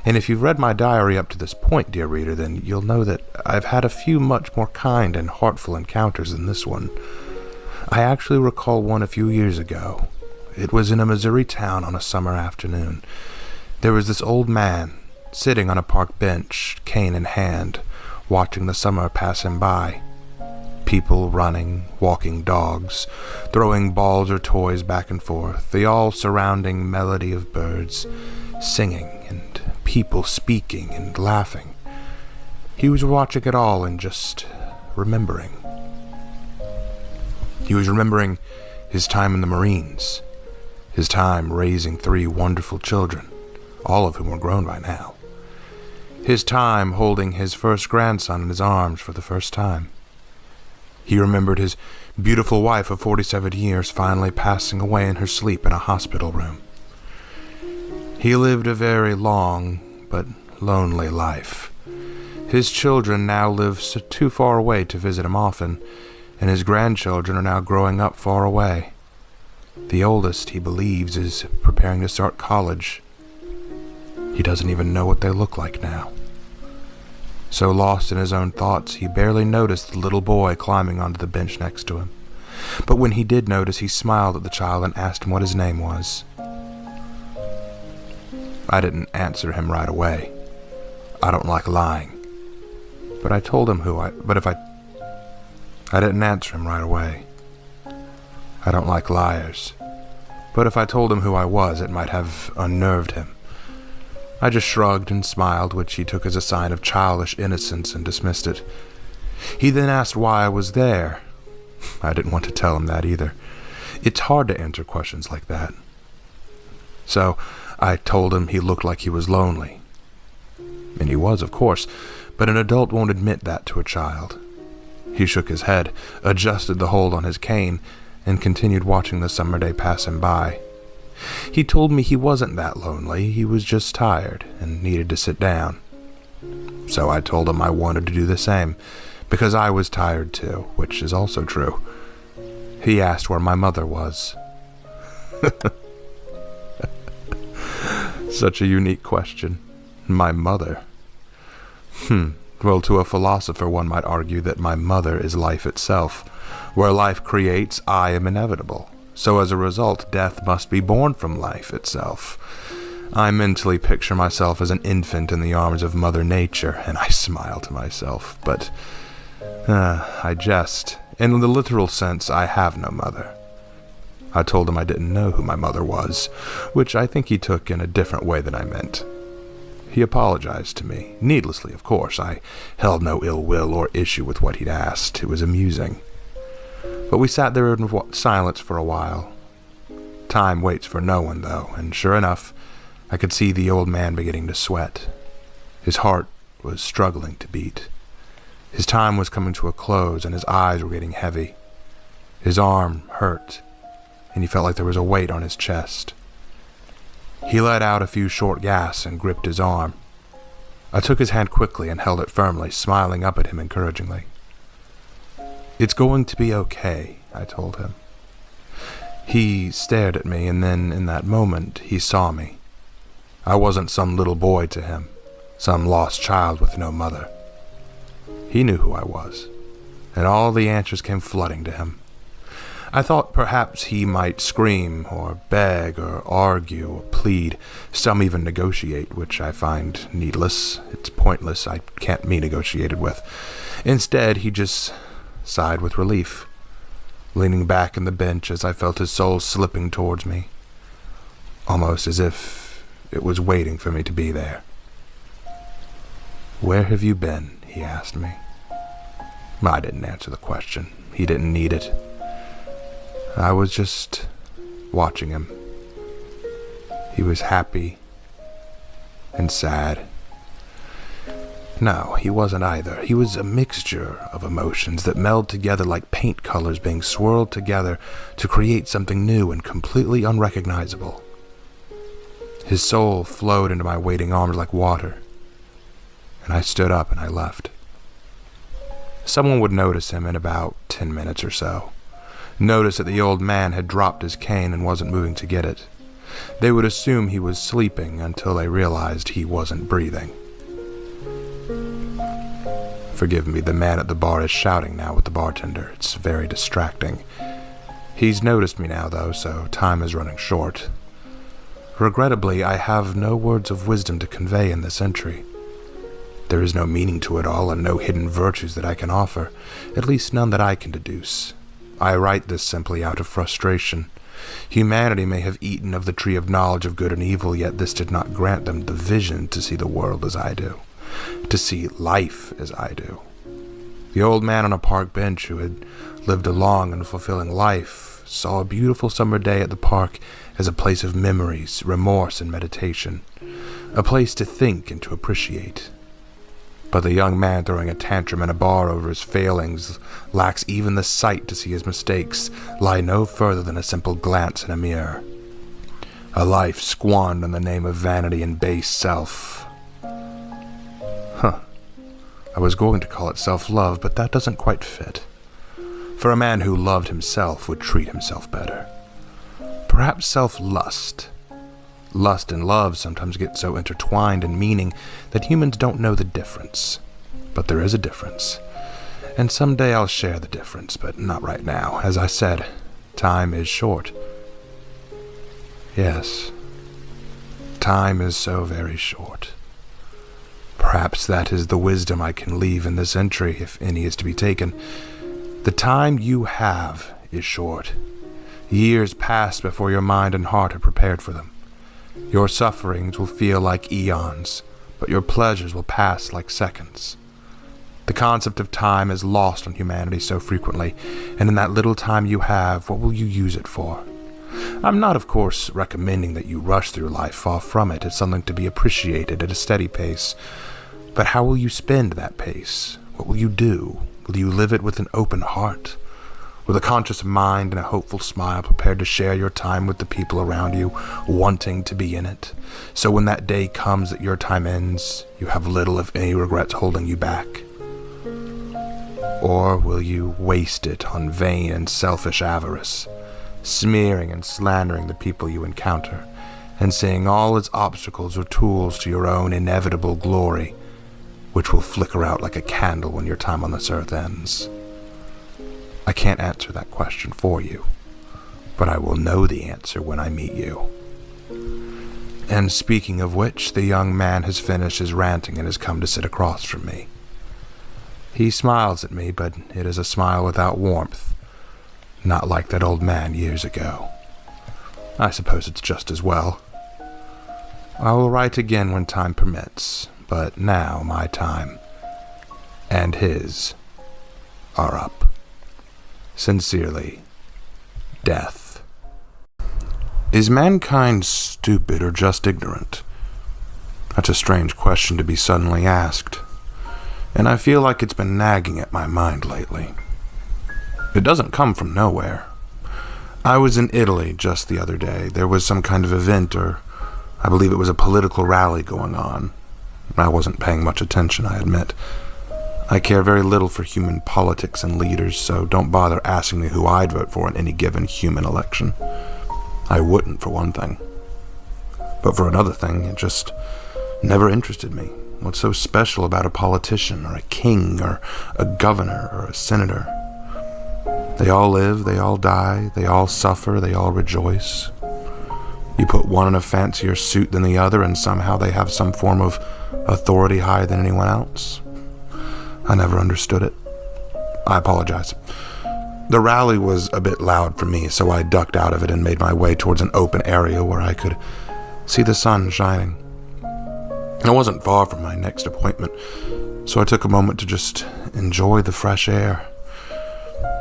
and if you've read my diary up to this point, dear reader, then you'll know that I've had a few much more kind and heartful encounters than this one. I actually recall one a few years ago. It was in a Missouri town on a summer afternoon. There was this old man, sitting on a park bench, cane in hand, watching the summer pass him by. People running, walking dogs, throwing balls or toys back and forth, the all-surrounding melody of birds, singing, and people speaking and laughing. He was watching it all and just remembering. He was remembering his time in the Marines, his time raising 3 wonderful children, all of whom were grown by now. His time holding his first grandson in his arms for the first time. He remembered his beautiful wife of 47 years finally passing away in her sleep in a hospital room. He lived a very long but lonely life. His children now live too far away to visit him often, and his grandchildren are now growing up far away. The oldest, he believes, is preparing to start college. He doesn't even know what they look like now. So lost in his own thoughts, he barely noticed the little boy climbing onto the bench next to him. But when he did notice, he smiled at the child and asked him what his name was. I didn't answer him right away. I don't like lying. But if I I didn't answer him right away. I don't like liars, but if I told him who I was, it might have unnerved him. I just shrugged and smiled, which he took as a sign of childish innocence, and dismissed it. He then asked why I was there. I didn't want to tell him that either. It's hard to answer questions like that. So I told him he looked like he was lonely. And he was, of course, but an adult won't admit that to a child. He shook his head, adjusted the hold on his cane, and continued watching the summer day pass him by. He told me he wasn't that lonely, he was just tired and needed to sit down. So I told him I wanted to do the same, because I was tired too, which is also true. He asked where my mother was. Such a unique question. My mother. Well, to a philosopher, one might argue that my mother is life itself. Where life creates, I am inevitable. So as a result, death must be born from life itself. I mentally picture myself as an infant in the arms of Mother Nature, and I smile to myself. But I jest. In the literal sense, I have no mother. I told him I didn't know who my mother was, which I think he took in a different way than I meant. He apologized to me, needlessly, of course. I held no ill will or issue with what he'd asked. It was amusing. But we sat there in silence for a while. Time waits for no one, though, and sure enough, I could see the old man beginning to sweat. His heart was struggling to beat. His time was coming to a close, and his eyes were getting heavy. His arm hurt, and he felt like there was a weight on his chest. He let out a few short gasps and gripped his arm. I took his hand quickly and held it firmly, smiling up at him encouragingly. "It's going to be okay," I told him. He stared at me, and then, in that moment, he saw me. I wasn't some little boy to him, some lost child with no mother. He knew who I was, and all the answers came flooding to him. I thought perhaps he might scream, or beg, or argue, or plead, some even negotiate, which I find needless. It's pointless. I can't be negotiated with. Instead, he just sighed with relief, leaning back in the bench as I felt his soul slipping towards me, almost as if it was waiting for me to be there. "Where have you been?" he asked me. I didn't answer the question. He didn't need it. I was just watching him. He was happy and sad. No, he wasn't either. He was a mixture of emotions that meld together like paint colors being swirled together to create something new and completely unrecognizable. His soul flowed into my waiting arms like water, and I stood up and I left. Someone would notice him in about 10 minutes or so. Notice that the old man had dropped his cane and wasn't moving to get it. They would assume he was sleeping until they realized he wasn't breathing. Forgive me, the man at the bar is shouting now with the bartender. It's very distracting. He's noticed me now, though, so time is running short. Regrettably, I have no words of wisdom to convey in this entry. There is no meaning to it all and no hidden virtues that I can offer, at least none that I can deduce. I write this simply out of frustration. Humanity may have eaten of the tree of knowledge of good and evil, yet this did not grant them the vision to see the world as I do, to see life as I do. The old man on a park bench who had lived a long and fulfilling life saw a beautiful summer day at the park as a place of memories, remorse, and meditation, a place to think and to appreciate. But the young man throwing a tantrum in a bar over his failings lacks even the sight to see his mistakes lie no further than a simple glance in a mirror. A life squandered in the name of vanity and base self. I was going to call it self-love, but that doesn't quite fit. For a man who loved himself would treat himself better. Perhaps self-lust. Lust and love sometimes get so intertwined in meaning that humans don't know the difference. But there is a difference. And someday I'll share the difference, but not right now. As I said, time is short. Yes, time is so very short. Perhaps that is the wisdom I can leave in this entry, if any is to be taken. The time you have is short. Years pass before your mind and heart are prepared for them. Your sufferings will feel like eons, but your pleasures will pass like seconds. The concept of time is lost on humanity so frequently, and in that little time you have, what will you use it for? I'm not, of course, recommending that you rush through life. Far from it. It's something to be appreciated at a steady pace. But how will you spend that pace? What will you do? Will you live it with an open heart? With a conscious mind and a hopeful smile, prepared to share your time with the people around you, wanting to be in it? So when that day comes that your time ends, you have little if any regrets holding you back. Or will you waste it on vain and selfish avarice, smearing and slandering the people you encounter, and seeing all its obstacles or tools to your own inevitable glory, which will flicker out like a candle when your time on this earth ends? I can't answer that question for you, but I will know the answer when I meet you. And speaking of which, the young man has finished his ranting and has come to sit across from me. He smiles at me, but it is a smile without warmth, not like that old man years ago. I suppose it's just as well. I will write again when time permits, but now my time and his are up. Sincerely, Death. Is mankind stupid or just ignorant? That's a strange question to be suddenly asked, and I feel like it's been nagging at my mind lately. It doesn't come from nowhere. I was in Italy just the other day. There was some kind of event, or I believe it was a political rally going on. I wasn't paying much attention, I admit. I care very little for human politics and leaders, so don't bother asking me who I'd vote for in any given human election. I wouldn't, for one thing. But for another thing, it just never interested me. What's so special about a politician, or a king, or a governor, or a senator? They all live, they all die, they all suffer, they all rejoice. You put one in a fancier suit than the other, and somehow they have some form of authority higher than anyone else. I never understood it. I apologize. The rally was a bit loud for me, so I ducked out of it and made my way towards an open area where I could see the sun shining. I wasn't far from my next appointment, so I took a moment to just enjoy the fresh air.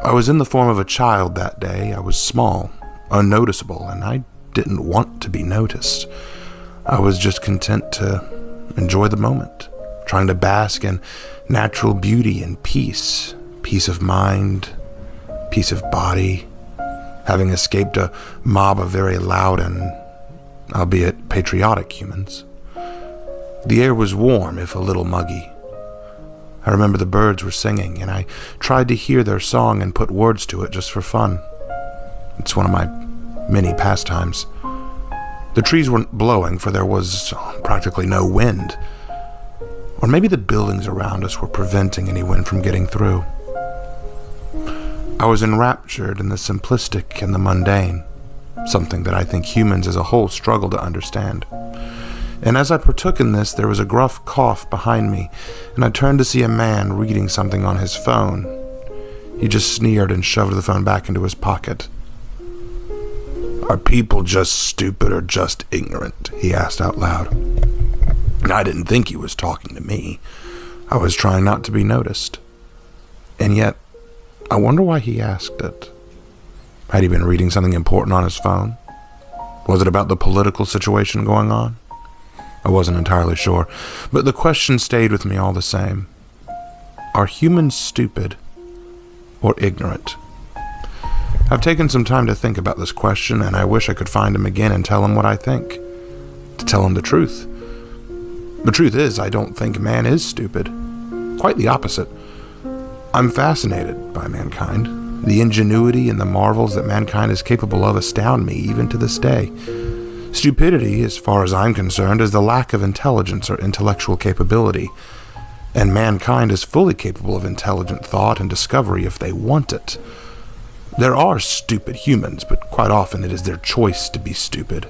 I was in the form of a child that day. I was small, unnoticeable, and I didn't want to be noticed. I was just content to enjoy the moment, trying to bask in natural beauty and peace of mind, peace of body, having escaped a mob of very loud and, albeit patriotic, humans. The air was warm, if a little muggy. I remember the birds were singing, and I tried to hear their song and put words to it just for fun. It's one of my many pastimes. The trees weren't blowing, for there was practically no wind. Or maybe the buildings around us were preventing any wind from getting through. I was enraptured in the simplistic and the mundane, something that I think humans as a whole struggle to understand. And as I partook in this, there was a gruff cough behind me, and I turned to see a man reading something on his phone. He just sneered and shoved the phone back into his pocket. "Are people just stupid or just ignorant?" he asked out loud. I didn't think he was talking to me. I was trying not to be noticed. And yet, I wonder why he asked it. Had he been reading something important on his phone? Was it about the political situation going on? I wasn't entirely sure, but the question stayed with me all the same. Are humans stupid or ignorant? I've taken some time to think about this question, and I wish I could find him again and tell him what I think. To tell him the truth. The truth is, I don't think man is stupid. Quite the opposite. I'm fascinated by mankind. The ingenuity and the marvels that mankind is capable of astound me even to this day. Stupidity, as far as I'm concerned, is the lack of intelligence or intellectual capability, and mankind is fully capable of intelligent thought and discovery if they want it. There are stupid humans, but quite often it is their choice to be stupid.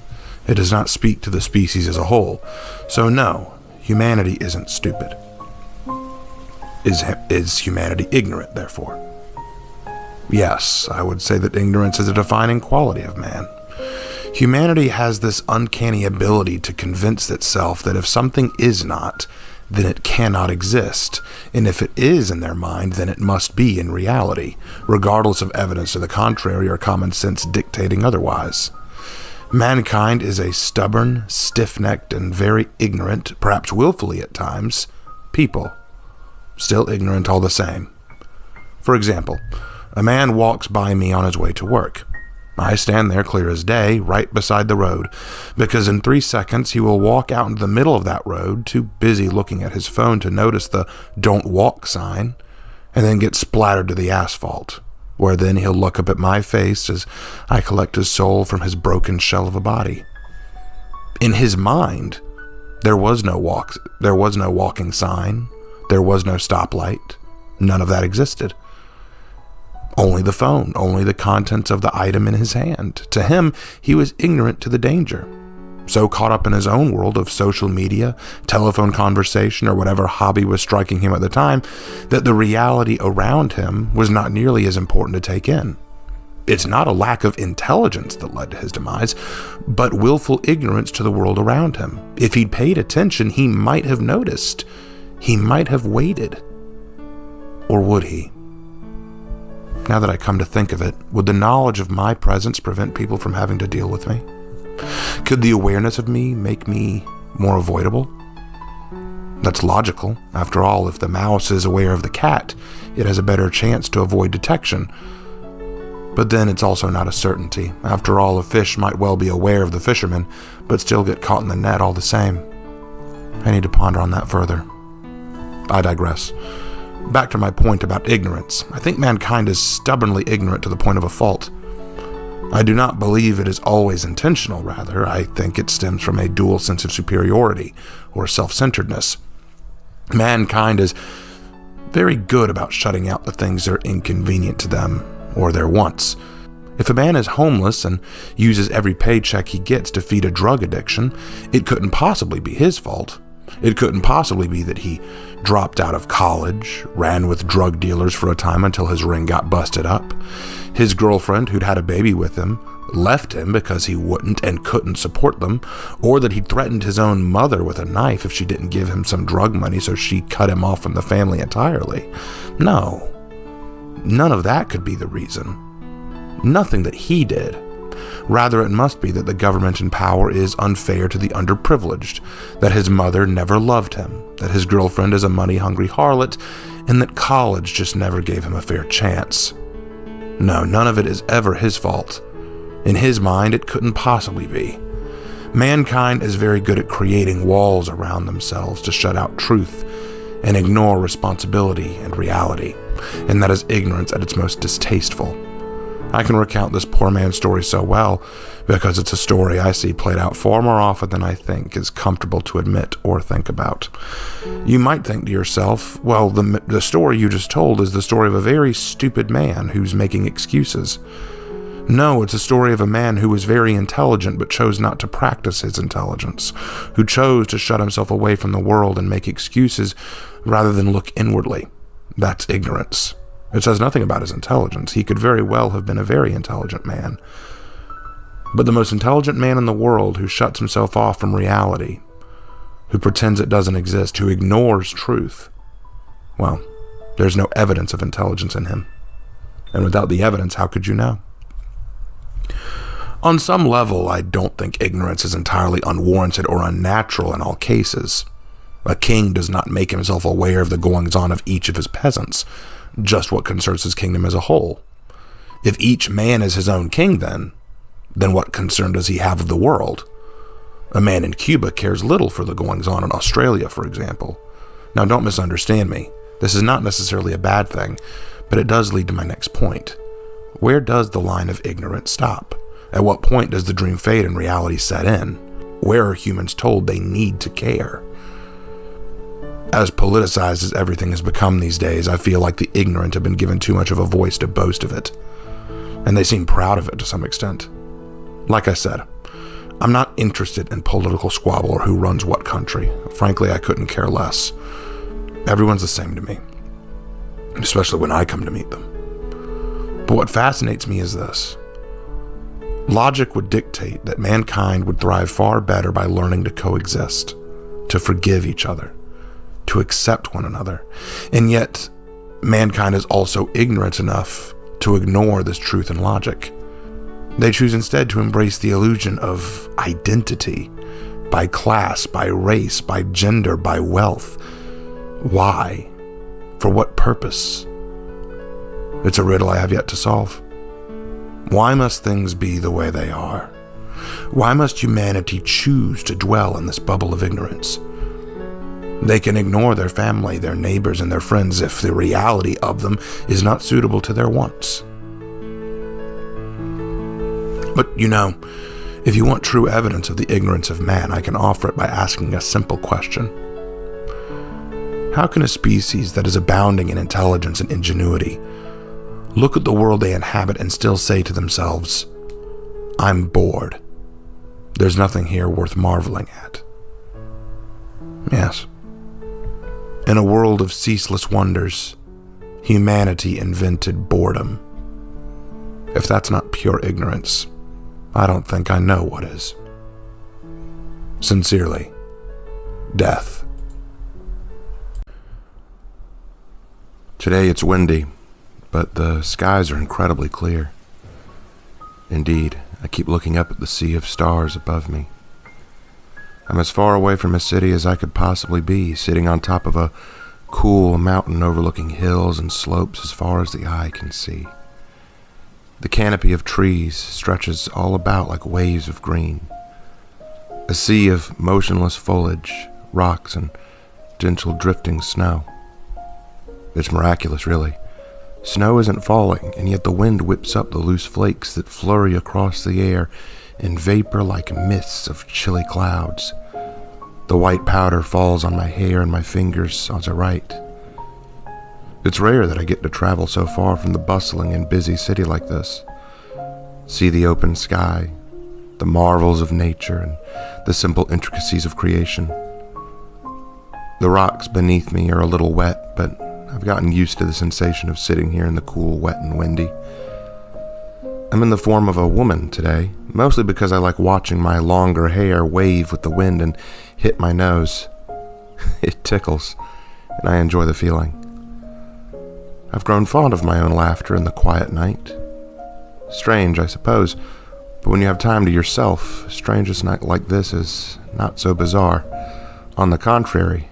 It does not speak to the species as a whole. So no, humanity isn't stupid. Is humanity ignorant, therefore? Yes, I would say that ignorance is a defining quality of man. Humanity has this uncanny ability to convince itself that if something is not, then it cannot exist, and if it is in their mind, then it must be in reality, regardless of evidence to the contrary or common sense dictating otherwise. Mankind is a stubborn, stiff-necked, and very ignorant, perhaps willfully at times, people. Still ignorant all the same. For example, a man walks by me on his way to work. I stand there clear as day, right beside the road, because in 3 seconds he will walk out into the middle of that road, too busy looking at his phone to notice the "Don't Walk" sign, and then get splattered to the asphalt, where then he'll look up at my face as I collect his soul from his broken shell of a body. In his mind, there was no walking sign, there was no stoplight, none of that existed. Only the phone, only the contents of the item in his hand. To him, he was ignorant to the danger. So caught up in his own world of social media, telephone conversation, or whatever hobby was striking him at the time, that the reality around him was not nearly as important to take in. It's not a lack of intelligence that led to his demise, but willful ignorance to the world around him. If he'd paid attention, he might have noticed. He might have waited. Or would he? Now that I come to think of it, would the knowledge of my presence prevent people from having to deal with me? Could the awareness of me make me more avoidable? That's logical. After all, if the mouse is aware of the cat, it has a better chance to avoid detection. But then it's also not a certainty. After all, a fish might well be aware of the fisherman, but still get caught in the net all the same. I need to ponder on that further. I digress. Back to my point about ignorance. I think mankind is stubbornly ignorant to the point of a fault. I do not believe it is always intentional, rather. I think it stems from a dual sense of superiority or self-centeredness. Mankind is very good about shutting out the things that are inconvenient to them or their wants. If a man is homeless and uses every paycheck he gets to feed a drug addiction, it couldn't possibly be his fault. It couldn't possibly be that he dropped out of college, ran with drug dealers for a time until his ring got busted up. His girlfriend, who'd had a baby with him, left him because he wouldn't and couldn't support them, or that he threatened his own mother with a knife if she didn't give him some drug money, so she cut him off from the family entirely. No, none of that could be the reason. Nothing that he did. Rather, it must be that the government in power is unfair to the underprivileged, that his mother never loved him, that his girlfriend is a money-hungry harlot, and that college just never gave him a fair chance. No, none of it is ever his fault. In his mind, it couldn't possibly be. Mankind is very good at creating walls around themselves to shut out truth and ignore responsibility and reality, and that is ignorance at its most distasteful. I can recount this poor man's story so well because it's a story I see played out far more often than I think is comfortable to admit or think about. You might think to yourself, well, the story you just told is the story of a very stupid man who's making excuses. No, it's a story of a man who was very intelligent but chose not to practice his intelligence, who chose to shut himself away from the world and make excuses rather than look inwardly. That's ignorance. It says nothing about his intelligence. He could very well have been a very intelligent man. But the most intelligent man in the world who shuts himself off from reality, who pretends it doesn't exist, who ignores truth, well, there's no evidence of intelligence in him. And without the evidence, how could you know? On some level, I don't think ignorance is entirely unwarranted or unnatural in all cases. A king does not make himself aware of the goings-on of each of his peasants, just what concerns his kingdom as a whole. If each man is his own king, then what concern does he have of the world? A man in Cuba cares little for the goings-on in Australia, for example. Now, don't misunderstand me. This is not necessarily a bad thing, but it does lead to my next point. Where does the line of ignorance stop? At what point does the dream fade and reality set in? Where are humans told they need to care? As politicized as everything has become these days, I feel like the ignorant have been given too much of a voice to boast of it. And they seem proud of it to some extent. Like I said, I'm not interested in political squabble or who runs what country. Frankly, I couldn't care less. Everyone's the same to me, especially when I come to meet them. But what fascinates me is this. Logic would dictate that mankind would thrive far better by learning to coexist, to forgive each other, to accept one another. And yet, mankind is also ignorant enough to ignore this truth and logic. They choose instead to embrace the illusion of identity by class, by race, by gender, by wealth. Why? For what purpose? It's a riddle I have yet to solve. Why must things be the way they are? Why must humanity choose to dwell in this bubble of ignorance? They can ignore their family, their neighbors, and their friends if the reality of them is not suitable to their wants. But if you want true evidence of the ignorance of man, I can offer it by asking a simple question. How can a species that is abounding in intelligence and ingenuity look at the world they inhabit and still say to themselves, "I'm bored. There's nothing here worth marveling at"? Yes. In a world of ceaseless wonders, humanity invented boredom. If that's not pure ignorance, I don't think I know what is. Sincerely, Death. Today it's windy, but the skies are incredibly clear. Indeed, I keep looking up at the sea of stars above me. I'm as far away from a city as I could possibly be, sitting on top of a cool mountain overlooking hills and slopes as far as the eye can see. The canopy of trees stretches all about like waves of green. A sea of motionless foliage, rocks, and gentle drifting snow. It's miraculous, really. Snow isn't falling, and yet the wind whips up the loose flakes that flurry across the air in vapor like mists of chilly clouds. The white powder falls on my hair and my fingers as I write. It's rare that I get to travel so far from the bustling and busy city like this. See the open sky, the marvels of nature, and the simple intricacies of creation. The rocks beneath me are a little wet, but I've gotten used to the sensation of sitting here in the cool, wet, and windy. I'm in the form of a woman today, mostly because I like watching my longer hair wave with the wind and hit my nose. It tickles, and I enjoy the feeling. I've grown fond of my own laughter in the quiet night. Strange, I suppose, but when you have time to yourself, a strangest night like this is not so bizarre. On the contrary,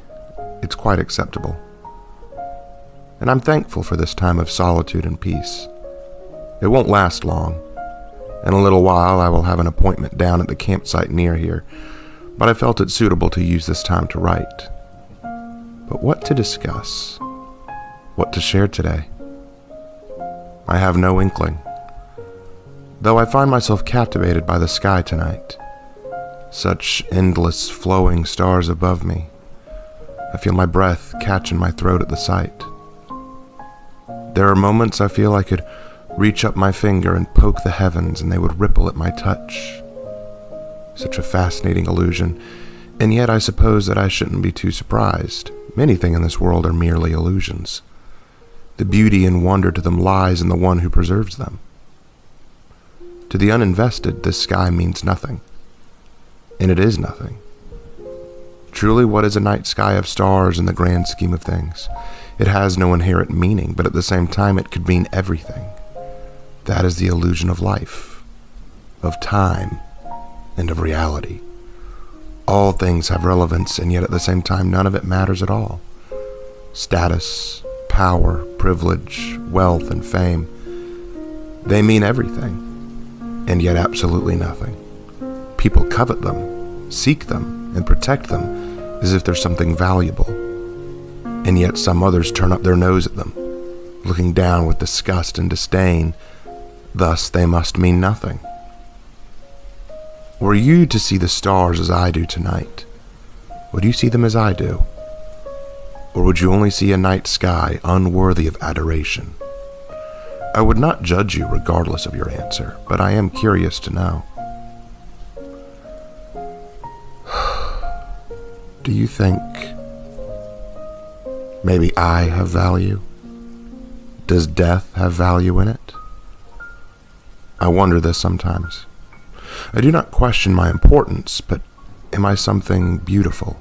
it's quite acceptable. And I'm thankful for this time of solitude and peace. It won't last long. In a little while, I will have an appointment down at the campsite near here, but I felt it suitable to use this time to write. But what to discuss? What to share today? I have no inkling. Though I find myself captivated by the sky tonight. Such endless flowing stars above me. I feel my breath catch in my throat at the sight. There are moments I feel I could reach up my finger and poke the heavens and they would ripple at my touch. Such a fascinating illusion, and yet I suppose that I shouldn't be too surprised. Many things in this world are merely illusions. The beauty and wonder to them lies in the one who preserves them. To the uninvested, this sky means nothing. And it is nothing. Truly, what is a night sky of stars in the grand scheme of things? It has no inherent meaning, but at the same time it could mean everything. That is the illusion of life, of time, and of reality. All things have relevance, and yet at the same time none of it matters at all. Status, power, privilege, wealth, and fame, they mean everything, and yet absolutely nothing. People covet them, seek them, and protect them as if they're something valuable. And yet some others turn up their nose at them, looking down with disgust and disdain. Thus they must mean nothing. Were you to see the stars as I do tonight, would you see them as I do? Or would you only see a night sky unworthy of adoration? I would not judge you regardless of your answer, but I am curious to know. Do you think maybe I have value? Does death have value in it? I wonder this sometimes. I do not question my importance, but am I something beautiful?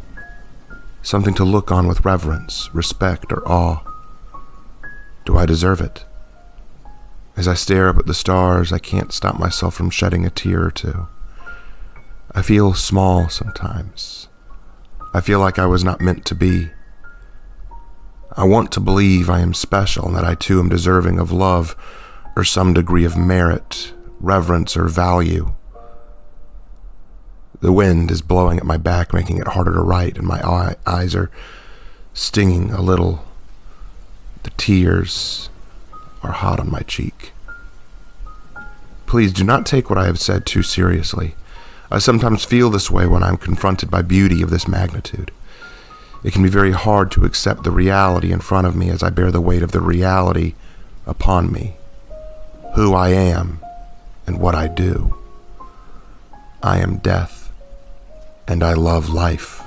Something to look on with reverence, respect, or awe? Do I deserve it? As I stare up at the stars, I can't stop myself from shedding a tear or two. I feel small sometimes. I feel like I was not meant to be. I want to believe I am special and that I too am deserving of love or some degree of merit, reverence, or value. The wind is blowing at my back, making it harder to write, and my eyes are stinging a little. The tears are hot on my cheek. Please do not take what I have said too seriously. I sometimes feel this way when I'm confronted by beauty of this magnitude. It can be very hard to accept the reality in front of me as I bear the weight of the reality upon me. Who I am and what I do. I am death, and I love life.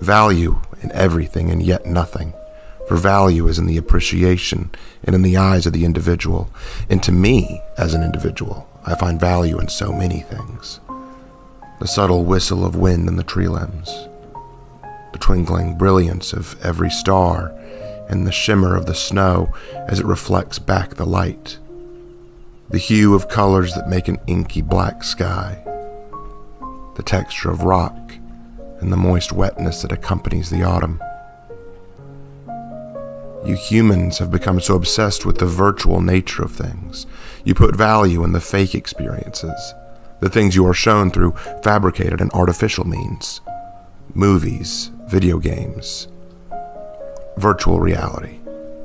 Value in everything and yet nothing. For value is in the appreciation and in the eyes of the individual. And to me, as an individual, I find value in so many things. The subtle whistle of wind in the tree limbs, the twinkling brilliance of every star, and the shimmer of the snow as it reflects back the light, the hue of colors that make an inky black sky, the texture of rock, and the moist wetness that accompanies the autumn. You humans have become so obsessed with the virtual nature of things. You put value in the fake experiences, the things you are shown through fabricated and artificial means. Movies, video games, virtual reality.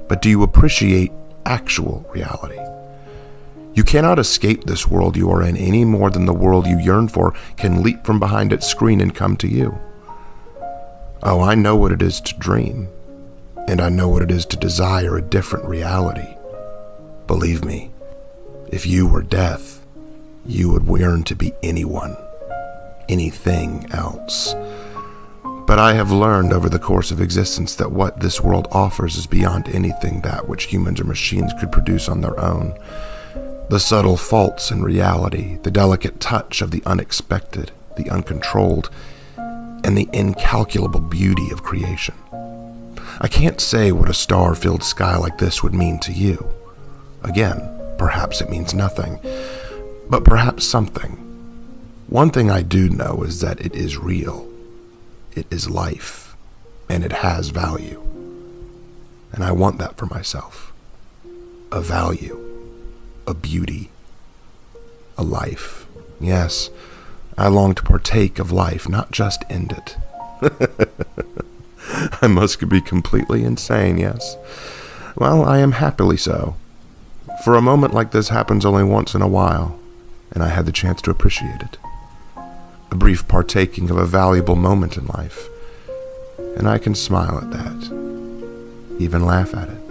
But do you appreciate actual reality? You cannot escape this world you are in any more than the world you yearn for can leap from behind its screen and come to you. Oh, I know what it is to dream. And I know what it is to desire a different reality. Believe me, if you were death, you would yearn to be anyone, anything else. But I have learned over the course of existence that what this world offers is beyond anything that which humans or machines could produce on their own. The subtle faults in reality, the delicate touch of the unexpected, the uncontrolled, and the incalculable beauty of creation. I can't say what a star-filled sky like this would mean to you. Again, perhaps it means nothing, but perhaps something. One thing I do know is that it is real. It is life, and it has value. And I want that for myself. A value, a beauty, a life. Yes, I long to partake of life, not just end it. I must be completely insane, yes. Well, I am happily so. For a moment like this happens only once in a while, and I had the chance to appreciate it. A brief partaking of a valuable moment in life, and I can smile at that, even laugh at it.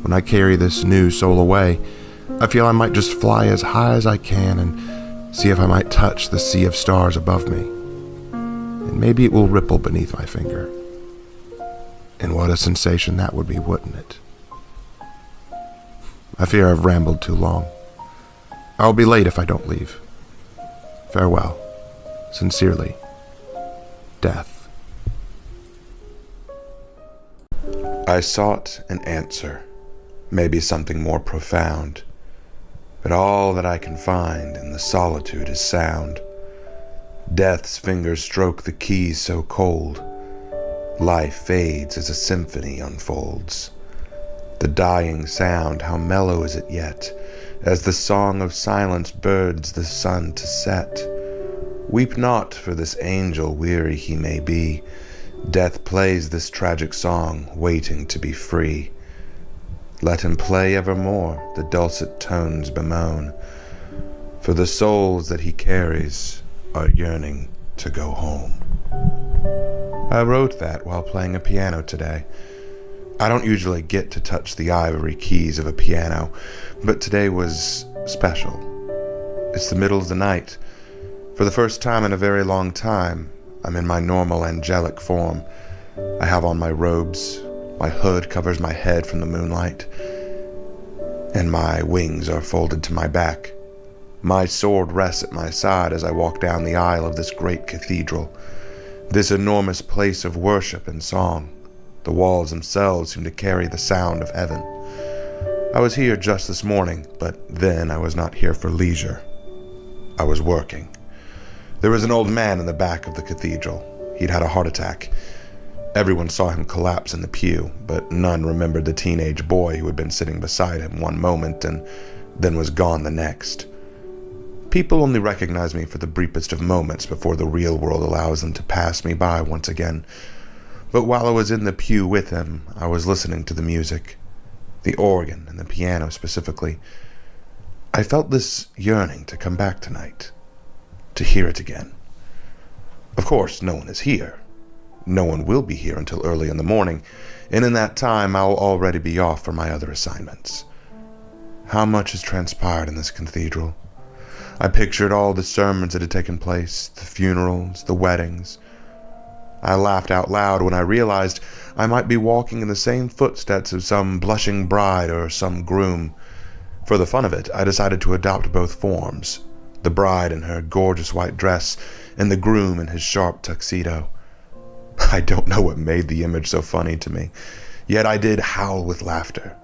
When I carry this new soul away, I feel I might just fly as high as I can and see if I might touch the sea of stars above me. And maybe it will ripple beneath my finger. And what a sensation that would be, wouldn't it? I fear I've rambled too long. I'll be late if I don't leave. Farewell. Sincerely, Death. I sought an answer, maybe something more profound, but all that I can find in the solitude is sound. Death's fingers stroke the keys so cold. Life fades as a symphony unfolds. The dying sound, how mellow is it yet, as the song of silence birds the sun to set. Weep not for this angel, weary he may be. Death plays this tragic song, waiting to be free. Let him play evermore, the dulcet tones bemoan, for the souls that he carries are yearning to go home. I wrote that while playing a piano today. I don't usually get to touch the ivory keys of a piano, but today was special. It's the middle of the night. For the first time in a very long time, I'm in my normal angelic form. I have on my robes. My hood covers my head from the moonlight. and my wings are folded to my back. My sword rests at my side as I walk down the aisle of this great cathedral, this enormous place of worship and song. The walls themselves seem to carry the sound of heaven. I was here just this morning, but then I was not here for leisure. I was working. There was an old man in the back of the cathedral. He'd had a heart attack. Everyone saw him collapse in the pew, but none remembered the teenage boy who had been sitting beside him one moment and then was gone the next. People only recognize me for the briefest of moments before the real world allows them to pass me by once again. But while I was in the pew with him, I was listening to the music, the organ and the piano specifically. I felt this yearning to come back tonight, to hear it again. Of course, no one is here. No one will be here until early in the morning, and in that time I'll already be off for my other assignments. How much has transpired in this cathedral? I pictured all the sermons that had taken place, the funerals, the weddings. I laughed out loud when I realized I might be walking in the same footsteps of some blushing bride or some groom. For the fun of it, I decided to adopt both forms, the bride in her gorgeous white dress and the groom in his sharp tuxedo. I don't know what made the image so funny to me, yet I did howl with laughter.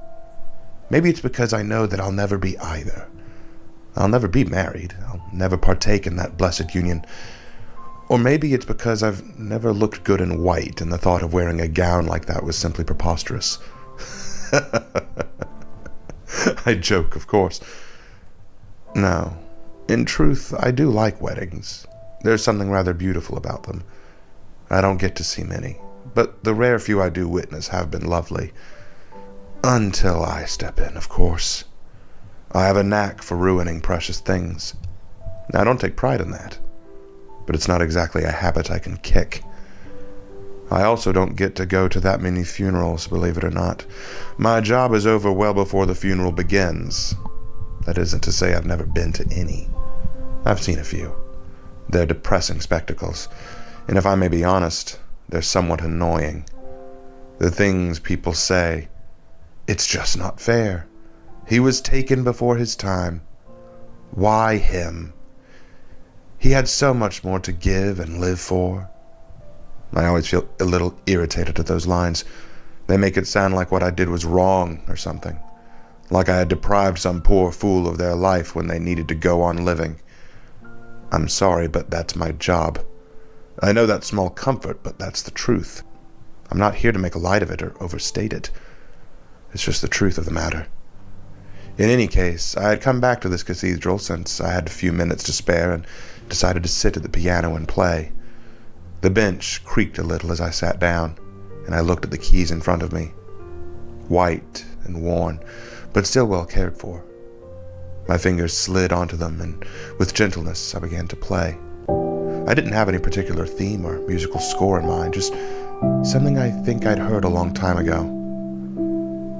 Maybe it's because I know that I'll never be either. I'll never be married. I'll never partake in that blessed union. Or maybe it's because I've never looked good in white, and the thought of wearing a gown like that was simply preposterous. I joke, of course. No, in truth, I do like weddings. There's something rather beautiful about them. I don't get to see many, but the rare few I do witness have been lovely. Until I step in, of course. I have a knack for ruining precious things. I don't take pride in that, but it's not exactly a habit I can kick. I also don't get to go to that many funerals, believe it or not. My job is over well before the funeral begins. That isn't to say I've never been to any. I've seen a few. They're depressing spectacles, and if I may be honest, they're somewhat annoying. The things people say, it's just not fair. He was taken before his time. Why him? He had so much more to give and live for. I always feel a little irritated at those lines. They make it sound like what I did was wrong or something. Like I had deprived some poor fool of their life when they needed to go on living. I'm sorry, but that's my job. I know that's small comfort, but that's the truth. I'm not here to make light of it or overstate it. It's just the truth of the matter. In any case, I had come back to this cathedral since I had a few minutes to spare and decided to sit at the piano and play. The bench creaked a little as I sat down, and I looked at the keys in front of me. White and worn, but still well cared for. My fingers slid onto them, and with gentleness I began to play. I didn't have any particular theme or musical score in mind, just something I think I'd heard a long time ago.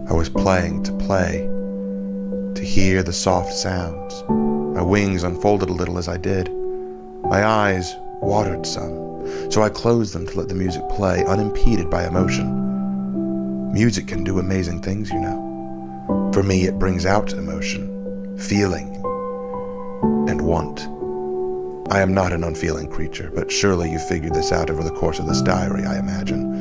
I was playing to play, to hear the soft sounds. My wings unfolded a little as I did. My eyes watered some, so I closed them to let the music play, unimpeded by emotion. Music can do amazing things, you know. For me, it brings out emotion, feeling, and want. I am not an unfeeling creature, but surely you figured this out over the course of this diary, I imagine.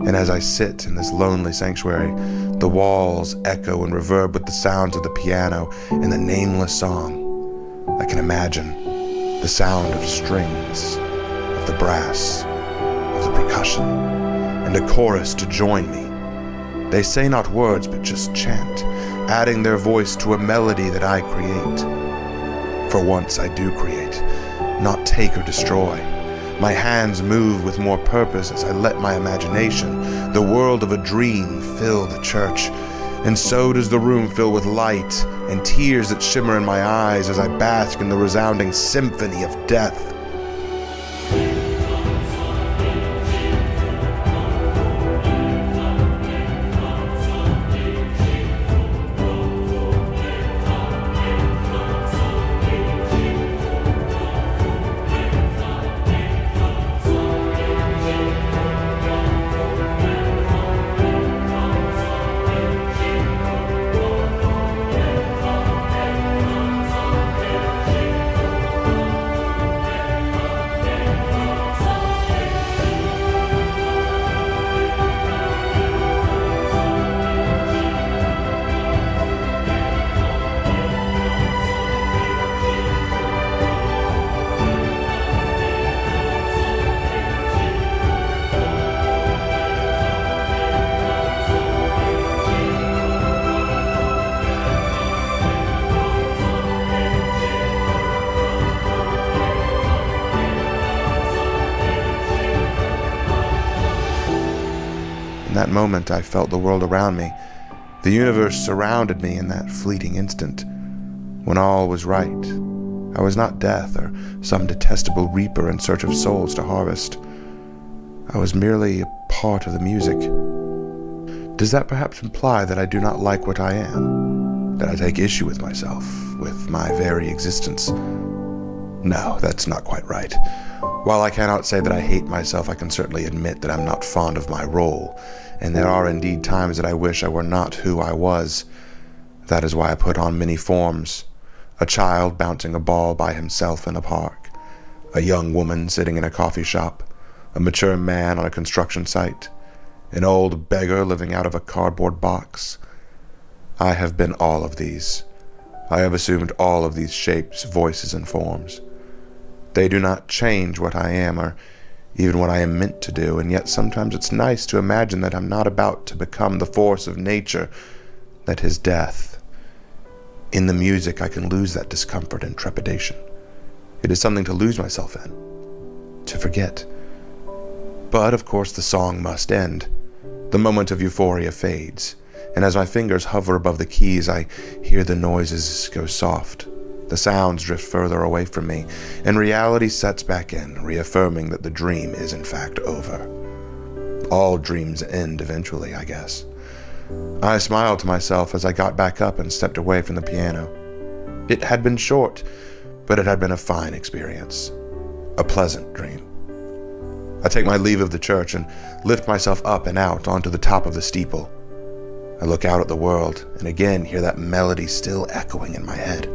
And as I sit in this lonely sanctuary, the walls echo and reverb with the sounds of the piano and the nameless song. I can imagine the sound of strings, of the brass, of the percussion, and a chorus to join me. They say not words, but just chant, adding their voice to a melody that I create. For once I do create, not take or destroy. My hands move with more purpose as I let my imagination, the world of a dream, fill the church. And so does the room fill with light and tears that shimmer in my eyes as I bask in the resounding symphony of death. In that moment, I felt the world around me. The universe surrounded me in that fleeting instant, when all was right. I was not death or some detestable reaper in search of souls to harvest. I was merely a part of the music. Does that perhaps imply that I do not like what I am? That I take issue with myself, with my very existence? No, that's not quite right. While I cannot say that I hate myself, I can certainly admit that I'm not fond of my role, and there are indeed times that I wish I were not who I was. That is why I put on many forms. A child bouncing a ball by himself in a park, a young woman sitting in a coffee shop, a mature man on a construction site, an old beggar living out of a cardboard box. I have been all of these. I have assumed all of these shapes, voices, and forms. They do not change what I am or even what I am meant to do, and yet sometimes it's nice to imagine that I'm not about to become the force of nature that is death. In the music, I can lose that discomfort and trepidation. It is something to lose myself in, to forget. But, of course, the song must end. The moment of euphoria fades, and as my fingers hover above the keys, I hear the noises go soft. The sounds drift further away from me, and reality sets back in, reaffirming that the dream is in fact over. All dreams end eventually, I guess. I smiled to myself as I got back up and stepped away from the piano. It had been short, but it had been a fine experience. A pleasant dream. I take my leave of the church and lift myself up and out onto the top of the steeple. I look out at the world and again hear that melody still echoing in my head.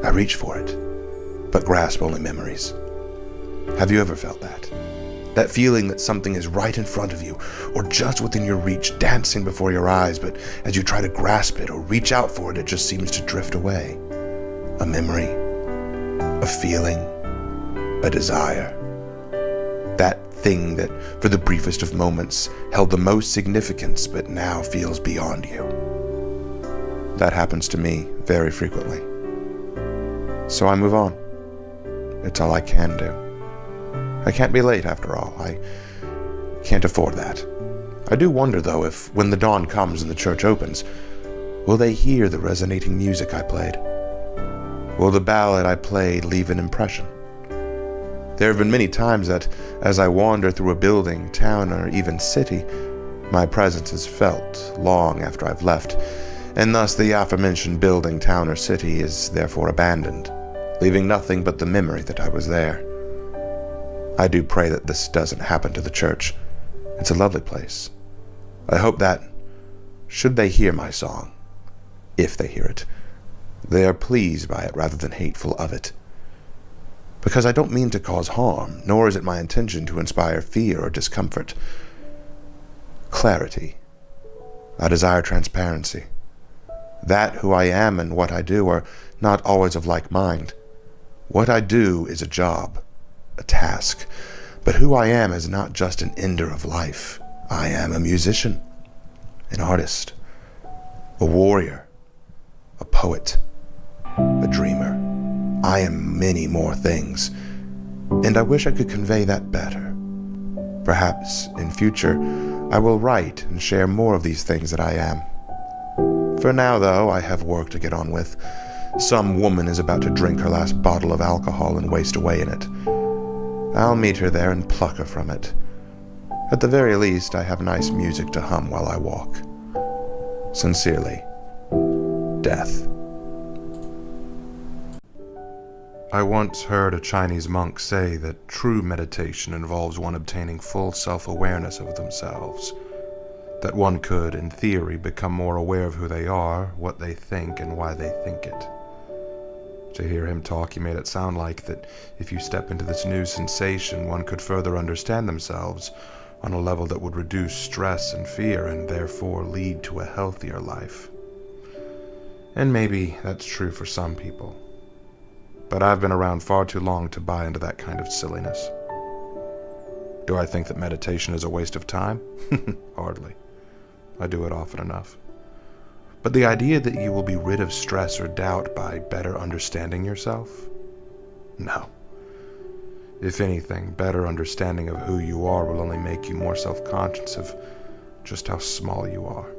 I reach for it, but grasp only memories. Have you ever felt that? That feeling that something is right in front of you, or just within your reach, dancing before your eyes, but as you try to grasp it or reach out for it, it just seems to drift away. A memory, a feeling, a desire. That thing that, for the briefest of moments, held the most significance, but now feels beyond you. That happens to me very frequently. So I move on. It's all I can do. I can't be late after all. I can't afford that. I do wonder, though, if when the dawn comes and the church opens, will they hear the resonating music I played? Will the ballad I played leave an impression? There have been many times that, as I wander through a building, town, or even city, my presence is felt long after I've left, and thus the aforementioned building, town, or city is therefore abandoned, leaving nothing but the memory that I was there. I do pray that this doesn't happen to the church. It's a lovely place. I hope that, should they hear my song, if they hear it, they are pleased by it rather than hateful of it. Because I don't mean to cause harm, nor is it my intention to inspire fear or discomfort. Clarity. I desire transparency. That who I am and what I do are not always of like mind. What I do is a job, a task, but who I am is not just an ender of life. I am a musician, an artist, a warrior, a poet, a dreamer. I am many more things, and I wish I could convey that better. Perhaps, in future, I will write and share more of these things that I am. For now, though, I have work to get on with. Some woman is about to drink her last bottle of alcohol and waste away in it. I'll meet her there and pluck her from it. At the very least, I have nice music to hum while I walk. Sincerely, Death. I once heard a Chinese monk say that true meditation involves one obtaining full self-awareness of themselves, that one could, in theory, become more aware of who they are, what they think, and why they think it. To hear him talk, he made it sound like that if you step into this new sensation, one could further understand themselves on a level that would reduce stress and fear and therefore lead to a healthier life. And maybe that's true for some people. But I've been around far too long to buy into that kind of silliness. Do I think that meditation is a waste of time? Hardly. I do it often enough. But the idea that you will be rid of stress or doubt by better understanding yourself? No. If anything, better understanding of who you are will only make you more self-conscious of just how small you are,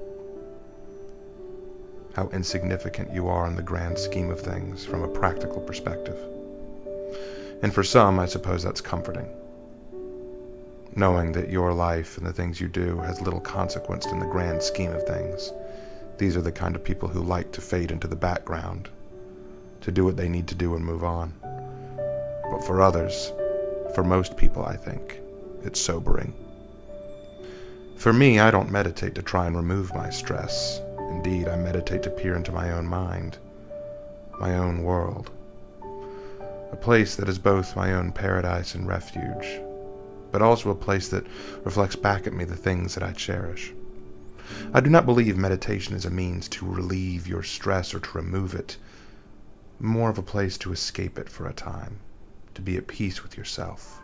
how insignificant you are in the grand scheme of things from a practical perspective. And for some, I suppose that's comforting, knowing that your life and the things you do has little consequence in the grand scheme of things. These are the kind of people who like to fade into the background, to do what they need to do and move on. But for others, for most people, I think, it's sobering. For me, I don't meditate to try and remove my stress. Indeed, I meditate to peer into my own mind, my own world, a place that is both my own paradise and refuge, but also a place that reflects back at me the things that I cherish. I do not believe meditation is a means to relieve your stress or to remove it, more of a place to escape it for a time, to be at peace with yourself,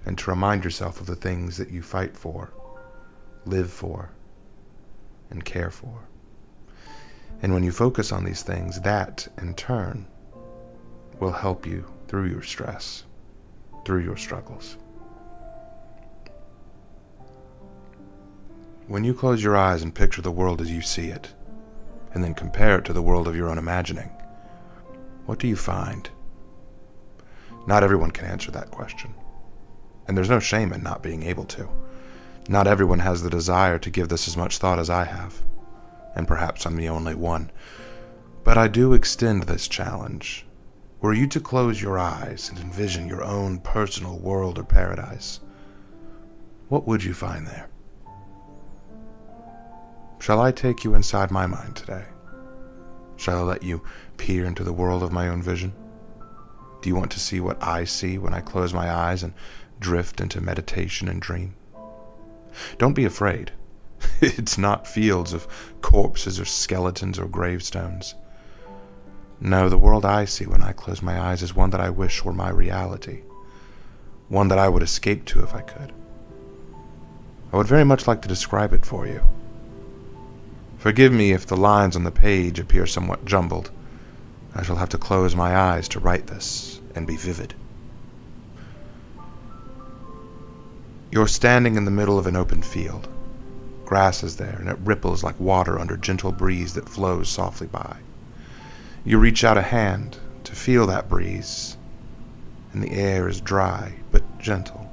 and to remind yourself of the things that you fight for, live for, and care for. And when you focus on these things, that, in turn, will help you through your stress, through your struggles. When you close your eyes and picture the world as you see it, and then compare it to the world of your own imagining, what do you find? Not everyone can answer that question, and there's no shame in not being able to. Not everyone has the desire to give this as much thought as I have, and perhaps I'm the only one. But I do extend this challenge. Were you to close your eyes and envision your own personal world or paradise, what would you find there? Shall I take you inside my mind today? Shall I let you peer into the world of my own vision? Do you want to see what I see when I close my eyes and drift into meditation and dream? Don't be afraid. It's not fields of corpses or skeletons or gravestones. No, the world I see when I close my eyes is one that I wish were my reality, one that I would escape to if I could. I would very much like to describe it for you. Forgive me if the lines on the page appear somewhat jumbled. I shall have to close my eyes to write this and be vivid. You're standing in the middle of an open field. Grass is there, and it ripples like water under gentle breeze that flows softly by. You reach out a hand to feel that breeze, and the air is dry but gentle.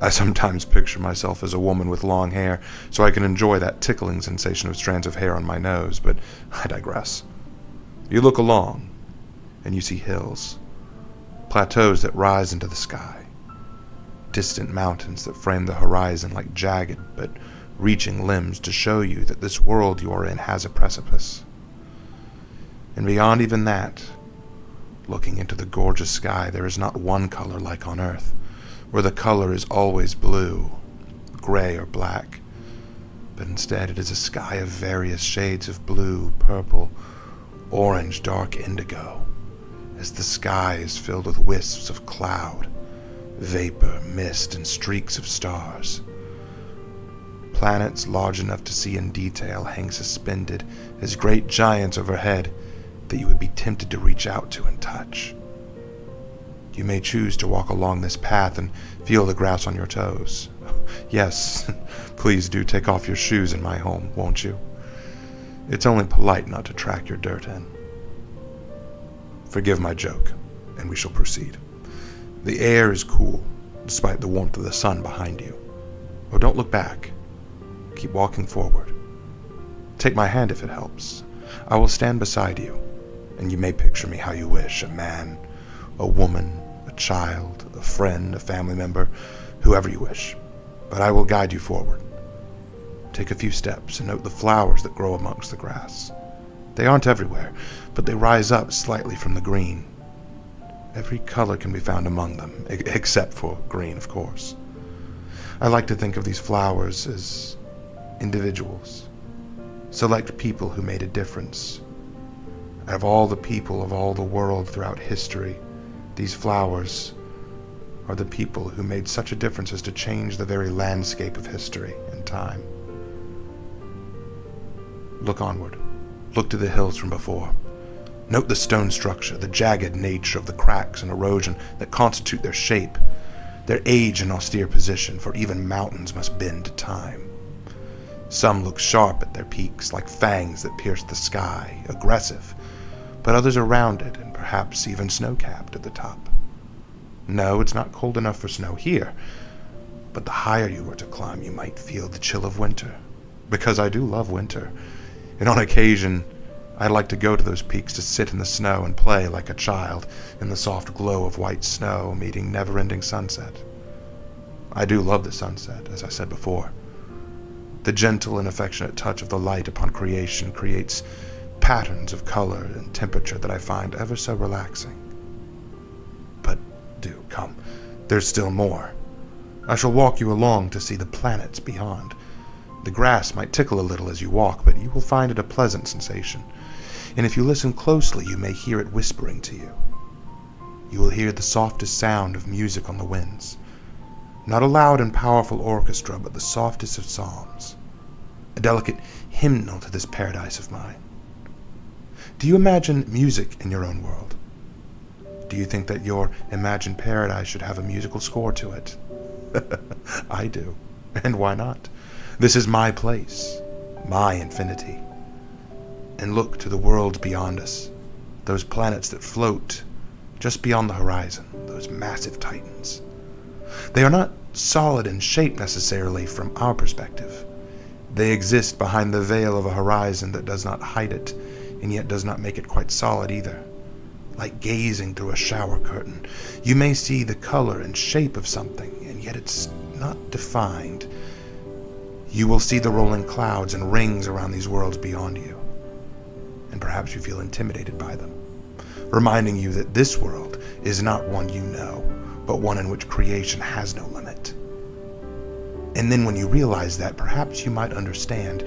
I sometimes picture myself as a woman with long hair, so I can enjoy that tickling sensation of strands of hair on my nose, but I digress. You look along, and you see hills, plateaus that rise into the sky, distant mountains that frame the horizon like jagged but reaching limbs to show you that this world you are in has a precipice. And beyond even that, looking into the gorgeous sky, there is not one color like on Earth, where the color is always blue, gray, or black, but instead it is a sky of various shades of blue, purple, orange, dark indigo, as the sky is filled with wisps of cloud, vapor, mist, and streaks of stars. Planets large enough to see in detail hang suspended as great giants overhead that you would be tempted to reach out to and touch. You may choose to walk along this path and feel the grass on your toes. Yes, please do take off your shoes in my home, won't you? It's only polite not to track your dirt in. Forgive my joke, and we shall proceed. The air is cool, despite the warmth of the sun behind you. Oh, don't look back. Keep walking forward. Take my hand if it helps. I will stand beside you, and you may picture me how you wish, a man, a woman, a child, a friend, a family member, whoever you wish. But I will guide you forward. Take a few steps and note the flowers that grow amongst the grass. They aren't everywhere, but they rise up slightly from the green. Every color can be found among them, except for green, of course. I like to think of these flowers as individuals, select people who made a difference. Out of all the people of all the world throughout history, these flowers are the people who made such a difference as to change the very landscape of history and time. Look onward. Look to the hills from before. Note the stone structure, the jagged nature of the cracks and erosion that constitute their shape, their age and austere position, for even mountains must bend to time. Some look sharp at their peaks, like fangs that pierce the sky, aggressive, but others are rounded and perhaps even snow-capped at the top. No, it's not cold enough for snow here, but the higher you were to climb, you might feel the chill of winter, because I do love winter, and on occasion, I'd like to go to those peaks to sit in the snow and play like a child in the soft glow of white snow meeting never-ending sunset. I do love the sunset, as I said before. The gentle and affectionate touch of the light upon creation creates patterns of color and temperature that I find ever so relaxing. But do come, there's still more. I shall walk you along to see the planets beyond. The grass might tickle a little as you walk, but you will find it a pleasant sensation. And if you listen closely, you may hear it whispering to you. You will hear the softest sound of music on the winds. Not a loud and powerful orchestra, but the softest of psalms. A delicate hymnal to this paradise of mine. Do you imagine music in your own world? Do you think that your imagined paradise should have a musical score to it? I do. And why not? This is my place, my infinity. And look to the worlds beyond us, those planets that float just beyond the horizon, those massive titans. They are not solid in shape necessarily from our perspective. They exist behind the veil of a horizon that does not hide it, and yet does not make it quite solid either. Like gazing through a shower curtain, you may see the color and shape of something, and yet it's not defined. You will see the rolling clouds and rings around these worlds beyond you, and perhaps you feel intimidated by them, reminding you that this world is not one you know, but one in which creation has no limit. And then when you realize that, perhaps you might understand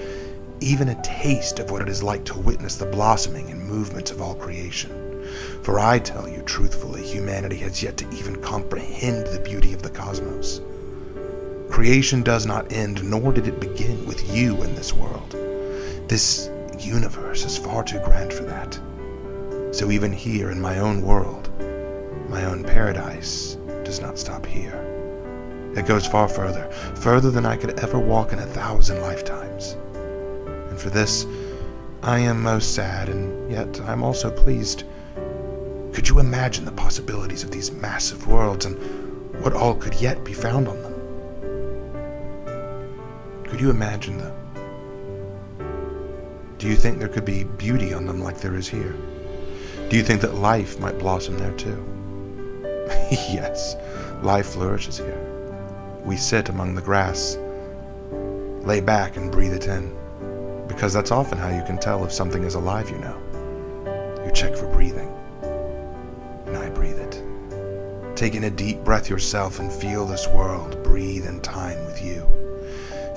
even a taste of what it is like to witness the blossoming and movements of all creation. For I tell you truthfully, humanity has yet to even comprehend the beauty of the cosmos. Creation does not end, nor did it begin with you in this world. This universe is far too grand for that. So even here in my own world, my own paradise does not stop here. It goes far further, further than I could ever walk in 1,000 lifetimes. And for this, I am most sad, and yet I'm also pleased. Could you imagine the possibilities of these massive worlds and what all could yet be found on them? Could you imagine them? Do you think there could be beauty on them like there is here? Do you think that life might blossom there too? Yes, life flourishes here. We sit among the grass, lay back and breathe it in, because that's often how you can tell if something is alive, you know. You check for breathing, and I breathe it. Take in a deep breath yourself and feel this world breathe in time with you.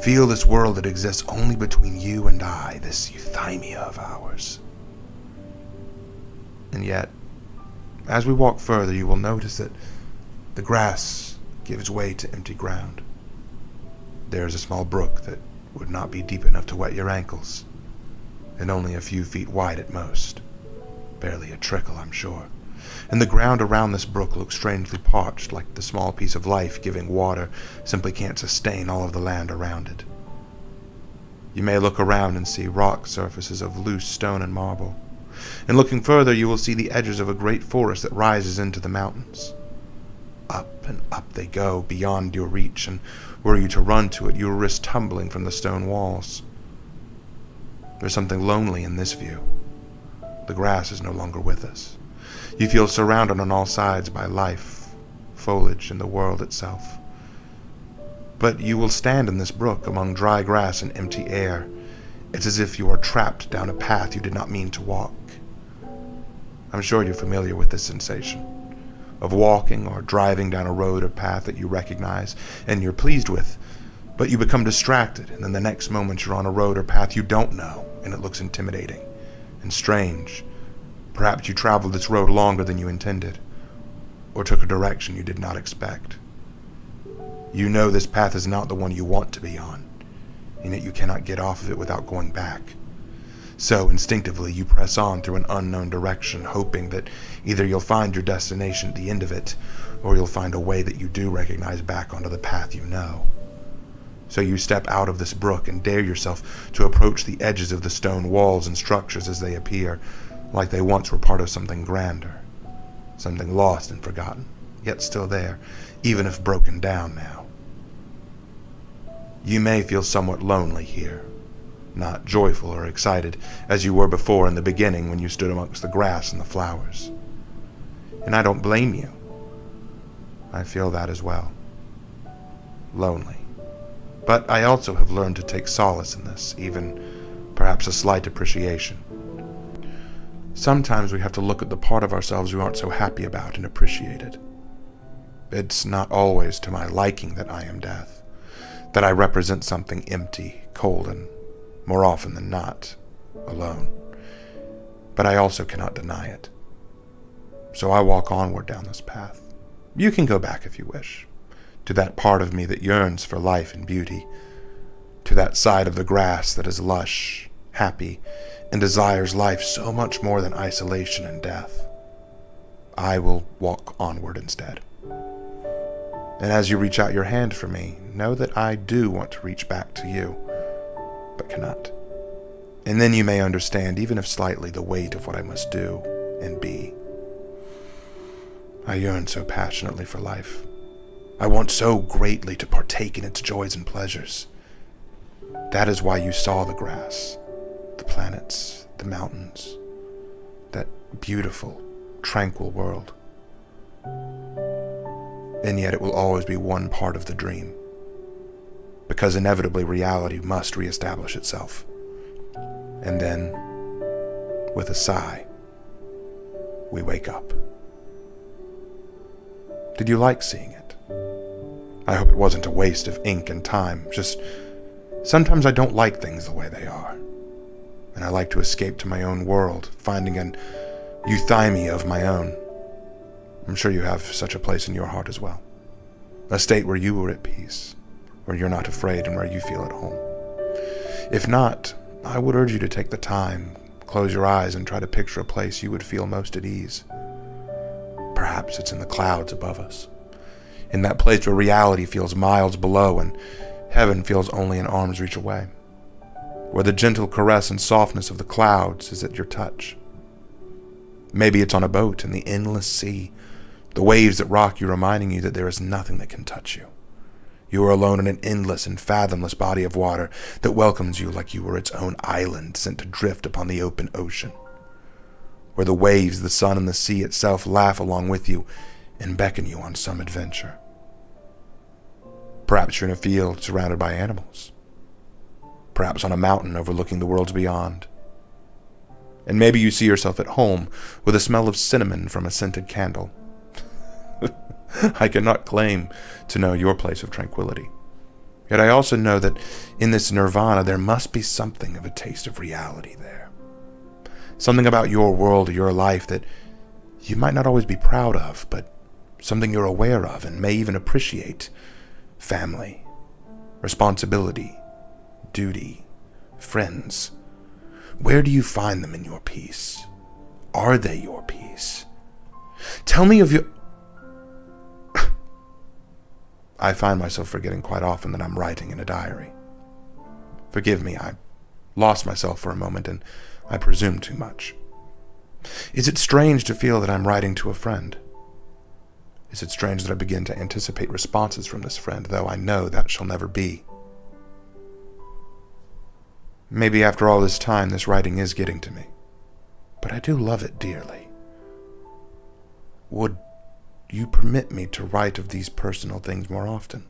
Feel this world that exists only between you and I, this euthymia of ours. And yet, as we walk further, you will notice that the grass gives way to empty ground. There is a small brook that would not be deep enough to wet your ankles, and only a few feet wide at most. Barely a trickle, I'm sure. And the ground around this brook looks strangely parched, like the small piece of life giving water simply can't sustain all of the land around it. You may look around and see rock surfaces of loose stone and marble. And looking further, you will see the edges of a great forest that rises into the mountains. Up and up they go, beyond your reach, and were you to run to it, you will risk tumbling from the stone walls. There's something lonely in this view. The grass is no longer with us. You feel surrounded on all sides by life, foliage, and the world itself. But you will stand in this brook among dry grass and empty air. It's as if you are trapped down a path you did not mean to walk. I'm sure you're familiar with this sensation of walking or driving down a road or path that you recognize and you're pleased with, but you become distracted, and then the next moment you're on a road or path you don't know, and it looks intimidating and strange. Perhaps you traveled this road longer than you intended, or took a direction you did not expect. You know this path is not the one you want to be on, and yet you cannot get off of it without going back. So instinctively you press on through an unknown direction, hoping that either you'll find your destination at the end of it, or you'll find a way that you do recognize back onto the path you know. So you step out of this brook and dare yourself to approach the edges of the stone walls and structures as they appear, like they once were part of something grander, something lost and forgotten, yet still there, even if broken down now. You may feel somewhat lonely here, not joyful or excited as you were before in the beginning when you stood amongst the grass and the flowers. And I don't blame you. I feel that as well. Lonely. But I also have learned to take solace in this, even perhaps a slight appreciation. Sometimes we have to look at the part of ourselves we aren't so happy about and appreciate it. It's not always to my liking that I am death, that I represent something empty, cold, and, more often than not, alone. But I also cannot deny it. So I walk onward down this path. You can go back if you wish, to that part of me that yearns for life and beauty, to that side of the grass that is lush, happy, and desires life so much more than isolation and death. I will walk onward instead. And as you reach out your hand for me, know that I do want to reach back to you, but cannot. And then you may understand, even if slightly, the weight of what I must do and be. I yearn so passionately for life. I want so greatly to partake in its joys and pleasures. That is why you saw the grass, the planets, the mountains, that beautiful, tranquil world. And yet it will always be one part of the dream, because inevitably reality must reestablish itself. And then, with a sigh, we wake up. Did you like seeing it? I hope it wasn't a waste of ink and time. Just sometimes I don't like things the way they are, and I like to escape to my own world, finding an euthymia of my own. I'm sure you have such a place in your heart as well. A state where you are at peace, where you're not afraid and where you feel at home. If not, I would urge you to take the time, close your eyes, and try to picture a place you would feel most at ease. Perhaps it's in the clouds above us, in that place where reality feels miles below and heaven feels only an arm's reach away, where the gentle caress and softness of the clouds is at your touch. Maybe it's on a boat in the endless sea, the waves that rock you reminding you that there is nothing that can touch you. You are alone in an endless and fathomless body of water that welcomes you like you were its own island sent to drift upon the open ocean, where the waves, the sun, and the sea itself laugh along with you and beckon you on some adventure. Perhaps you're in a field surrounded by animals. Perhaps on a mountain overlooking the worlds beyond. And maybe you see yourself at home with a smell of cinnamon from a scented candle. I cannot claim to know your place of tranquility. Yet I also know that in this nirvana there must be something of a taste of reality there. Something about your world or your life that you might not always be proud of, but something you're aware of and may even appreciate. Family, responsibility, duty, friends. Where do you find them in your peace? Are they your peace? Tell me of your... I find myself forgetting quite often that I'm writing in a diary. Forgive me, I lost myself for a moment and I presumed too much. Is it strange to feel that I'm writing to a friend? Is it strange that I begin to anticipate responses from this friend, though I know that shall never be? Maybe after all this time, this writing is getting to me, but I do love it dearly. Would you permit me to write of these personal things more often?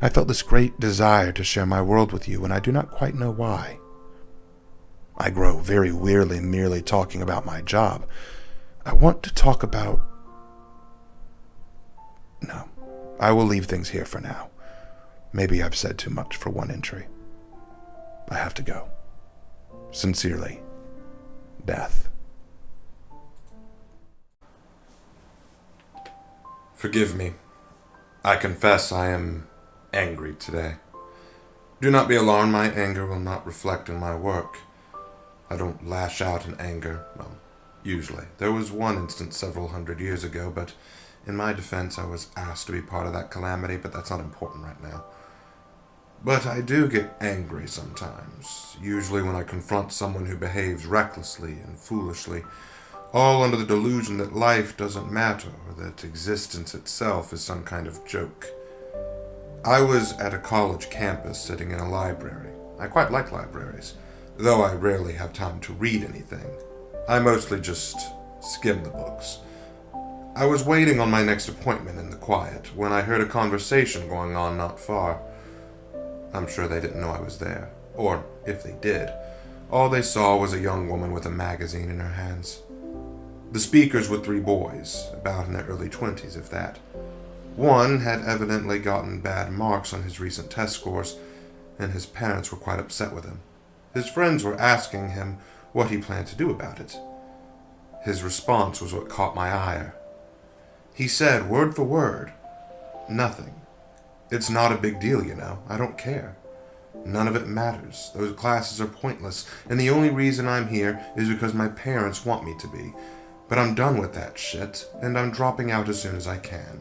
I felt this great desire to share my world with you, and I do not quite know why. I grow very weary merely talking about my job. I want to talk about... No, I will leave things here for now. Maybe I've said too much for one entry. I have to go. Sincerely, Death. Forgive me. I confess I am angry today. Do not be alarmed, my anger will not reflect in my work. I don't lash out in anger. Well, usually. There was one instance several hundred years ago, but in my defense, I was asked to be part of that calamity, but that's not important right now. But I do get angry sometimes, usually when I confront someone who behaves recklessly and foolishly, all under the delusion that life doesn't matter or that existence itself is some kind of joke. I was at a college campus sitting in a library. I quite like libraries, though I rarely have time to read anything. I mostly just skim the books. I was waiting on my next appointment in the quiet when I heard a conversation going on not far. I'm sure they didn't know I was there, or if they did, all they saw was a young woman with a magazine in her hands. The speakers were 3 boys, about in their early 20s, if that. One had evidently gotten bad marks on his recent test scores, and his parents were quite upset with him. His friends were asking him what he planned to do about it. His response was what caught my ire. He said, word for word, "Nothing. It's not a big deal, you know. I don't care. None of it matters. Those classes are pointless, and the only reason I'm here is because my parents want me to be. But I'm done with that shit, and I'm dropping out as soon as I can."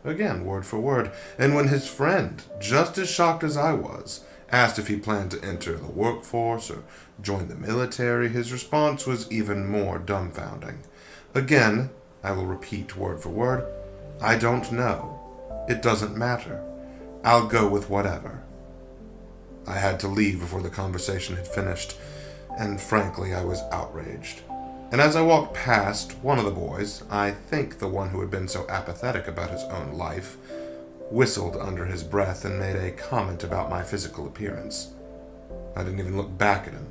Again, word for word. And when his friend, just as shocked as I was, asked if he planned to enter the workforce or join the military, his response was even more dumbfounding. Again, I will repeat word for word, "I don't know. It doesn't matter. I'll go with whatever." I had to leave before the conversation had finished, and frankly, I was outraged. And as I walked past, one of the boys, I think the one who had been so apathetic about his own life, whistled under his breath and made a comment about my physical appearance. I didn't even look back at him.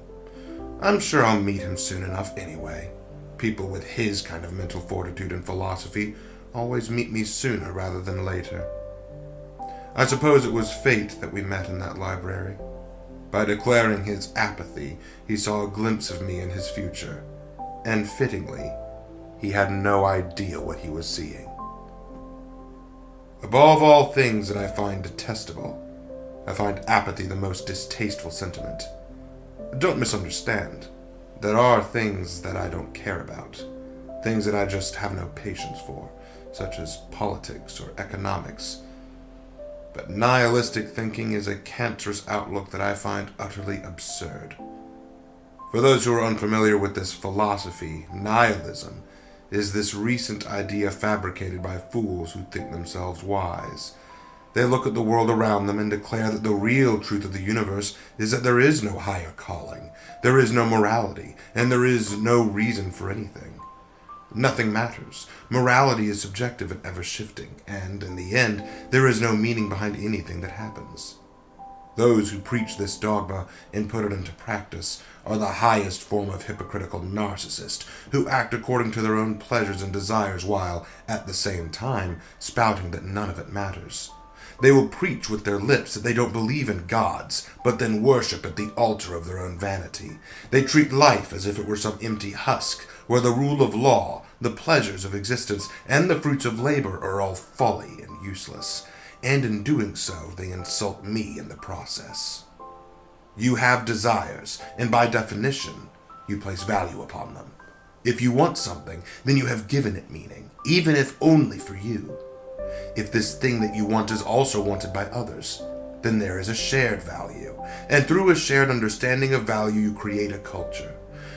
I'm sure I'll meet him soon enough anyway. People with his kind of mental fortitude and philosophy always meet me sooner rather than later. I suppose it was fate that we met in that library. By declaring his apathy, he saw a glimpse of me in his future. And fittingly, he had no idea what he was seeing. Above all things that I find detestable, I find apathy the most distasteful sentiment. Don't misunderstand. There are things that I don't care about, things that I just have no patience for, such as politics or economics. But nihilistic thinking is a cancerous outlook that I find utterly absurd. For those who are unfamiliar with this philosophy, nihilism is this recent idea fabricated by fools who think themselves wise. They look at the world around them and declare that the real truth of the universe is that there is no higher calling, there is no morality, and there is no reason for anything. Nothing matters. Morality is subjective and ever-shifting, and, in the end, there is no meaning behind anything that happens. Those who preach this dogma and put it into practice are the highest form of hypocritical narcissist, who act according to their own pleasures and desires while, at the same time, spouting that none of it matters. They will preach with their lips that they don't believe in gods, but then worship at the altar of their own vanity. They treat life as if it were some empty husk, where the rule of law, the pleasures of existence, and the fruits of labor are all folly and useless. And in doing so, they insult me in the process. You have desires, and by definition, you place value upon them. If you want something, then you have given it meaning, even if only for you. If this thing that you want is also wanted by others, then there is a shared value, and through a shared understanding of value, you create a culture.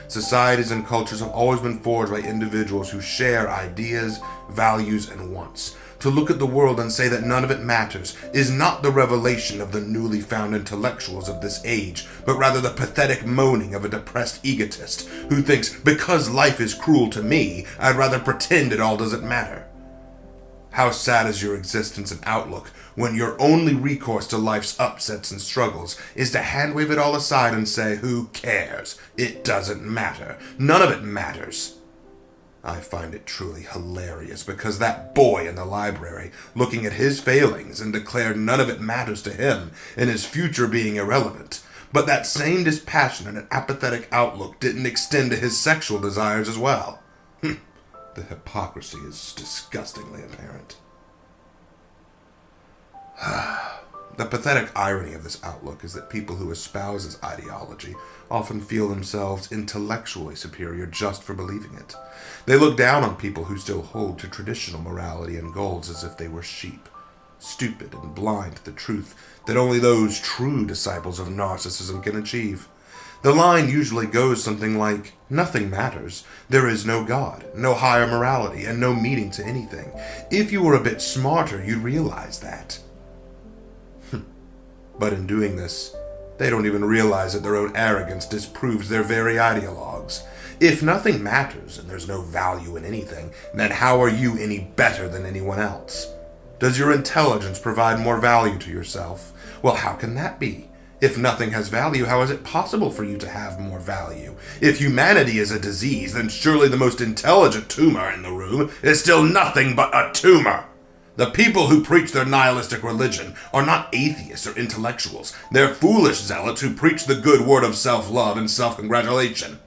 Societies and cultures have always been forged by individuals who share ideas, values, and wants. To look at the world and say that none of it matters is not the revelation of the newly found intellectuals of this age, but rather the pathetic moaning of a depressed egotist who thinks, because life is cruel to me, I'd rather pretend it all doesn't matter. How sad is your existence and outlook when your only recourse to life's upsets and struggles is to hand-wave it all aside and say, who cares? It doesn't matter. None of it matters. I find it truly hilarious because that boy in the library, looking at his failings and declared none of it matters to him and his future being irrelevant. But that same dispassionate and apathetic outlook didn't extend to his sexual desires as well. The hypocrisy is disgustingly apparent. The pathetic irony of this outlook is that people who espouse this ideology often feel themselves intellectually superior just for believing it. They look down on people who still hold to traditional morality and goals as if they were sheep, stupid and blind to the truth that only those true disciples of narcissism can achieve. The line usually goes something like, nothing matters, there is no God, no higher morality, and no meaning to anything. If you were a bit smarter, you'd realize that. But in doing this, they don't even realize that their own arrogance disproves their very ideologues. If nothing matters and there's no value in anything, then how are you any better than anyone else? Does your intelligence provide more value to yourself? Well, how can that be? If nothing has value, how is it possible for you to have more value? If humanity is a disease, then surely the most intelligent tumor in the room is still nothing but a tumor. The people who preach their nihilistic religion are not atheists or intellectuals. They're foolish zealots who preach the good word of self-love and self-congratulation.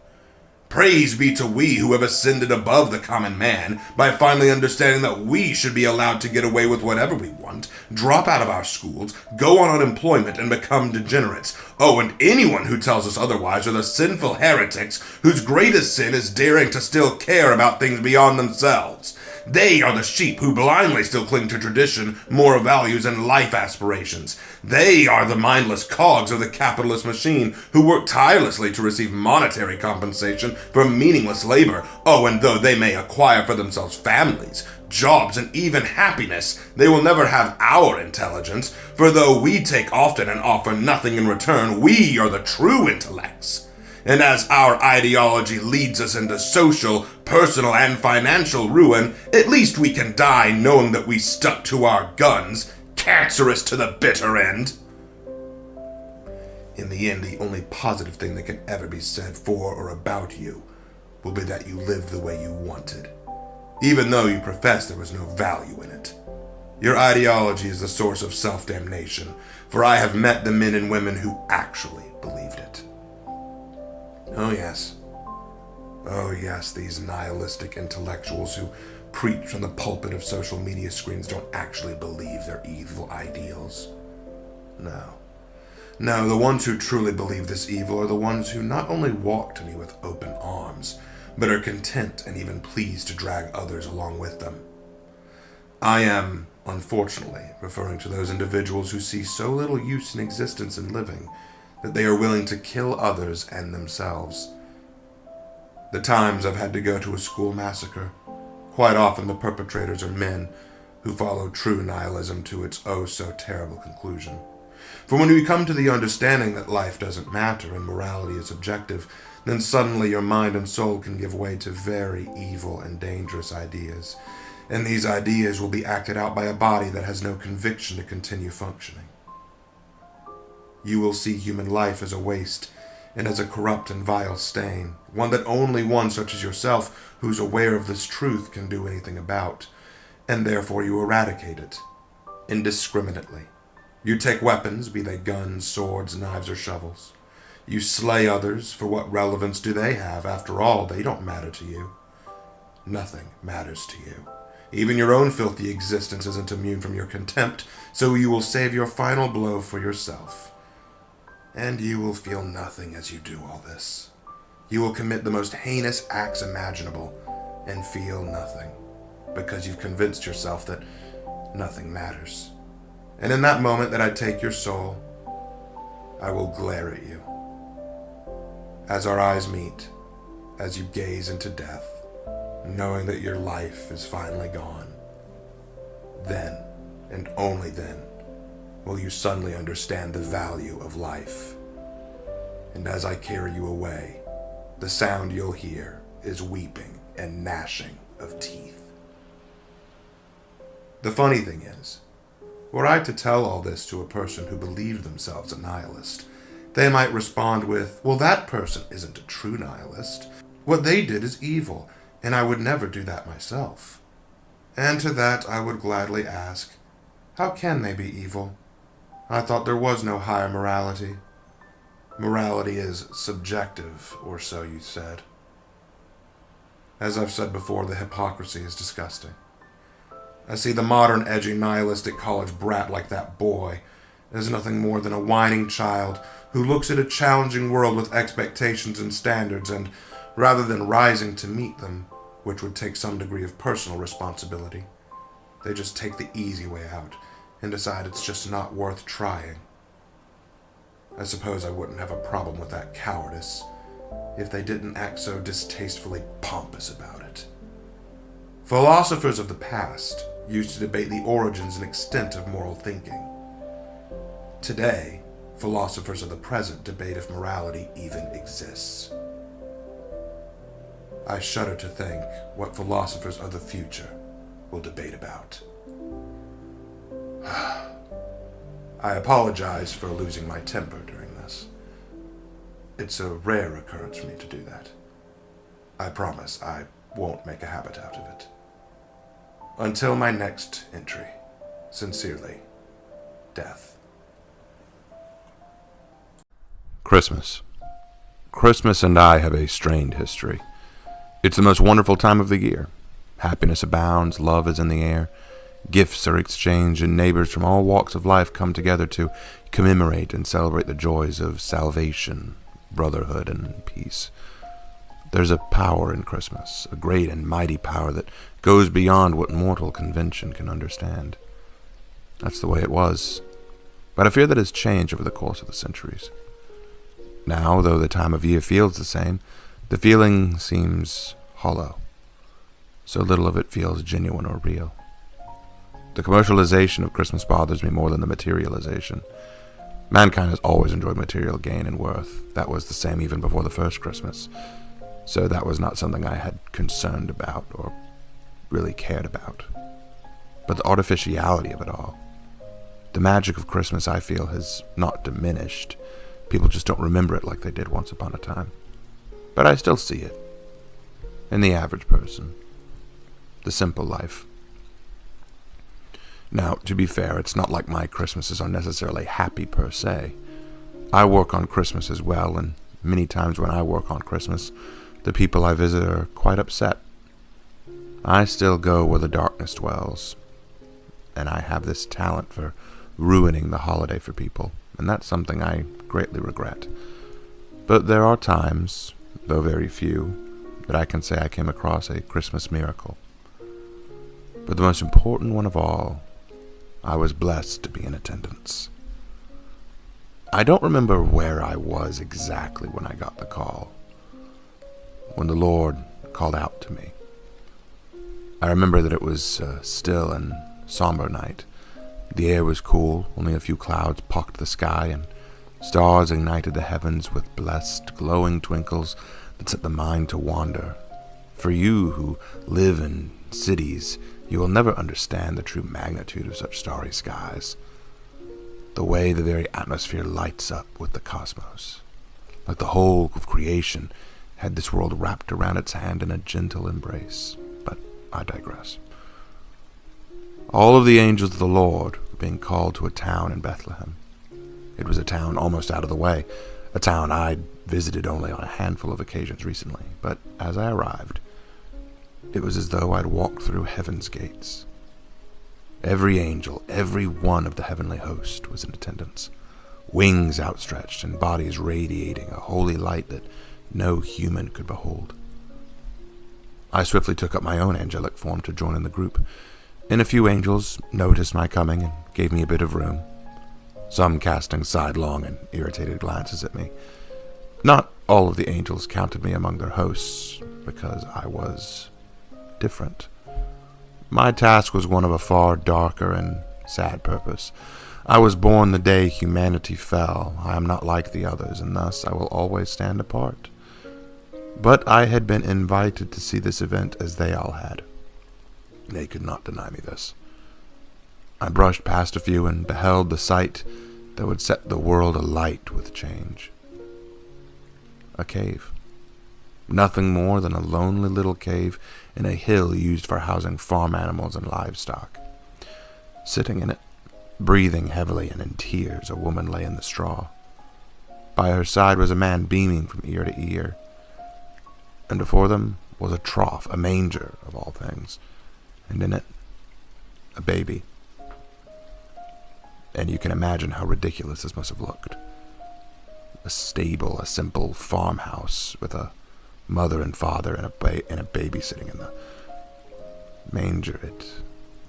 Praise be to we who have ascended above the common man by finally understanding that we should be allowed to get away with whatever we want, drop out of our schools, go on unemployment, and become degenerates. Oh, and anyone who tells us otherwise are the sinful heretics whose greatest sin is daring to still care about things beyond themselves. They are the sheep who blindly still cling to tradition, moral values, and life aspirations. They are the mindless cogs of the capitalist machine who work tirelessly to receive monetary compensation for meaningless labor. Oh, and though they may acquire for themselves families, jobs, and even happiness, they will never have our intelligence, for though we take often and offer nothing in return, we are the true intellects. And as our ideology leads us into social, personal, and financial ruin, at least we can die knowing that we stuck to our guns, cancerous to the bitter end. In the end, the only positive thing that can ever be said for or about you will be that you lived the way you wanted, even though you profess there was no value in it. Your ideology is the source of self-damnation, for I have met the men and women who actually believed it. Oh yes, these nihilistic intellectuals who preach from the pulpit of social media screens don't actually believe their evil ideals. No, the ones who truly believe this evil are the ones who not only walk to me with open arms, but are content and even pleased to drag others along with them. I am, unfortunately, referring to those individuals who see so little use in existence and living that they are willing to kill others and themselves. The times I've had to go to a school massacre, quite often the perpetrators are men who follow true nihilism to its oh-so-terrible conclusion. For when we come to the understanding that life doesn't matter and morality is objective, then suddenly your mind and soul can give way to very evil and dangerous ideas, and these ideas will be acted out by a body that has no conviction to continue functioning. You will see human life as a waste and as a corrupt and vile stain, one that only one such as yourself who's aware of this truth can do anything about, and therefore you eradicate it, indiscriminately. You take weapons, be they guns, swords, knives, or shovels. You slay others, for what relevance do they have? After all, they don't matter to you. Nothing matters to you. Even your own filthy existence isn't immune from your contempt, so you will save your final blow for yourself. And you will feel nothing as you do all this. You will commit the most heinous acts imaginable and feel nothing, because you've convinced yourself that nothing matters. And in that moment that I take your soul, I will glare at you. As our eyes meet, as you gaze into death, knowing that your life is finally gone, then, and only then, will you suddenly understand the value of life. And as I carry you away, the sound you'll hear is weeping and gnashing of teeth. The funny thing is, were I to tell all this to a person who believed themselves a nihilist, they might respond with, well, that person isn't a true nihilist. What they did is evil, and I would never do that myself. And to that I would gladly ask, how can they be evil? I thought there was no higher morality. Morality is subjective, or so you said. As I've said before, the hypocrisy is disgusting. I see the modern, edgy, nihilistic college brat like that boy, is nothing more than a whining child who looks at a challenging world with expectations and standards, and rather than rising to meet them, which would take some degree of personal responsibility, they just take the easy way out and decide it's just not worth trying. I suppose I wouldn't have a problem with that cowardice if they didn't act so distastefully pompous about it. Philosophers of the past used to debate the origins and extent of moral thinking. Today, philosophers of the present debate if morality even exists. I shudder to think what philosophers of the future will debate about. I apologize for losing my temper during this. It's a rare occurrence for me to do that. I promise I won't make a habit out of it. Until my next entry, sincerely, Death. Christmas. Christmas and I have a strained history. It's the most wonderful time of the year. Happiness abounds, love is in the air, gifts are exchanged, and neighbors from all walks of life come together to commemorate and celebrate the joys of salvation, brotherhood, and peace. There's a power in Christmas, a great and mighty power that goes beyond what mortal convention can understand. That's the way it was, but I fear that has changed over the course of the centuries. Now, though the time of year feels the same, the feeling seems hollow. So little of it feels genuine or real. The commercialization of Christmas bothers me more than the materialization. Mankind has always enjoyed material gain and worth. That was the same even before the first Christmas. So that was not something I had concerned about or really cared about. But the artificiality of it all, the magic of Christmas, I feel, has not diminished. People just don't remember it like they did once upon a time. But I still see it. In the average person. The simple life. Now, to be fair, it's not like my Christmases are necessarily happy per se. I work on Christmas as well, and many times when I work on Christmas, the people I visit are quite upset. I still go where the darkness dwells, and I have this talent for ruining the holiday for people, and that's something I greatly regret. But there are times, though very few, that I can say I came across a Christmas miracle. But the most important one of all, I was blessed to be in attendance. I don't remember where I was exactly when I got the call, when the Lord called out to me. I remember that it was a still and somber night. The air was cool, only a few clouds pocked the sky, and stars ignited the heavens with blessed, glowing twinkles that set the mind to wander. For you who live in cities, you will never understand the true magnitude of such starry skies. The way the very atmosphere lights up with the cosmos. Like the whole of creation had this world wrapped around its hand in a gentle embrace. But I digress. All of the angels of the Lord were being called to a town in Bethlehem. It was a town almost out of the way, a town I'd visited only on a handful of occasions recently, but as I arrived, it was as though I'd walked through heaven's gates. Every angel, every one of the heavenly host was in attendance, wings outstretched and bodies radiating a holy light that no human could behold. I swiftly took up my own angelic form to join in the group, and a few angels noticed my coming and gave me a bit of room, some casting sidelong and irritated glances at me. Not all of the angels counted me among their hosts, because I was different. My task was one of a far darker and sad purpose. I was born the day humanity fell. I am not like the others, and thus I will always stand apart. But I had been invited to see this event as they all had. They could not deny me this. I brushed past a few and beheld the sight that would set the world alight with change. A cave. Nothing more than a lonely little cave in a hill used for housing farm animals and livestock. Sitting in it, breathing heavily and in tears, a woman lay in the straw. By her side was a man beaming from ear to ear, and before them was a trough, a manger of all things, and in it, a baby. and you can imagine how ridiculous this must have looked. A stable, a simple farmhouse with a mother and father and a baby sitting in the manger.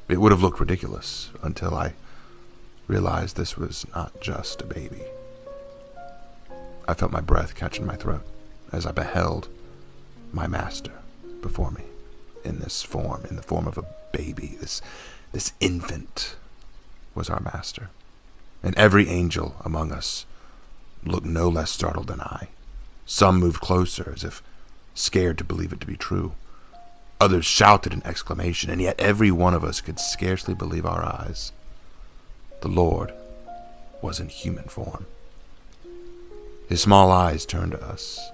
It would have looked ridiculous until I realized this was not just a baby. I felt my breath catch in my throat as I beheld my master before me in the form of a baby. This infant was our master, and every angel among us looked no less startled than I. Some moved closer as if scared to believe it to be true. Others shouted in exclamation, and yet every one of us could scarcely believe our eyes. The Lord was in human form. His small eyes turned to us,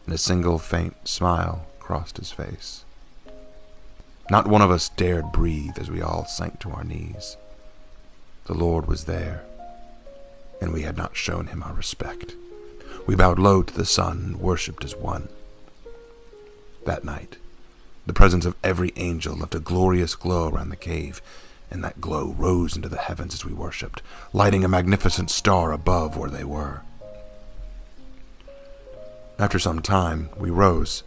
and a single faint smile crossed his face. Not one of us dared breathe as we all sank to our knees. The Lord was there, and we had not shown him our respect. We bowed low to the sun and worshipped as one. That night, the presence of every angel left a glorious glow around the cave, and that glow rose into the heavens as we worshipped, lighting a magnificent star above where they were. After some time, we rose,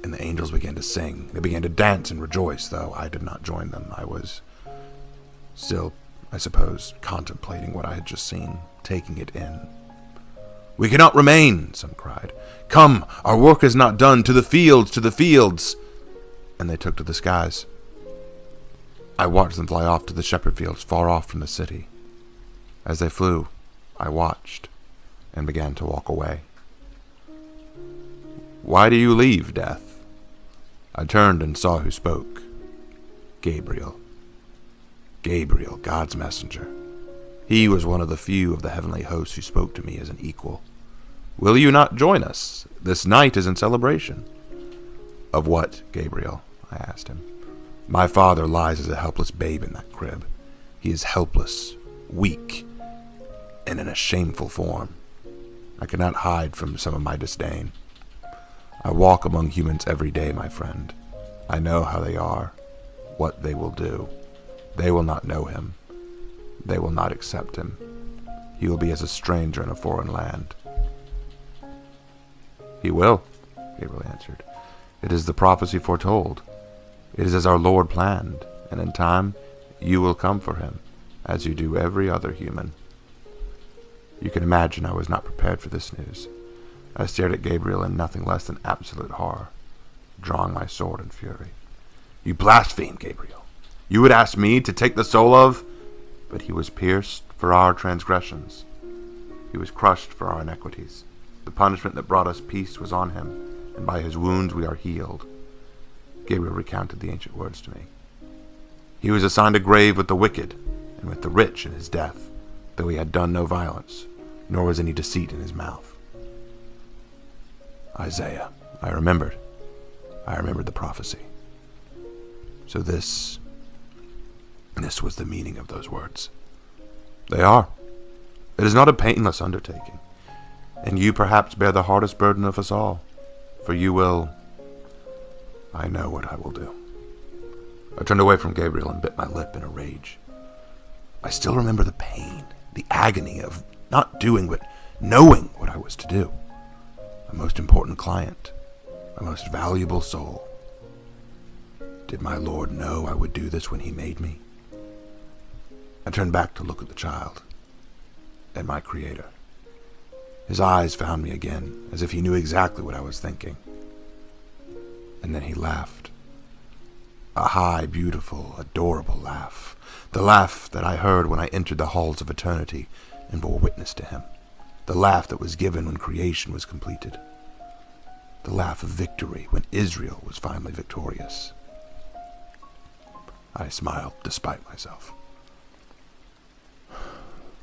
and the angels began to sing. They began to dance and rejoice, though I did not join them. I was still, I suppose, contemplating what I had just seen, taking it in. "We cannot remain," some cried. "Come, our work is not done. To the fields, to the fields!" And they took to the skies. I watched them fly off to the shepherd fields far off from the city. As they flew, I watched and began to walk away. "Why do you leave, Death?" I turned and saw who spoke. Gabriel. Gabriel, God's messenger. He was one of the few of the heavenly hosts who spoke to me as an equal. "Will you not join us? This night is in celebration." "Of what, Gabriel?" I asked him. "My father lies as a helpless babe in that crib. He is helpless, weak, and in a shameful form. I cannot hide from some of my disdain. I walk among humans every day, my friend. I know how they are, what they will do. They will not know him. They will not accept him. He will be as a stranger in a foreign land." "He will," Gabriel answered. "It is the prophecy foretold. It is as our Lord planned, and in time you will come for him, as you do every other human." You can imagine I was not prepared for this news. I stared at Gabriel in nothing less than absolute horror, drawing my sword in fury. "You blaspheme, Gabriel. You would ask me to take the soul of—" "But he was pierced for our transgressions. He was crushed for our iniquities. The punishment that brought us peace was on him, and by his wounds we are healed." Gabriel recounted the ancient words to me. "He was assigned a grave with the wicked and with the rich in his death, though he had done no violence, nor was any deceit in his mouth." Isaiah. I remembered the prophecy. So this was the meaning of those words. They are. It is not a painless undertaking, and you perhaps bear the hardest burden of us all, for you will... I know what I will do. I turned away from Gabriel and bit my lip in a rage. I still remember the pain, the agony of not doing but knowing what I was to do. My most important client, my most valuable soul. Did my Lord know I would do this when he made me? I turned back to look at the child, at my Creator. His eyes found me again, as if he knew exactly what I was thinking. And then he laughed. A high, beautiful, adorable laugh. The laugh that I heard when I entered the halls of eternity and bore witness to him. The laugh that was given when creation was completed. The laugh of victory when Israel was finally victorious. I smiled despite myself.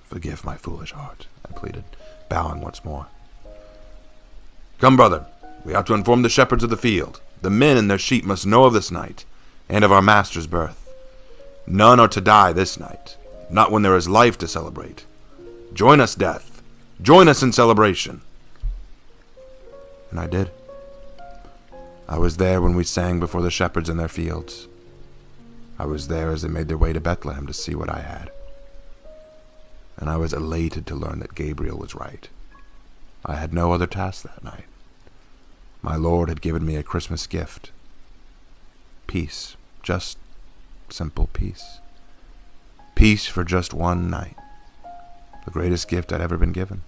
"Forgive my foolish heart," I pleaded, bowing once more. "Come, brother, we ought to inform the shepherds of the field. The men and their sheep must know of this night, and of our master's birth. None are to die this night, not when there is life to celebrate. Join us, Death. Join us in celebration." And I did. I was there when we sang before the shepherds in their fields. I was there as they made their way to Bethlehem to see what I had. and I was elated to learn that Gabriel was right. I had no other task that night. My Lord had given me a Christmas gift. Peace. Just simple peace. Peace for just one night. The greatest gift I'd ever been given.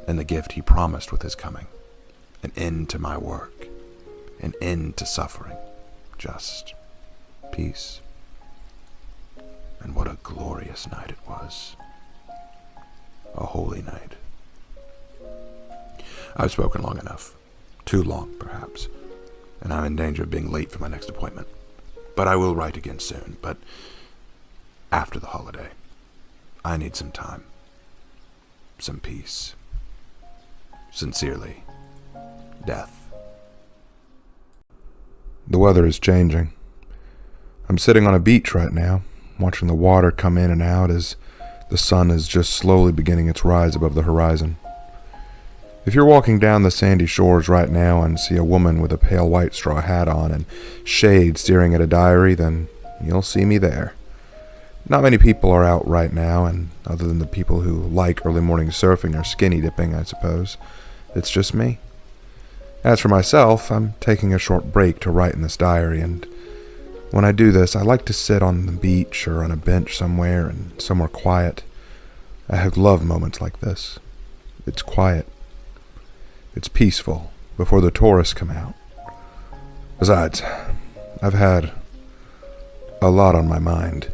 And the gift he promised with his coming. An end to my work. An end to suffering. Just peace. And what a glorious night it was. A holy night. I've spoken long enough. Too long, perhaps. And I'm in danger of being late for my next appointment. But I will write again soon. But after the holiday, I need some time. Some peace. Sincerely, Death. The weather is changing. I'm sitting on a beach right now, watching the water come in and out as the sun is just slowly beginning its rise above the horizon. If you're walking down the sandy shores right now and see a woman with a pale white straw hat on and shade staring at a diary, then you'll see me there. Not many people are out right now, and other than the people who like early morning surfing or skinny dipping, I suppose, it's just me. As for myself, I'm taking a short break to write in this diary, and when I do this, I like to sit on the beach or on a bench somewhere quiet. I have loved moments like this. It's quiet. It's peaceful before the tourists come out. Besides, I've had a lot on my mind.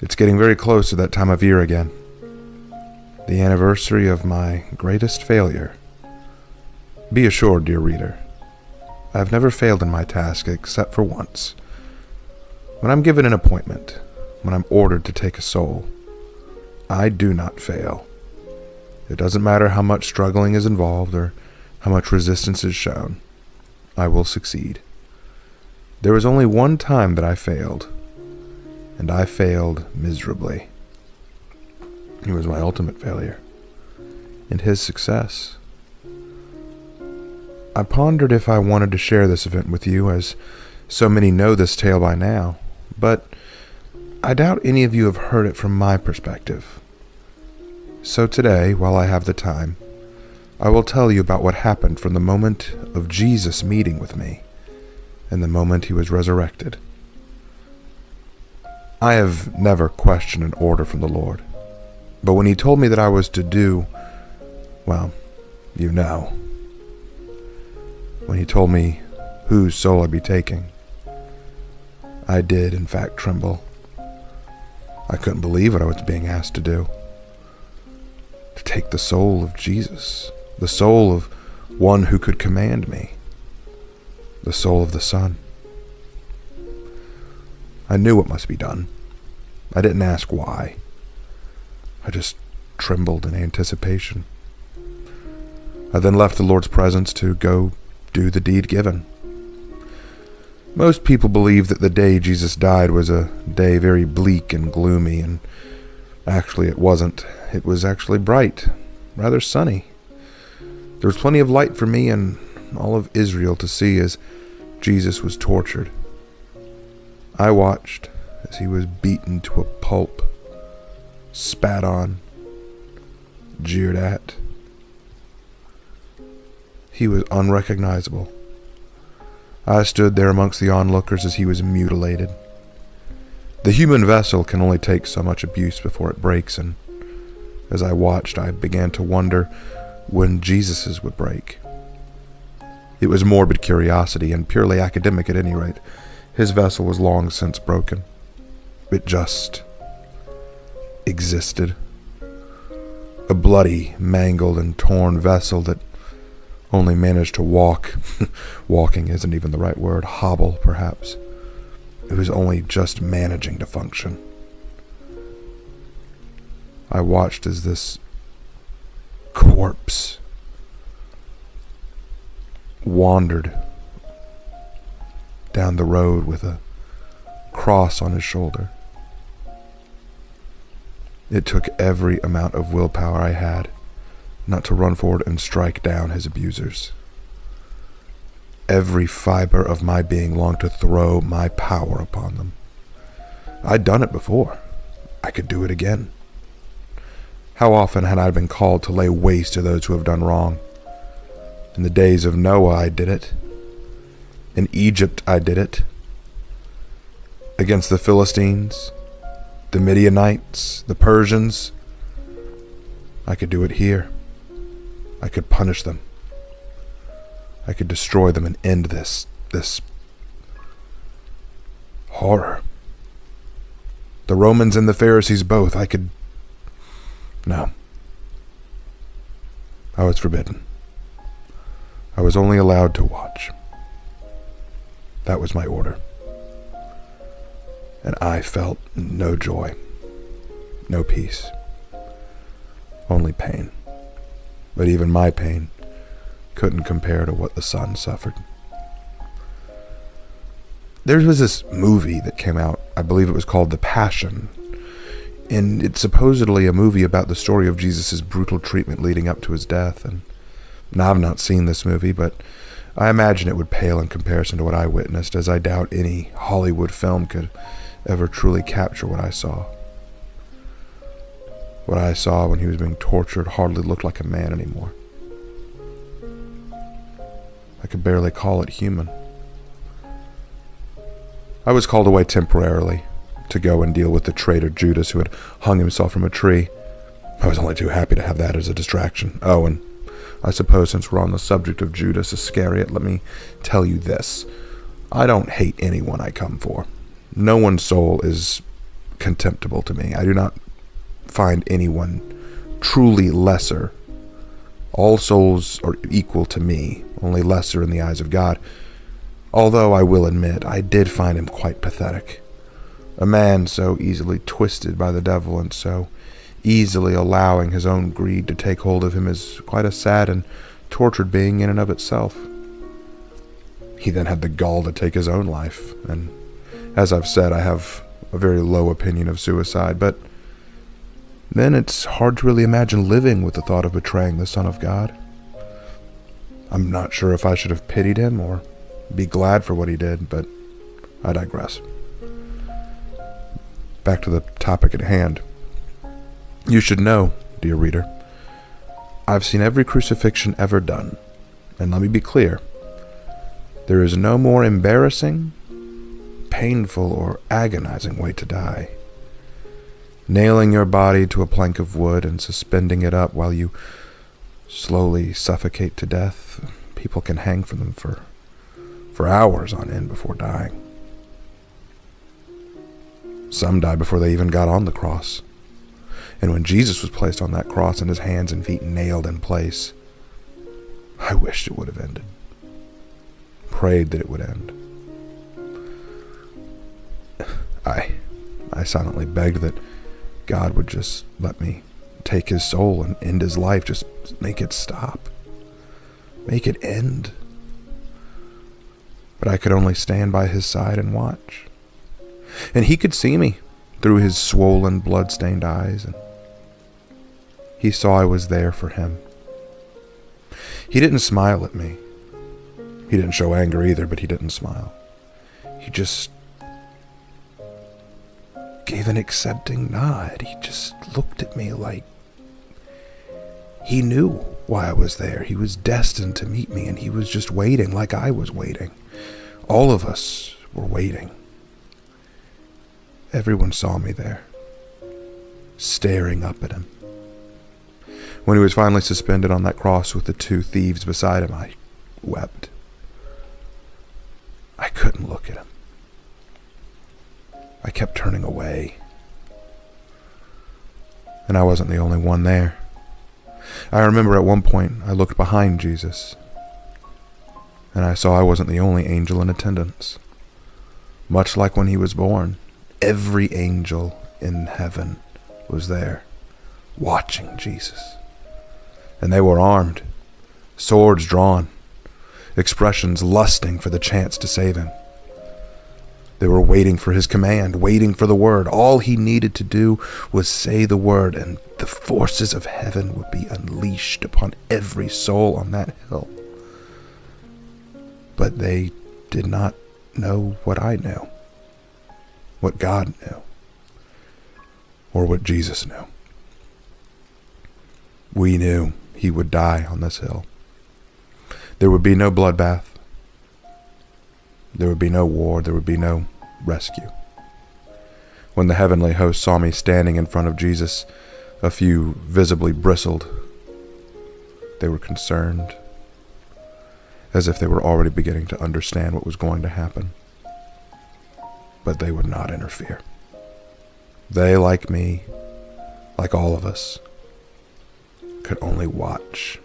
It's getting very close to that time of year again. The anniversary of my greatest failure. Be assured, dear reader, I have never failed in my task except for once. When I'm given an appointment, when I'm ordered to take a soul, I do not fail. It doesn't matter how much struggling is involved or how much resistance is shown. I will succeed. There was only one time that I failed, and I failed miserably. It was my ultimate failure, and his success. I pondered if I wanted to share this event with you, as so many know this tale by now, but I doubt any of you have heard it from my perspective. So today, while I have the time, I will tell you about what happened from the moment of Jesus meeting with me and the moment he was resurrected. I have never questioned an order from the Lord, but when he told me that I was to do, well, you know. When he told me whose soul I'd be taking, I did, in fact, tremble. I couldn't believe what I was being asked to do. To take the soul of Jesus, the soul of one who could command me, the soul of the Son. I knew what must be done. I didn't ask why. I just trembled in anticipation. I then left the Lord's presence to go do the deed given. Most people believe that the day Jesus died was a day very bleak and gloomy, and actually it wasn't. It was actually bright, rather sunny. There was plenty of light for me and all of Israel to see as Jesus was tortured. I watched as he was beaten to a pulp, spat on, jeered at. He was unrecognizable. I stood there amongst the onlookers as he was mutilated. The human vessel can only take so much abuse before it breaks, and as I watched, I began to wonder when Jesus's would break. It was morbid curiosity, and purely academic at any rate. His vessel was long since broken. It just existed. A bloody, mangled, and torn vessel that only managed to walk. Walking isn't even the right word. Hobble, perhaps. It was only just managing to function. I watched as this corpse wandered down the road with a cross on his shoulder. It took every amount of willpower I had not to run forward and strike down his abusers. Every fiber of my being longed to throw my power upon them. I'd done it before. I could do it again. How often had I been called to lay waste to those who have done wrong? In the days of Noah, I did it. In Egypt, I did it. Against the Philistines, the Midianites, the Persians. I could do it here. I could punish them. I could destroy them and end this horror. The Romans and the Pharisees both. No. I was forbidden. I was only allowed to watch. That was my order. And I felt no joy, no peace, only pain. But even my pain couldn't compare to what the son suffered. There was this movie that came out, I believe it was called The Passion, and it's supposedly a movie about the story of Jesus' brutal treatment leading up to his death. And now I've not seen this movie, but I imagine it would pale in comparison to what I witnessed, as I doubt any Hollywood film could ever truly capture what I saw. What I saw when he was being tortured hardly looked like a man anymore. I could barely call it human. I was called away temporarily to go and deal with the traitor Judas who had hung himself from a tree. I was only too happy to have that as a distraction. Oh, and I suppose since we're on the subject of Judas Iscariot, let me tell you this. I don't hate anyone I come for. No one's soul is contemptible to me. I do not find anyone truly lesser. All souls are equal to me, only lesser in the eyes of God. Although I will admit, I did find him quite pathetic. A man so easily twisted by the devil and so easily allowing his own greed to take hold of him is quite a sad and tortured being in and of itself. He then had the gall to take his own life, and as I've said, I have a very low opinion of suicide, but then it's hard to really imagine living with the thought of betraying the Son of God. I'm not sure if I should have pitied him or be glad for what he did, but I digress. Back to the topic at hand. You should know, dear reader, I've seen every crucifixion ever done, and let me be clear, there is no more embarrassing, painful, or agonizing way to die. Nailing your body to a plank of wood and suspending it up while you slowly suffocate to death. People can hang from them for hours on end before dying. Some die before they even got on the cross. And when Jesus was placed on that cross and his hands and feet nailed in place, I wished it would have ended. Prayed that it would end. I silently begged that God would just let me take his soul and end his life. Just make it stop. Make it end. But I could only stand by his side and watch. And he could see me through his swollen, blood-stained eyes, and he saw I was there for him. He didn't smile at me. He didn't show anger either, but he didn't smile. He just gave an accepting nod. He just looked at me like he knew why I was there. He was destined to meet me, and he was just waiting like I was waiting. All of us were waiting. Everyone saw me there, staring up at him. When he was finally suspended on that cross with the two thieves beside him, I wept. I couldn't look at him. I kept turning away. And I wasn't the only one there. I remember at one point I looked behind Jesus, and I saw I wasn't the only angel in attendance. Much like when he was born, every angel in heaven was there, watching Jesus. And they were armed, swords drawn, expressions lusting for the chance to save him. They were waiting for his command, waiting for the word. All he needed to do was say the word, and the forces of heaven would be unleashed upon every soul on that hill. But they did not know what I knew, what God knew, or what Jesus knew. We knew he would die on this hill. There would be no bloodbath. There would be no war. There would be no rescue. When the heavenly host saw me standing in front of Jesus, a few visibly bristled. They were concerned, as if they were already beginning to understand what was going to happen. But they would not interfere. They, like me, like all of us, could only watch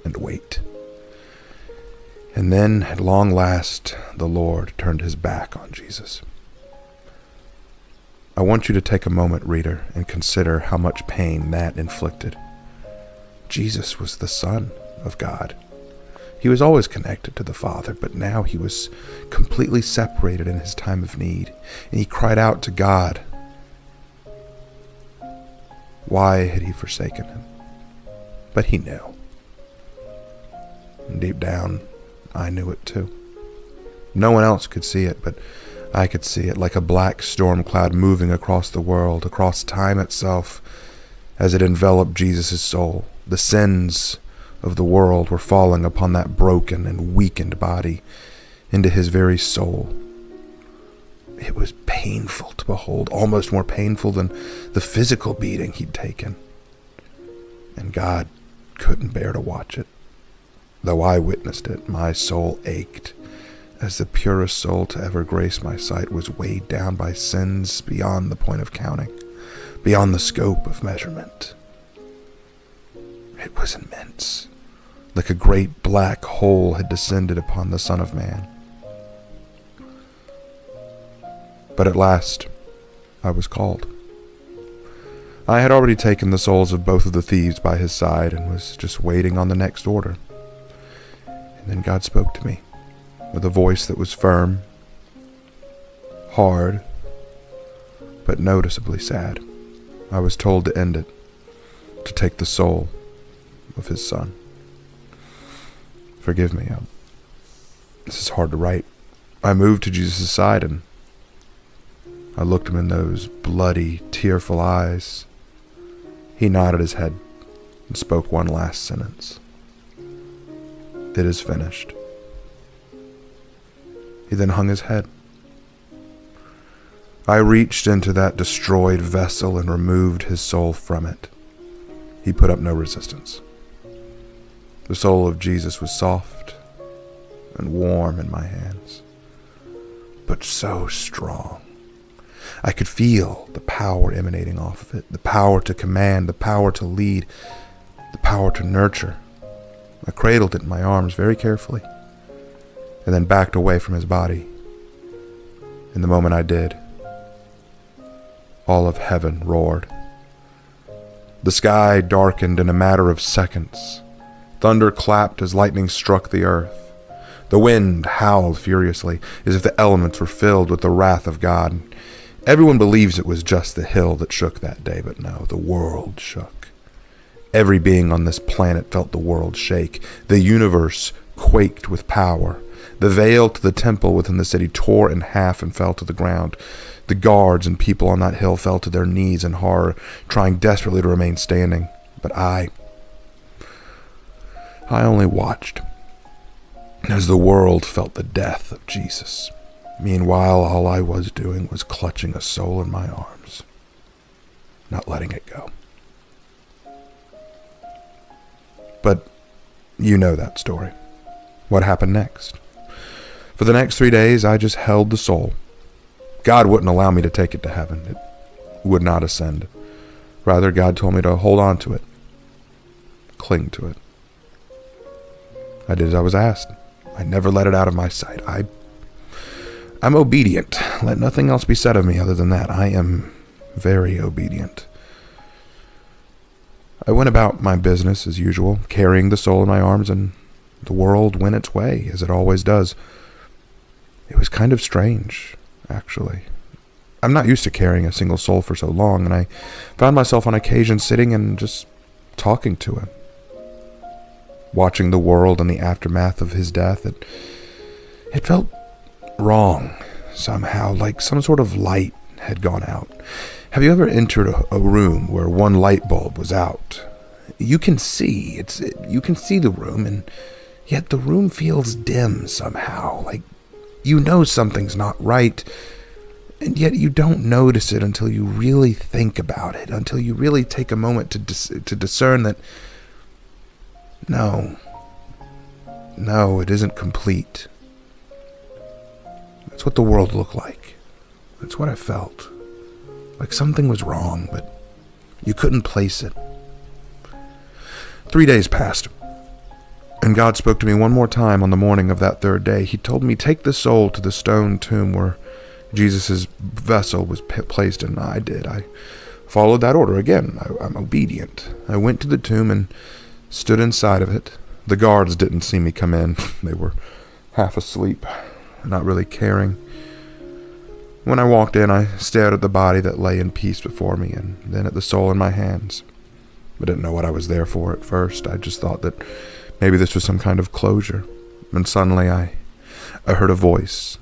and wait. And then, at long last, the Lord turned his back on Jesus. I want you to take a moment, reader, and consider how much pain that inflicted. Jesus was the Son of God. He was always connected to the Father, but now he was completely separated in his time of need, and he cried out to God. Why had he forsaken him? But he knew. And deep down, I knew it too. No one else could see it, but I could see it, like a black storm cloud moving across the world, across time itself, as it enveloped Jesus' soul. The sins of the world were falling upon that broken and weakened body, into his very soul. It was painful to behold, almost more painful than the physical beating he'd taken. And God couldn't bear to watch it. Though I witnessed it, my soul ached, as the purest soul to ever grace my sight was weighed down by sins beyond the point of counting, beyond the scope of measurement. It was immense, like a great black hole had descended upon the Son of Man. But at last, I was called. I had already taken the souls of both of the thieves by his side and was just waiting on the next order. And then God spoke to me with a voice that was firm, hard, but noticeably sad. I was told to end it, to take the soul of his Son. Forgive me, this is hard to write. I moved to Jesus' side and I looked him in those bloody, tearful eyes. He nodded his head and spoke one last sentence. It is finished. He then hung his head. I reached into that destroyed vessel and removed his soul from it. He put up no resistance. The soul of Jesus was soft and warm in my hands, but so strong. I could feel the power emanating off of it, the power to command, the power to lead, the power to nurture. I cradled it in my arms very carefully, and then backed away from his body. In the moment I did, all of heaven roared. The sky darkened in a matter of seconds. Thunder clapped as lightning struck the earth. The wind howled furiously, as if the elements were filled with the wrath of God. Everyone believes it was just the hill that shook that day, but no, the world shook. Every being on this planet felt the world shake. The universe quaked with power. The veil to the temple within the city tore in half and fell to the ground. The guards and people on that hill fell to their knees in horror, trying desperately to remain standing. But I only watched as the world felt the death of Jesus. Meanwhile, all I was doing was clutching a soul in my arms, not letting it go. But you know that story. What happened next? For the next 3 days, I just held the soul. God wouldn't allow me to take it to heaven. It would not ascend. Rather, God told me to hold on to it, cling to it. I did as I was asked. I never let it out of my sight. I'm obedient. Let nothing else be said of me other than that. I am very obedient. I went about my business as usual, carrying the soul in my arms, and the world went its way, as it always does. It was kind of strange, actually. I'm not used to carrying a single soul for so long, and I found myself on occasion sitting and just talking to him. Watching the world in the aftermath of his death, it felt wrong somehow, like some sort of light had gone out. Have you ever entered a room where one light bulb was out You can see, you can see the room, and yet the room feels dim somehow, like you know something's not right, and yet you don't notice it until you really think about it, until you really take a moment to discern that, no, it isn't complete. That's what the world looked like. That's what I felt. Like something was wrong, but you couldn't place it. 3 days passed, and God spoke to me one more time on the morning of that third day. He told me, take the soul to the stone tomb where Jesus' vessel was placed in. I did. I followed that order again. I'm obedient. I went to the tomb and stood inside of it. The guards didn't see me come in. They were half asleep, not really caring. When I walked in, I stared at the body that lay in peace before me, and then at the soul in my hands. I didn't know what I was there for at first. I just thought that maybe this was some kind of closure. And suddenly I heard a voice.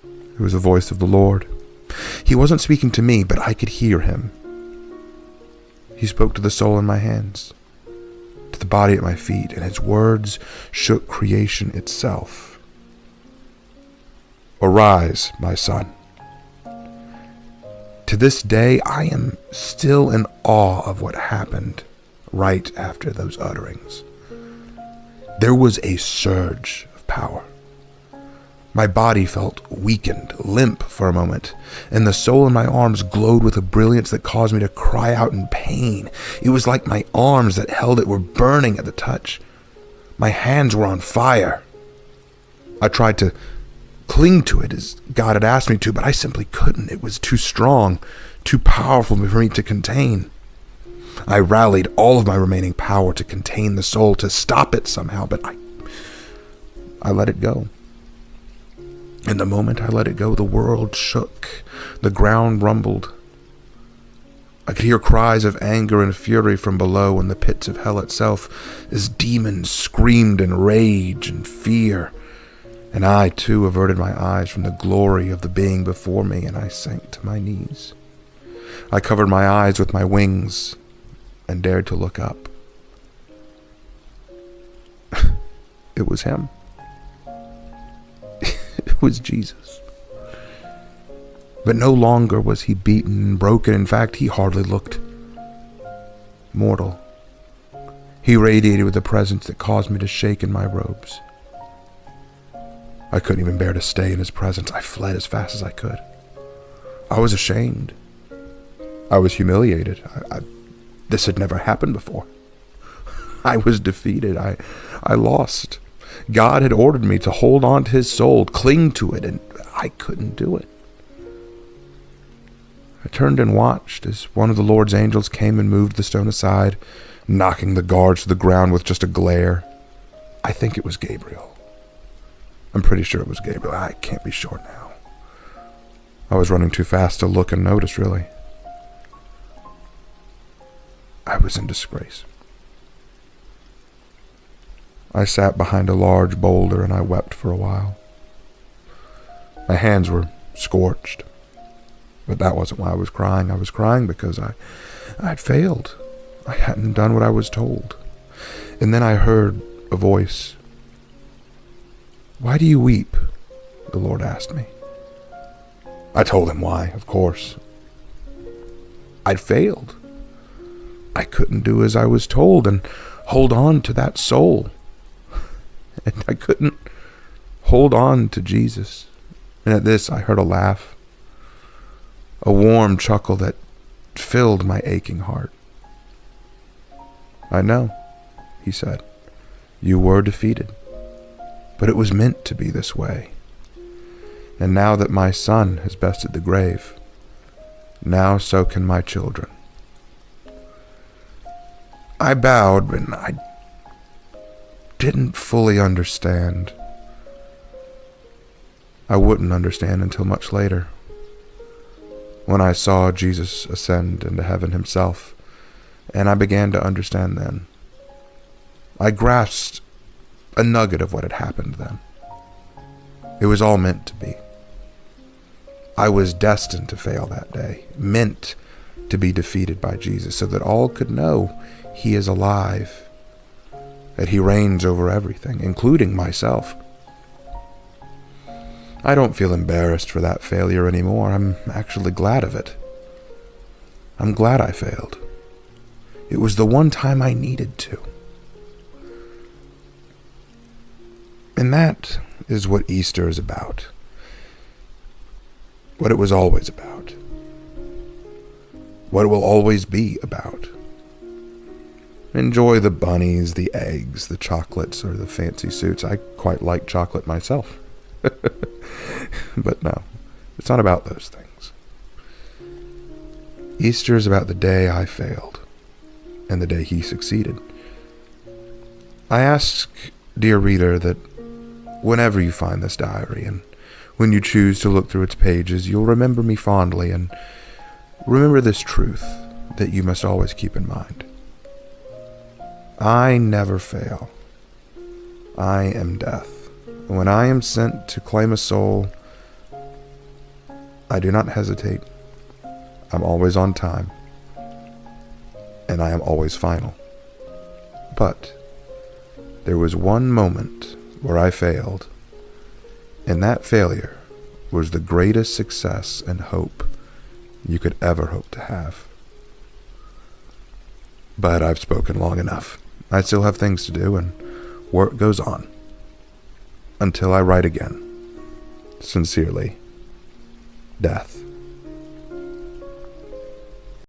It was the voice of the Lord. He wasn't speaking to me, but I could hear him. He spoke to the soul in my hands, to the body at my feet, and his words shook creation itself. Arise, my son. To this day, I am still in awe of what happened right after those utterings. There was a surge of power. My body felt weakened, limp for a moment, and the soul in my arms glowed with a brilliance that caused me to cry out in pain. It was like my arms that held it were burning at the touch. My hands were on fire. I tried to cling to it as God had asked me to, but I simply couldn't. It was too strong, too powerful for me to contain. I rallied all of my remaining power to contain the soul, to stop it somehow, but I let it go. And the moment I let it go, the world shook. The ground rumbled. I could hear cries of anger and fury from below in the pits of hell itself, as demons screamed in rage and fear. And I, too, averted my eyes from the glory of the being before me, and I sank to my knees. I covered my eyes with my wings and dared to look up. It was him. It was Jesus. But no longer was he beaten and broken. In fact, he hardly looked mortal. He radiated with a presence that caused me to shake in my robes. I couldn't even bear to stay in his presence. I fled as fast as I could. I was ashamed. I was humiliated. This had never happened before. I was defeated. I lost. God had ordered me to hold on to his soul, cling to it, and I couldn't do it. I turned and watched as one of the Lord's angels came and moved the stone aside, knocking the guards to the ground with just a glare. I think it was Gabriel. I'm pretty sure it was Gabriel. I can't be sure now. I was running too fast to look and notice, really. I was in disgrace. I sat behind a large boulder and I wept for a while. My hands were scorched, but that wasn't why I was crying. I was crying because I had failed. I hadn't done what I was told. And then I heard a voice. "Why do you weep?" the Lord asked me. I told him why, of course. I'd failed. I couldn't do as I was told and hold on to that soul. And I couldn't hold on to Jesus. And at this, I heard a laugh, a warm chuckle that filled my aching heart. "I know," he said, "you were defeated, but it was meant to be this way. And now that my son has bested the grave, now so can my children." I bowed, and I didn't fully understand. I wouldn't understand until much later, when I saw Jesus ascend into heaven himself, and I began to understand then. I grasped a nugget of what had happened then. It was all meant to be. I was destined to fail that day, meant to be defeated by Jesus, so that all could know he is alive, that he reigns over everything, including myself. I don't feel embarrassed for that failure anymore. I'm actually glad of it. I'm glad I failed. It was the one time I needed to. And that is what Easter is about. What it was always about. What it will always be about. Enjoy the bunnies, the eggs, the chocolates, or the fancy suits. I quite like chocolate myself. But no, it's not about those things. Easter is about the day I failed and the day he succeeded. I ask, dear reader, that whenever you find this diary and when you choose to look through its pages, you'll remember me fondly and remember this truth that you must always keep in mind. I never fail. I am death. When I am sent to claim a soul, I do not hesitate. I'm always on time. And I am always final. But there was one moment where I failed, and that failure was the greatest success and hope you could ever hope to have. But I've spoken long enough. I still have things to do, and work goes on. Until I write again. Sincerely, Death.